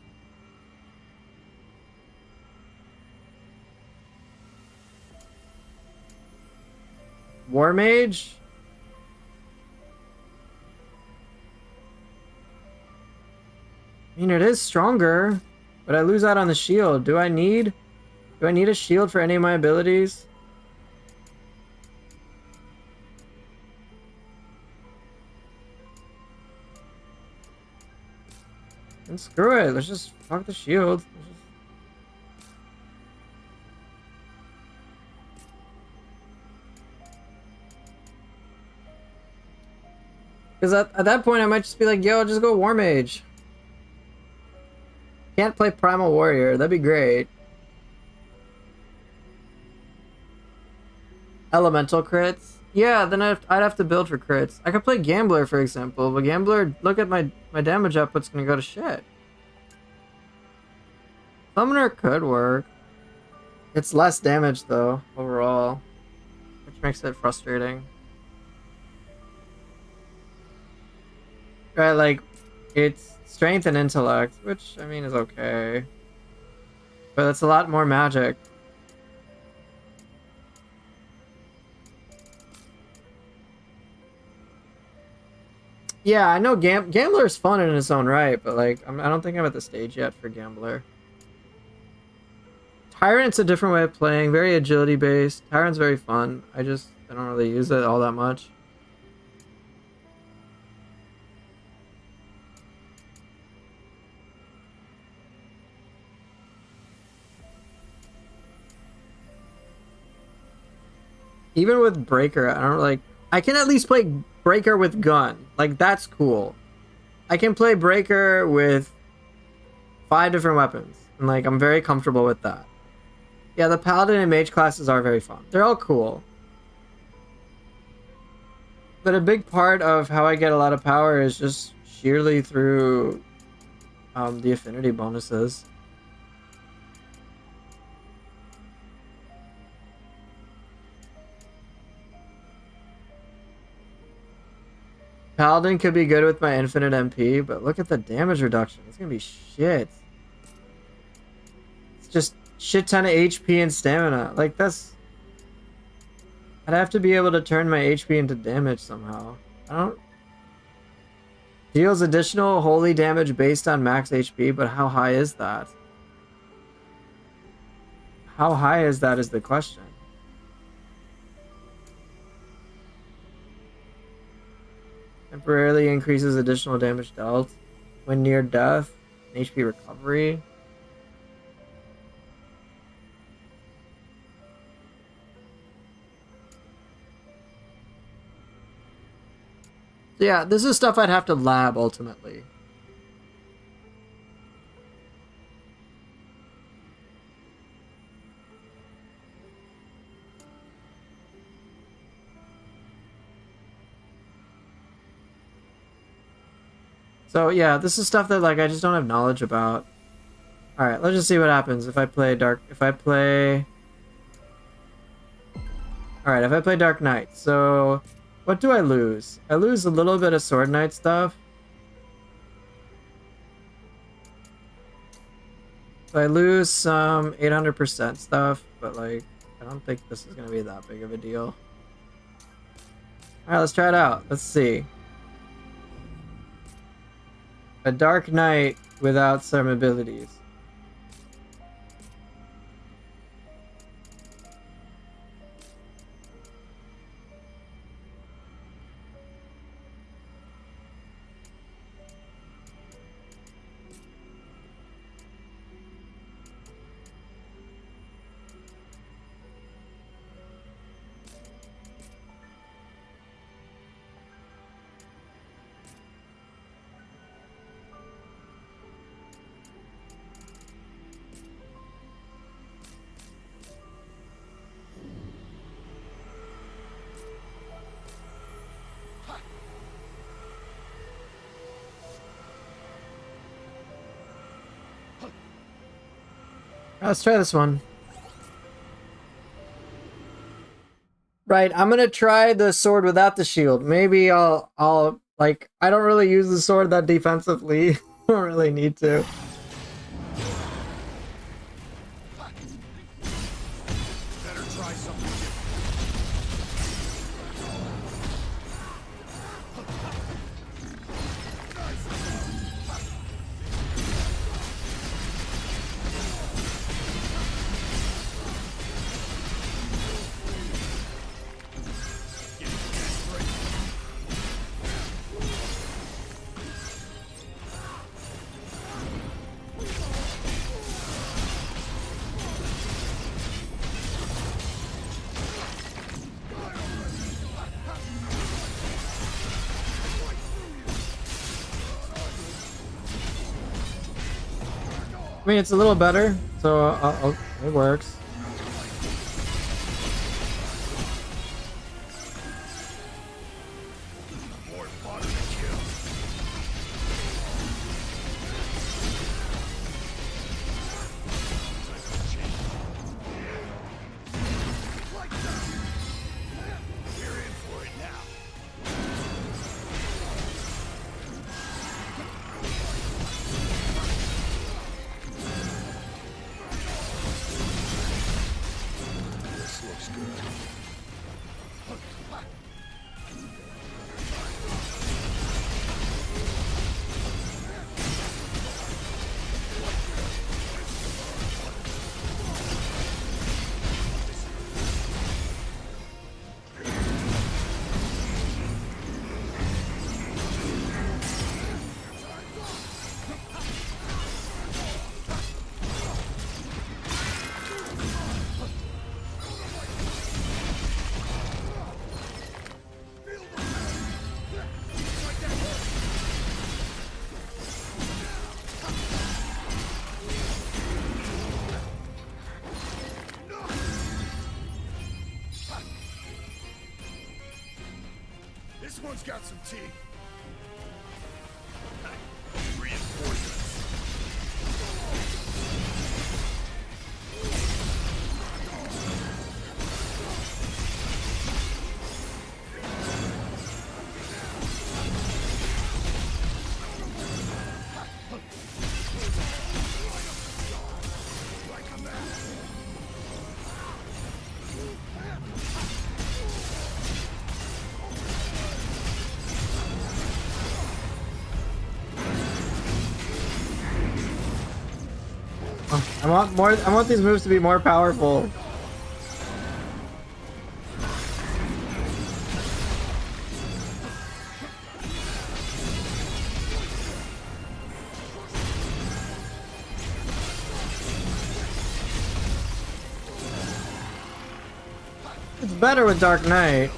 War Mage? I mean, it is stronger, but I lose out on the shield. Do I need a shield for any of my abilities? And screw it. Let's just fuck the shield. Because at that point, I might just be like, yo, just go War Mage. Can't play Primal Warrior. That'd be great. Elemental crits? Yeah, then I'd have to build for crits. I could play Gambler, for example, but Gambler, look at my damage output's gonna go to shit. Summoner could work. It's less damage, though, overall. Which makes it frustrating. Right, like, it's strength and intellect, which, I mean, is okay. But it's a lot more magic. Yeah, I know Gambler's fun in its own right, but, like, I don't think I'm at the stage yet for Gambler. Tyrant's a different way of playing, very agility-based. Tyrant's very fun. I don't really use it all that much. Even with Breaker, I don't like... I can at least play Breaker with gun. Like, that's cool. I can play Breaker with 5 different weapons. And, like, I'm very comfortable with that. Yeah, the Paladin and Mage classes are very fun. They're all cool. But a big part of how I get a lot of power is just sheerly through the affinity bonuses. Paladin could be good with my infinite MP, but look at the damage reduction. It's gonna be shit. It's just shit ton of HP and stamina. Like, that's... I'd have to be able to turn my HP into damage somehow. I don't... Deals additional holy damage based on max HP, but how high is that? How high is that is the question. Temporarily increases additional damage dealt when near death. HP recovery. So yeah, this is stuff I'd have to lab ultimately. So yeah, this is stuff that, like, I just don't have knowledge about. Alright, let's just see what happens if I play Dark... Alright, if I play Dark Knight. So, what do I lose? I lose a little bit of Sword Knight stuff. So I lose some 800% stuff, but, like, I don't think this is going to be that big of a deal. Alright, let's try it out. Let's see. A Dark Knight without some abilities. Let's try this one. Right, I'm gonna try the sword without the shield. Maybe I'll like, I don't really use the sword that defensively. I don't really need to. Better try something different. I mean, it's a little better, so it works. More fodder to kill. Like that. We're in for it now. This looks good. This one's got some teeth. Reinforcements. Like a man. I want more. I want these moves to be more powerful. It's better with Dark Knight.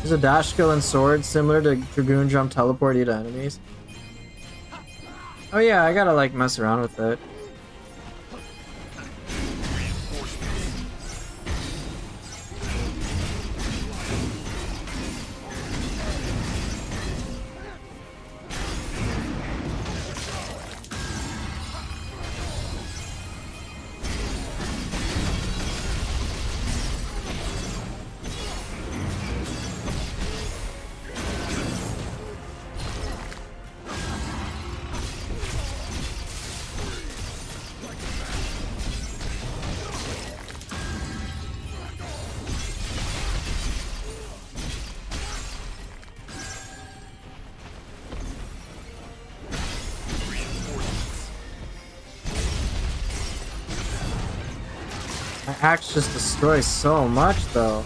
Is a dash skill and sword similar to Dragoon Jump teleport you to enemies? Oh yeah, I gotta like mess around with it. My axe just destroys so much though.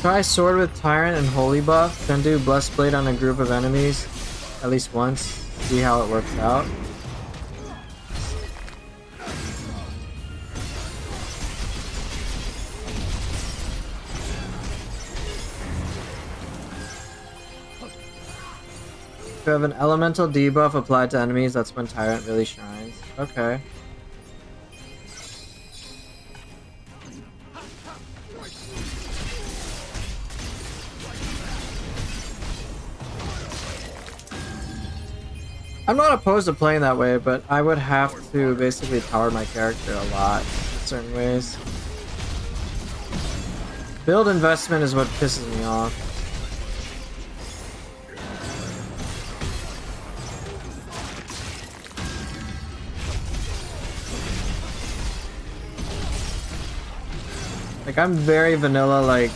Try sword with Tyrant and Holy buff, then do Blessed Blade on a group of enemies at least once. See how it works out. If you have an elemental debuff applied to enemies, that's when Tyrant really shines. Okay. I'm not opposed to playing that way, but I would have to basically power my character a lot in certain ways. Build investment is what pisses me off. Like, I'm very vanilla, like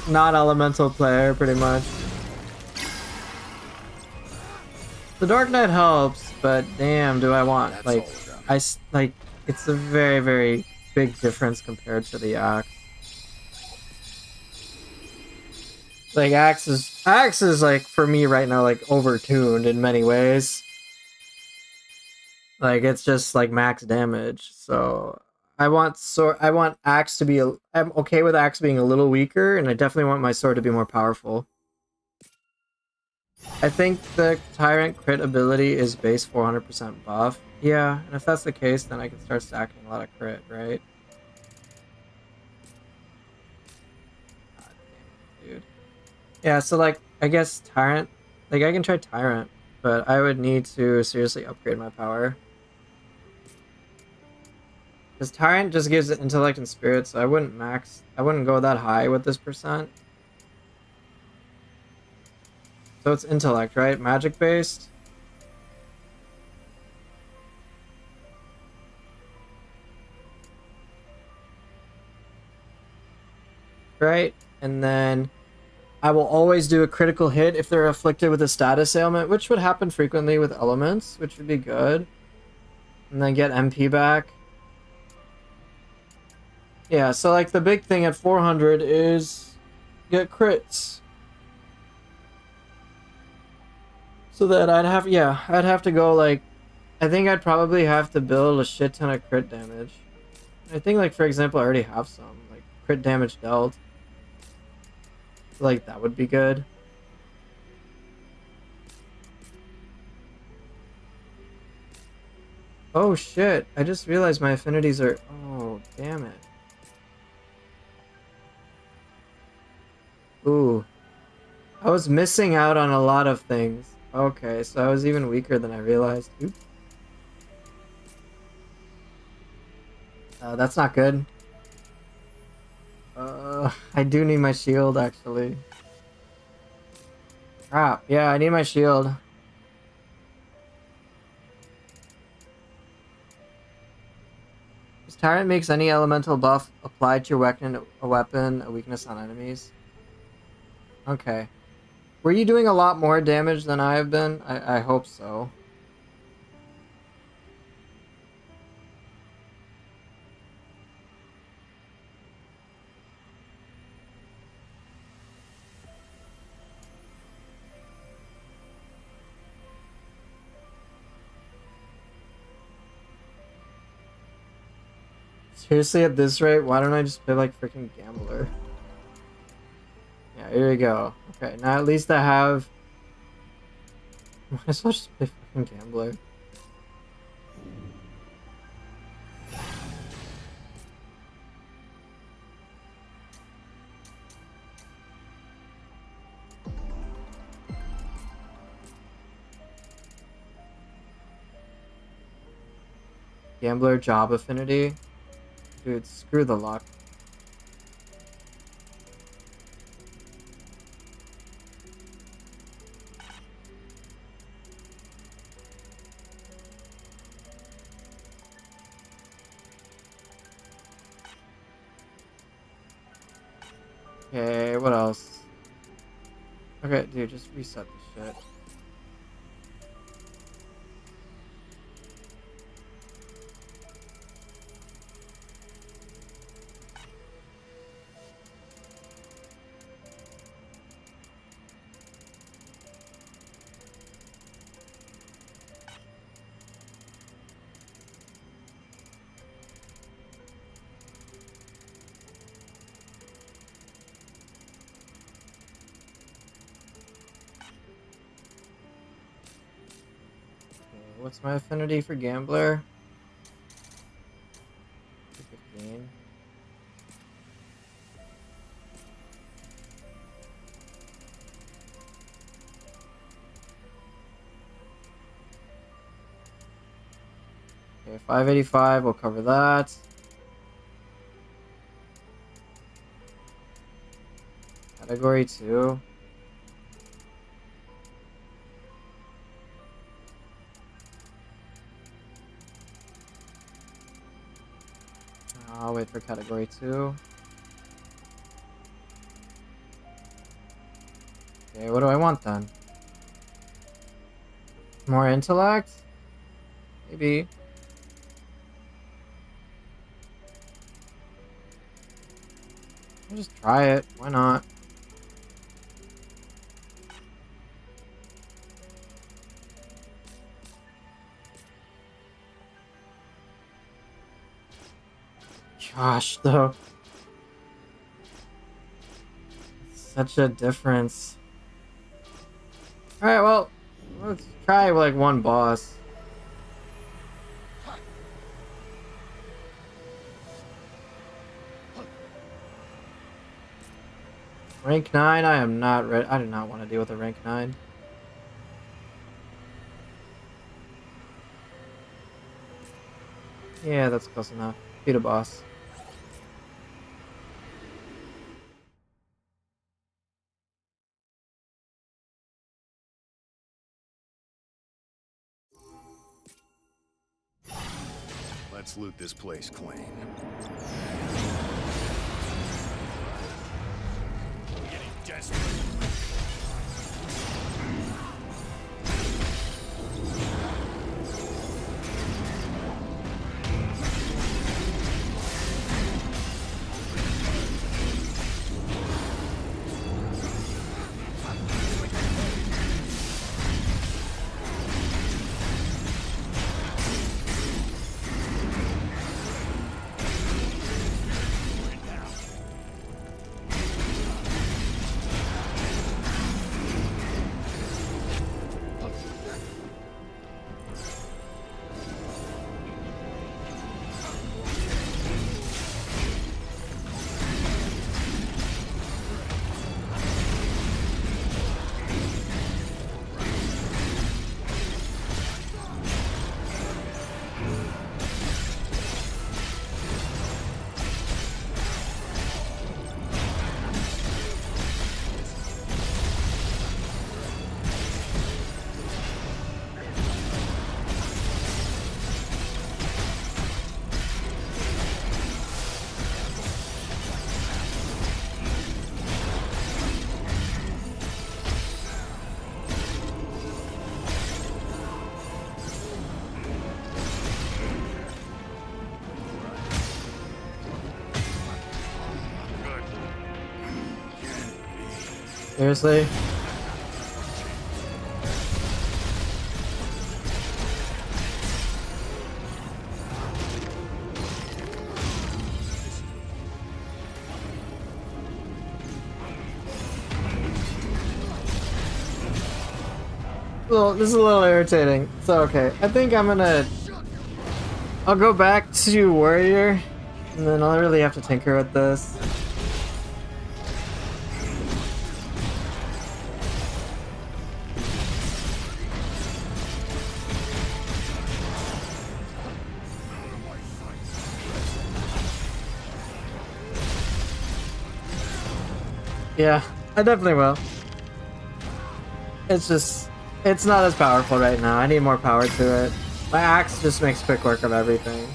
not elemental player, pretty much. The Dark Knight helps, but damn, do I want, like, it's a very, very big difference compared to the Axe. Like, Axe is like, for me right now, like, overtuned in many ways. Like, it's just, like, max damage, so... I want Axe to be I'm okay with Axe being a little weaker, and I definitely want my sword to be more powerful. I think the Tyrant crit ability is base 400% buff. Yeah, and if that's the case, then I can start stacking a lot of crit, right? God damn it, dude. Yeah, so like, I guess Tyrant, like I can try Tyrant, but I would need to seriously upgrade my power. Because Tyrant just gives it intellect and spirit, so I wouldn't go that high with this percent. So it's intellect, right? Magic based. Right? And then I will always do a critical hit if they're afflicted with a status ailment, which would happen frequently with elements, which would be good. And then get MP back. Yeah, so like the big thing at 400 is get crits. So that I'd have to go like, I think I'd probably have to build a shit ton of crit damage. I think like, for example, I already have some, like crit damage dealt. Like that would be good. Oh shit, I just realized my affinities are, oh damn it. Ooh. I was missing out on a lot of things. Okay, so I was even weaker than I realized. Oops. That's not good. I do need my shield, actually. Crap. Yeah, I need my shield. This tyrant makes any elemental buff applied to your weapon a weakness on enemies. Okay. Were you doing a lot more damage than I have been? I hope so. Seriously, at this rate, why don't I just play like freaking gambler? Yeah, here we go. Okay, now at least I have. Might as well just play fucking gambler. Gambler job affinity. Dude, screw the luck. Okay, what else? Okay, dude, just reset the shit. Okay, what's my affinity for gambler? 15. Okay, 585, we'll cover that. Category 2. I'll wait for category 2. Okay, what do I want then? More intellect? Maybe. I'll just try it. Why not? Gosh, though. Such a difference. Alright, well, let's try like one boss. Rank 9, I am not ready. I do not want to deal with a rank 9. Yeah, that's close enough. Beat a boss. Let's loot this place clean. Getting desperate. Seriously? Well, this is a little irritating. So okay, I think I'll go back to warrior, and then I'll really have to tinker with this. Yeah, I definitely will. It's just, it's not as powerful right now. I need more power to it. My axe just makes quick work of everything.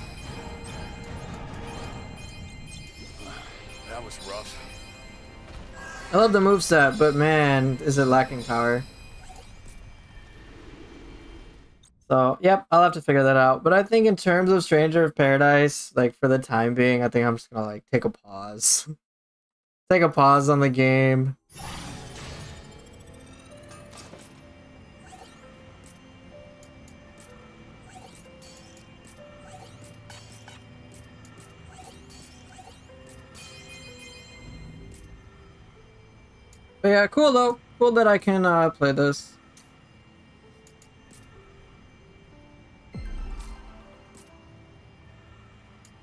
That was rough. I love the moveset, but man, is it lacking power. So, yep, I'll have to figure that out. But I think in terms of Stranger of Paradise, like for the time being, I think I'm just gonna like take a pause. Take a pause on the game. But yeah, cool though. Cool that I can play this.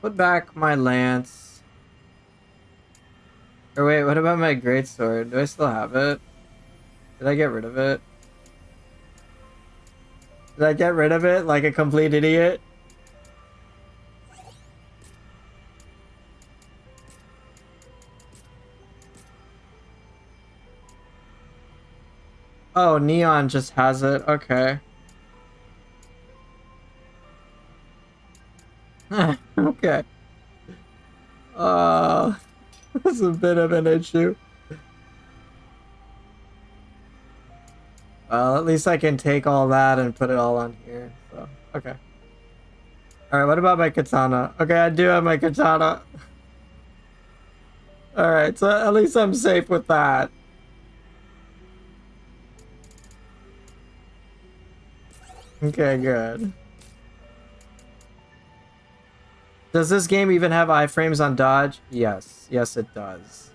Put back my lance. Or wait, what about my greatsword? Do I still have it? Did I get rid of it? Did I get rid of it like a complete idiot? Oh, Neon just has it. Okay. Okay. Uh, that's a bit of an issue. Well, at least I can take all that and put it all on here. So, okay. Alright, what about my katana? Okay, I do have my katana. Alright, so at least I'm safe with that. Okay, good. Does this game even have iframes on dodge? Yes. Yes, it does.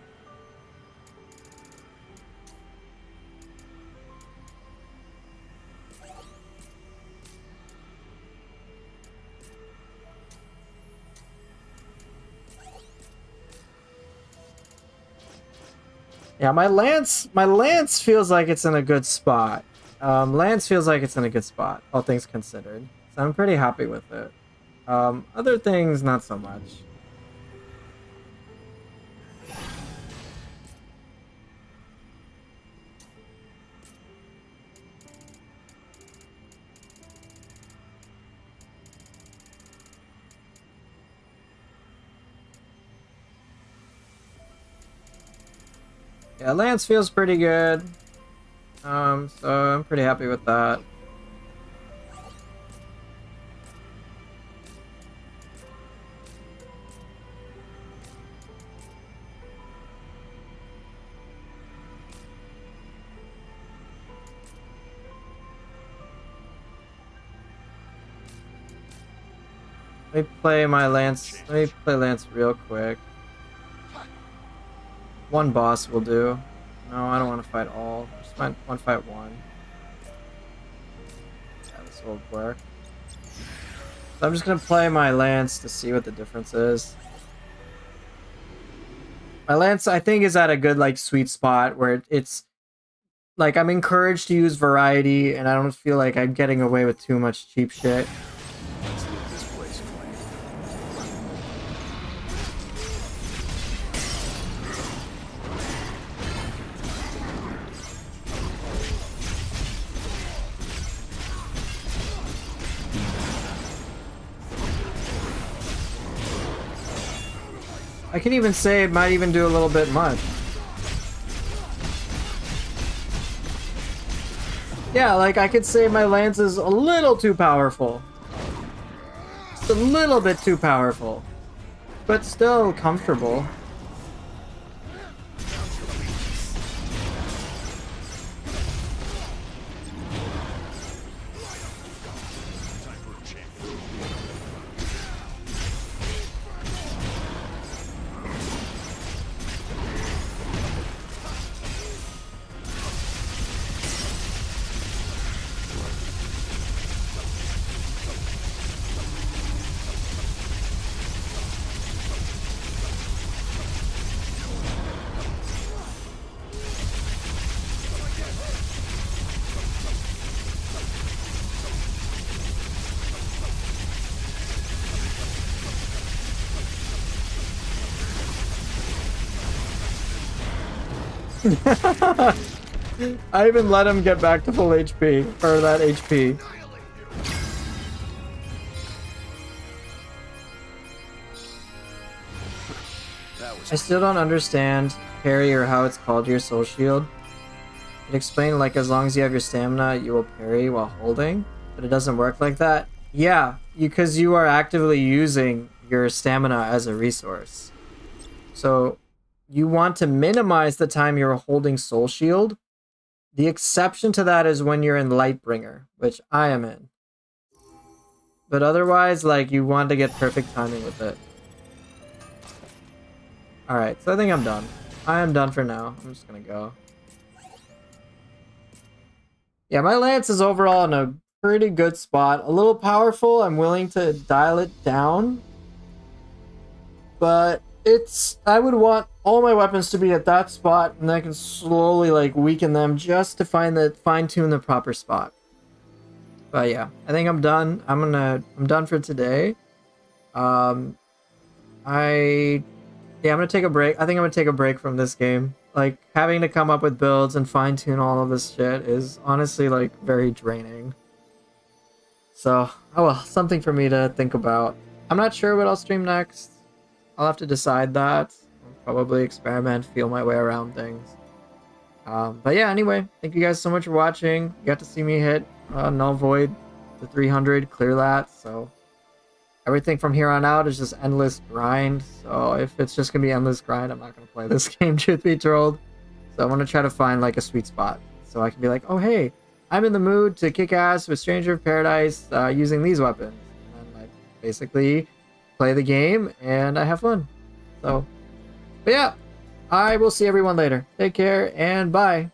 Yeah, my lance feels like it's in a good spot. Lance feels like it's in a good spot, all things considered. So I'm pretty happy with it. Other things, not so much. Yeah, Lance feels pretty good. So I'm pretty happy with that. Let me play my Lance. Let me play Lance real quick. One boss will do. No, I don't want to fight all. Just want to fight one. Yeah, this will work. So I'm just gonna play my Lance to see what the difference is. My Lance, I think, is at a good, like, sweet spot where it's like I'm encouraged to use variety, and I don't feel like I'm getting away with too much cheap shit. Let's leave this place clean. I can even say it might even do a little bit much. Yeah, like I could say my lance is a little too powerful. Just a little bit too powerful. But still comfortable. I even let him get back to full HP, or that HP. Annihilate you. That was I still don't understand parry or how it's called your soul shield. It explained like as long as you have your stamina, you will parry while holding, but it doesn't work like that. Yeah, because you are actively using your stamina as a resource. So you want to minimize the time you're holding soul shield. The exception to that is when you're in Lightbringer, which I am in. But otherwise, like, you want to get perfect timing with it. Alright, so I think I'm done. I am done for now. I'm just gonna go. Yeah, my lance is overall in a pretty good spot. A little powerful. I'm willing to dial it down. But I would want all my weapons to be at that spot, and I can slowly like weaken them just to fine tune the proper spot. But yeah, I think I'm done. I'm done for today. I'm gonna take a break. I think I'm gonna take a break from this game. Like, having to come up with builds and fine tune all of this shit is honestly like very draining. So, oh well, something for me to think about. I'm not sure what I'll stream next. I'll have to decide that. I'll probably experiment, feel my way around things. But yeah, anyway, thank you guys so much for watching. You got to see me hit Null Void to 300, clear that. So everything from here on out is just endless grind. So if it's just gonna be endless grind, I'm not gonna play this game, truth be told. So I want to try to find like a sweet spot, so I can be like, oh hey, I'm in the mood to kick ass with Stranger of Paradise using these weapons, and then I basically play the game and I have fun. So, but yeah, I will see everyone later. Take care and bye.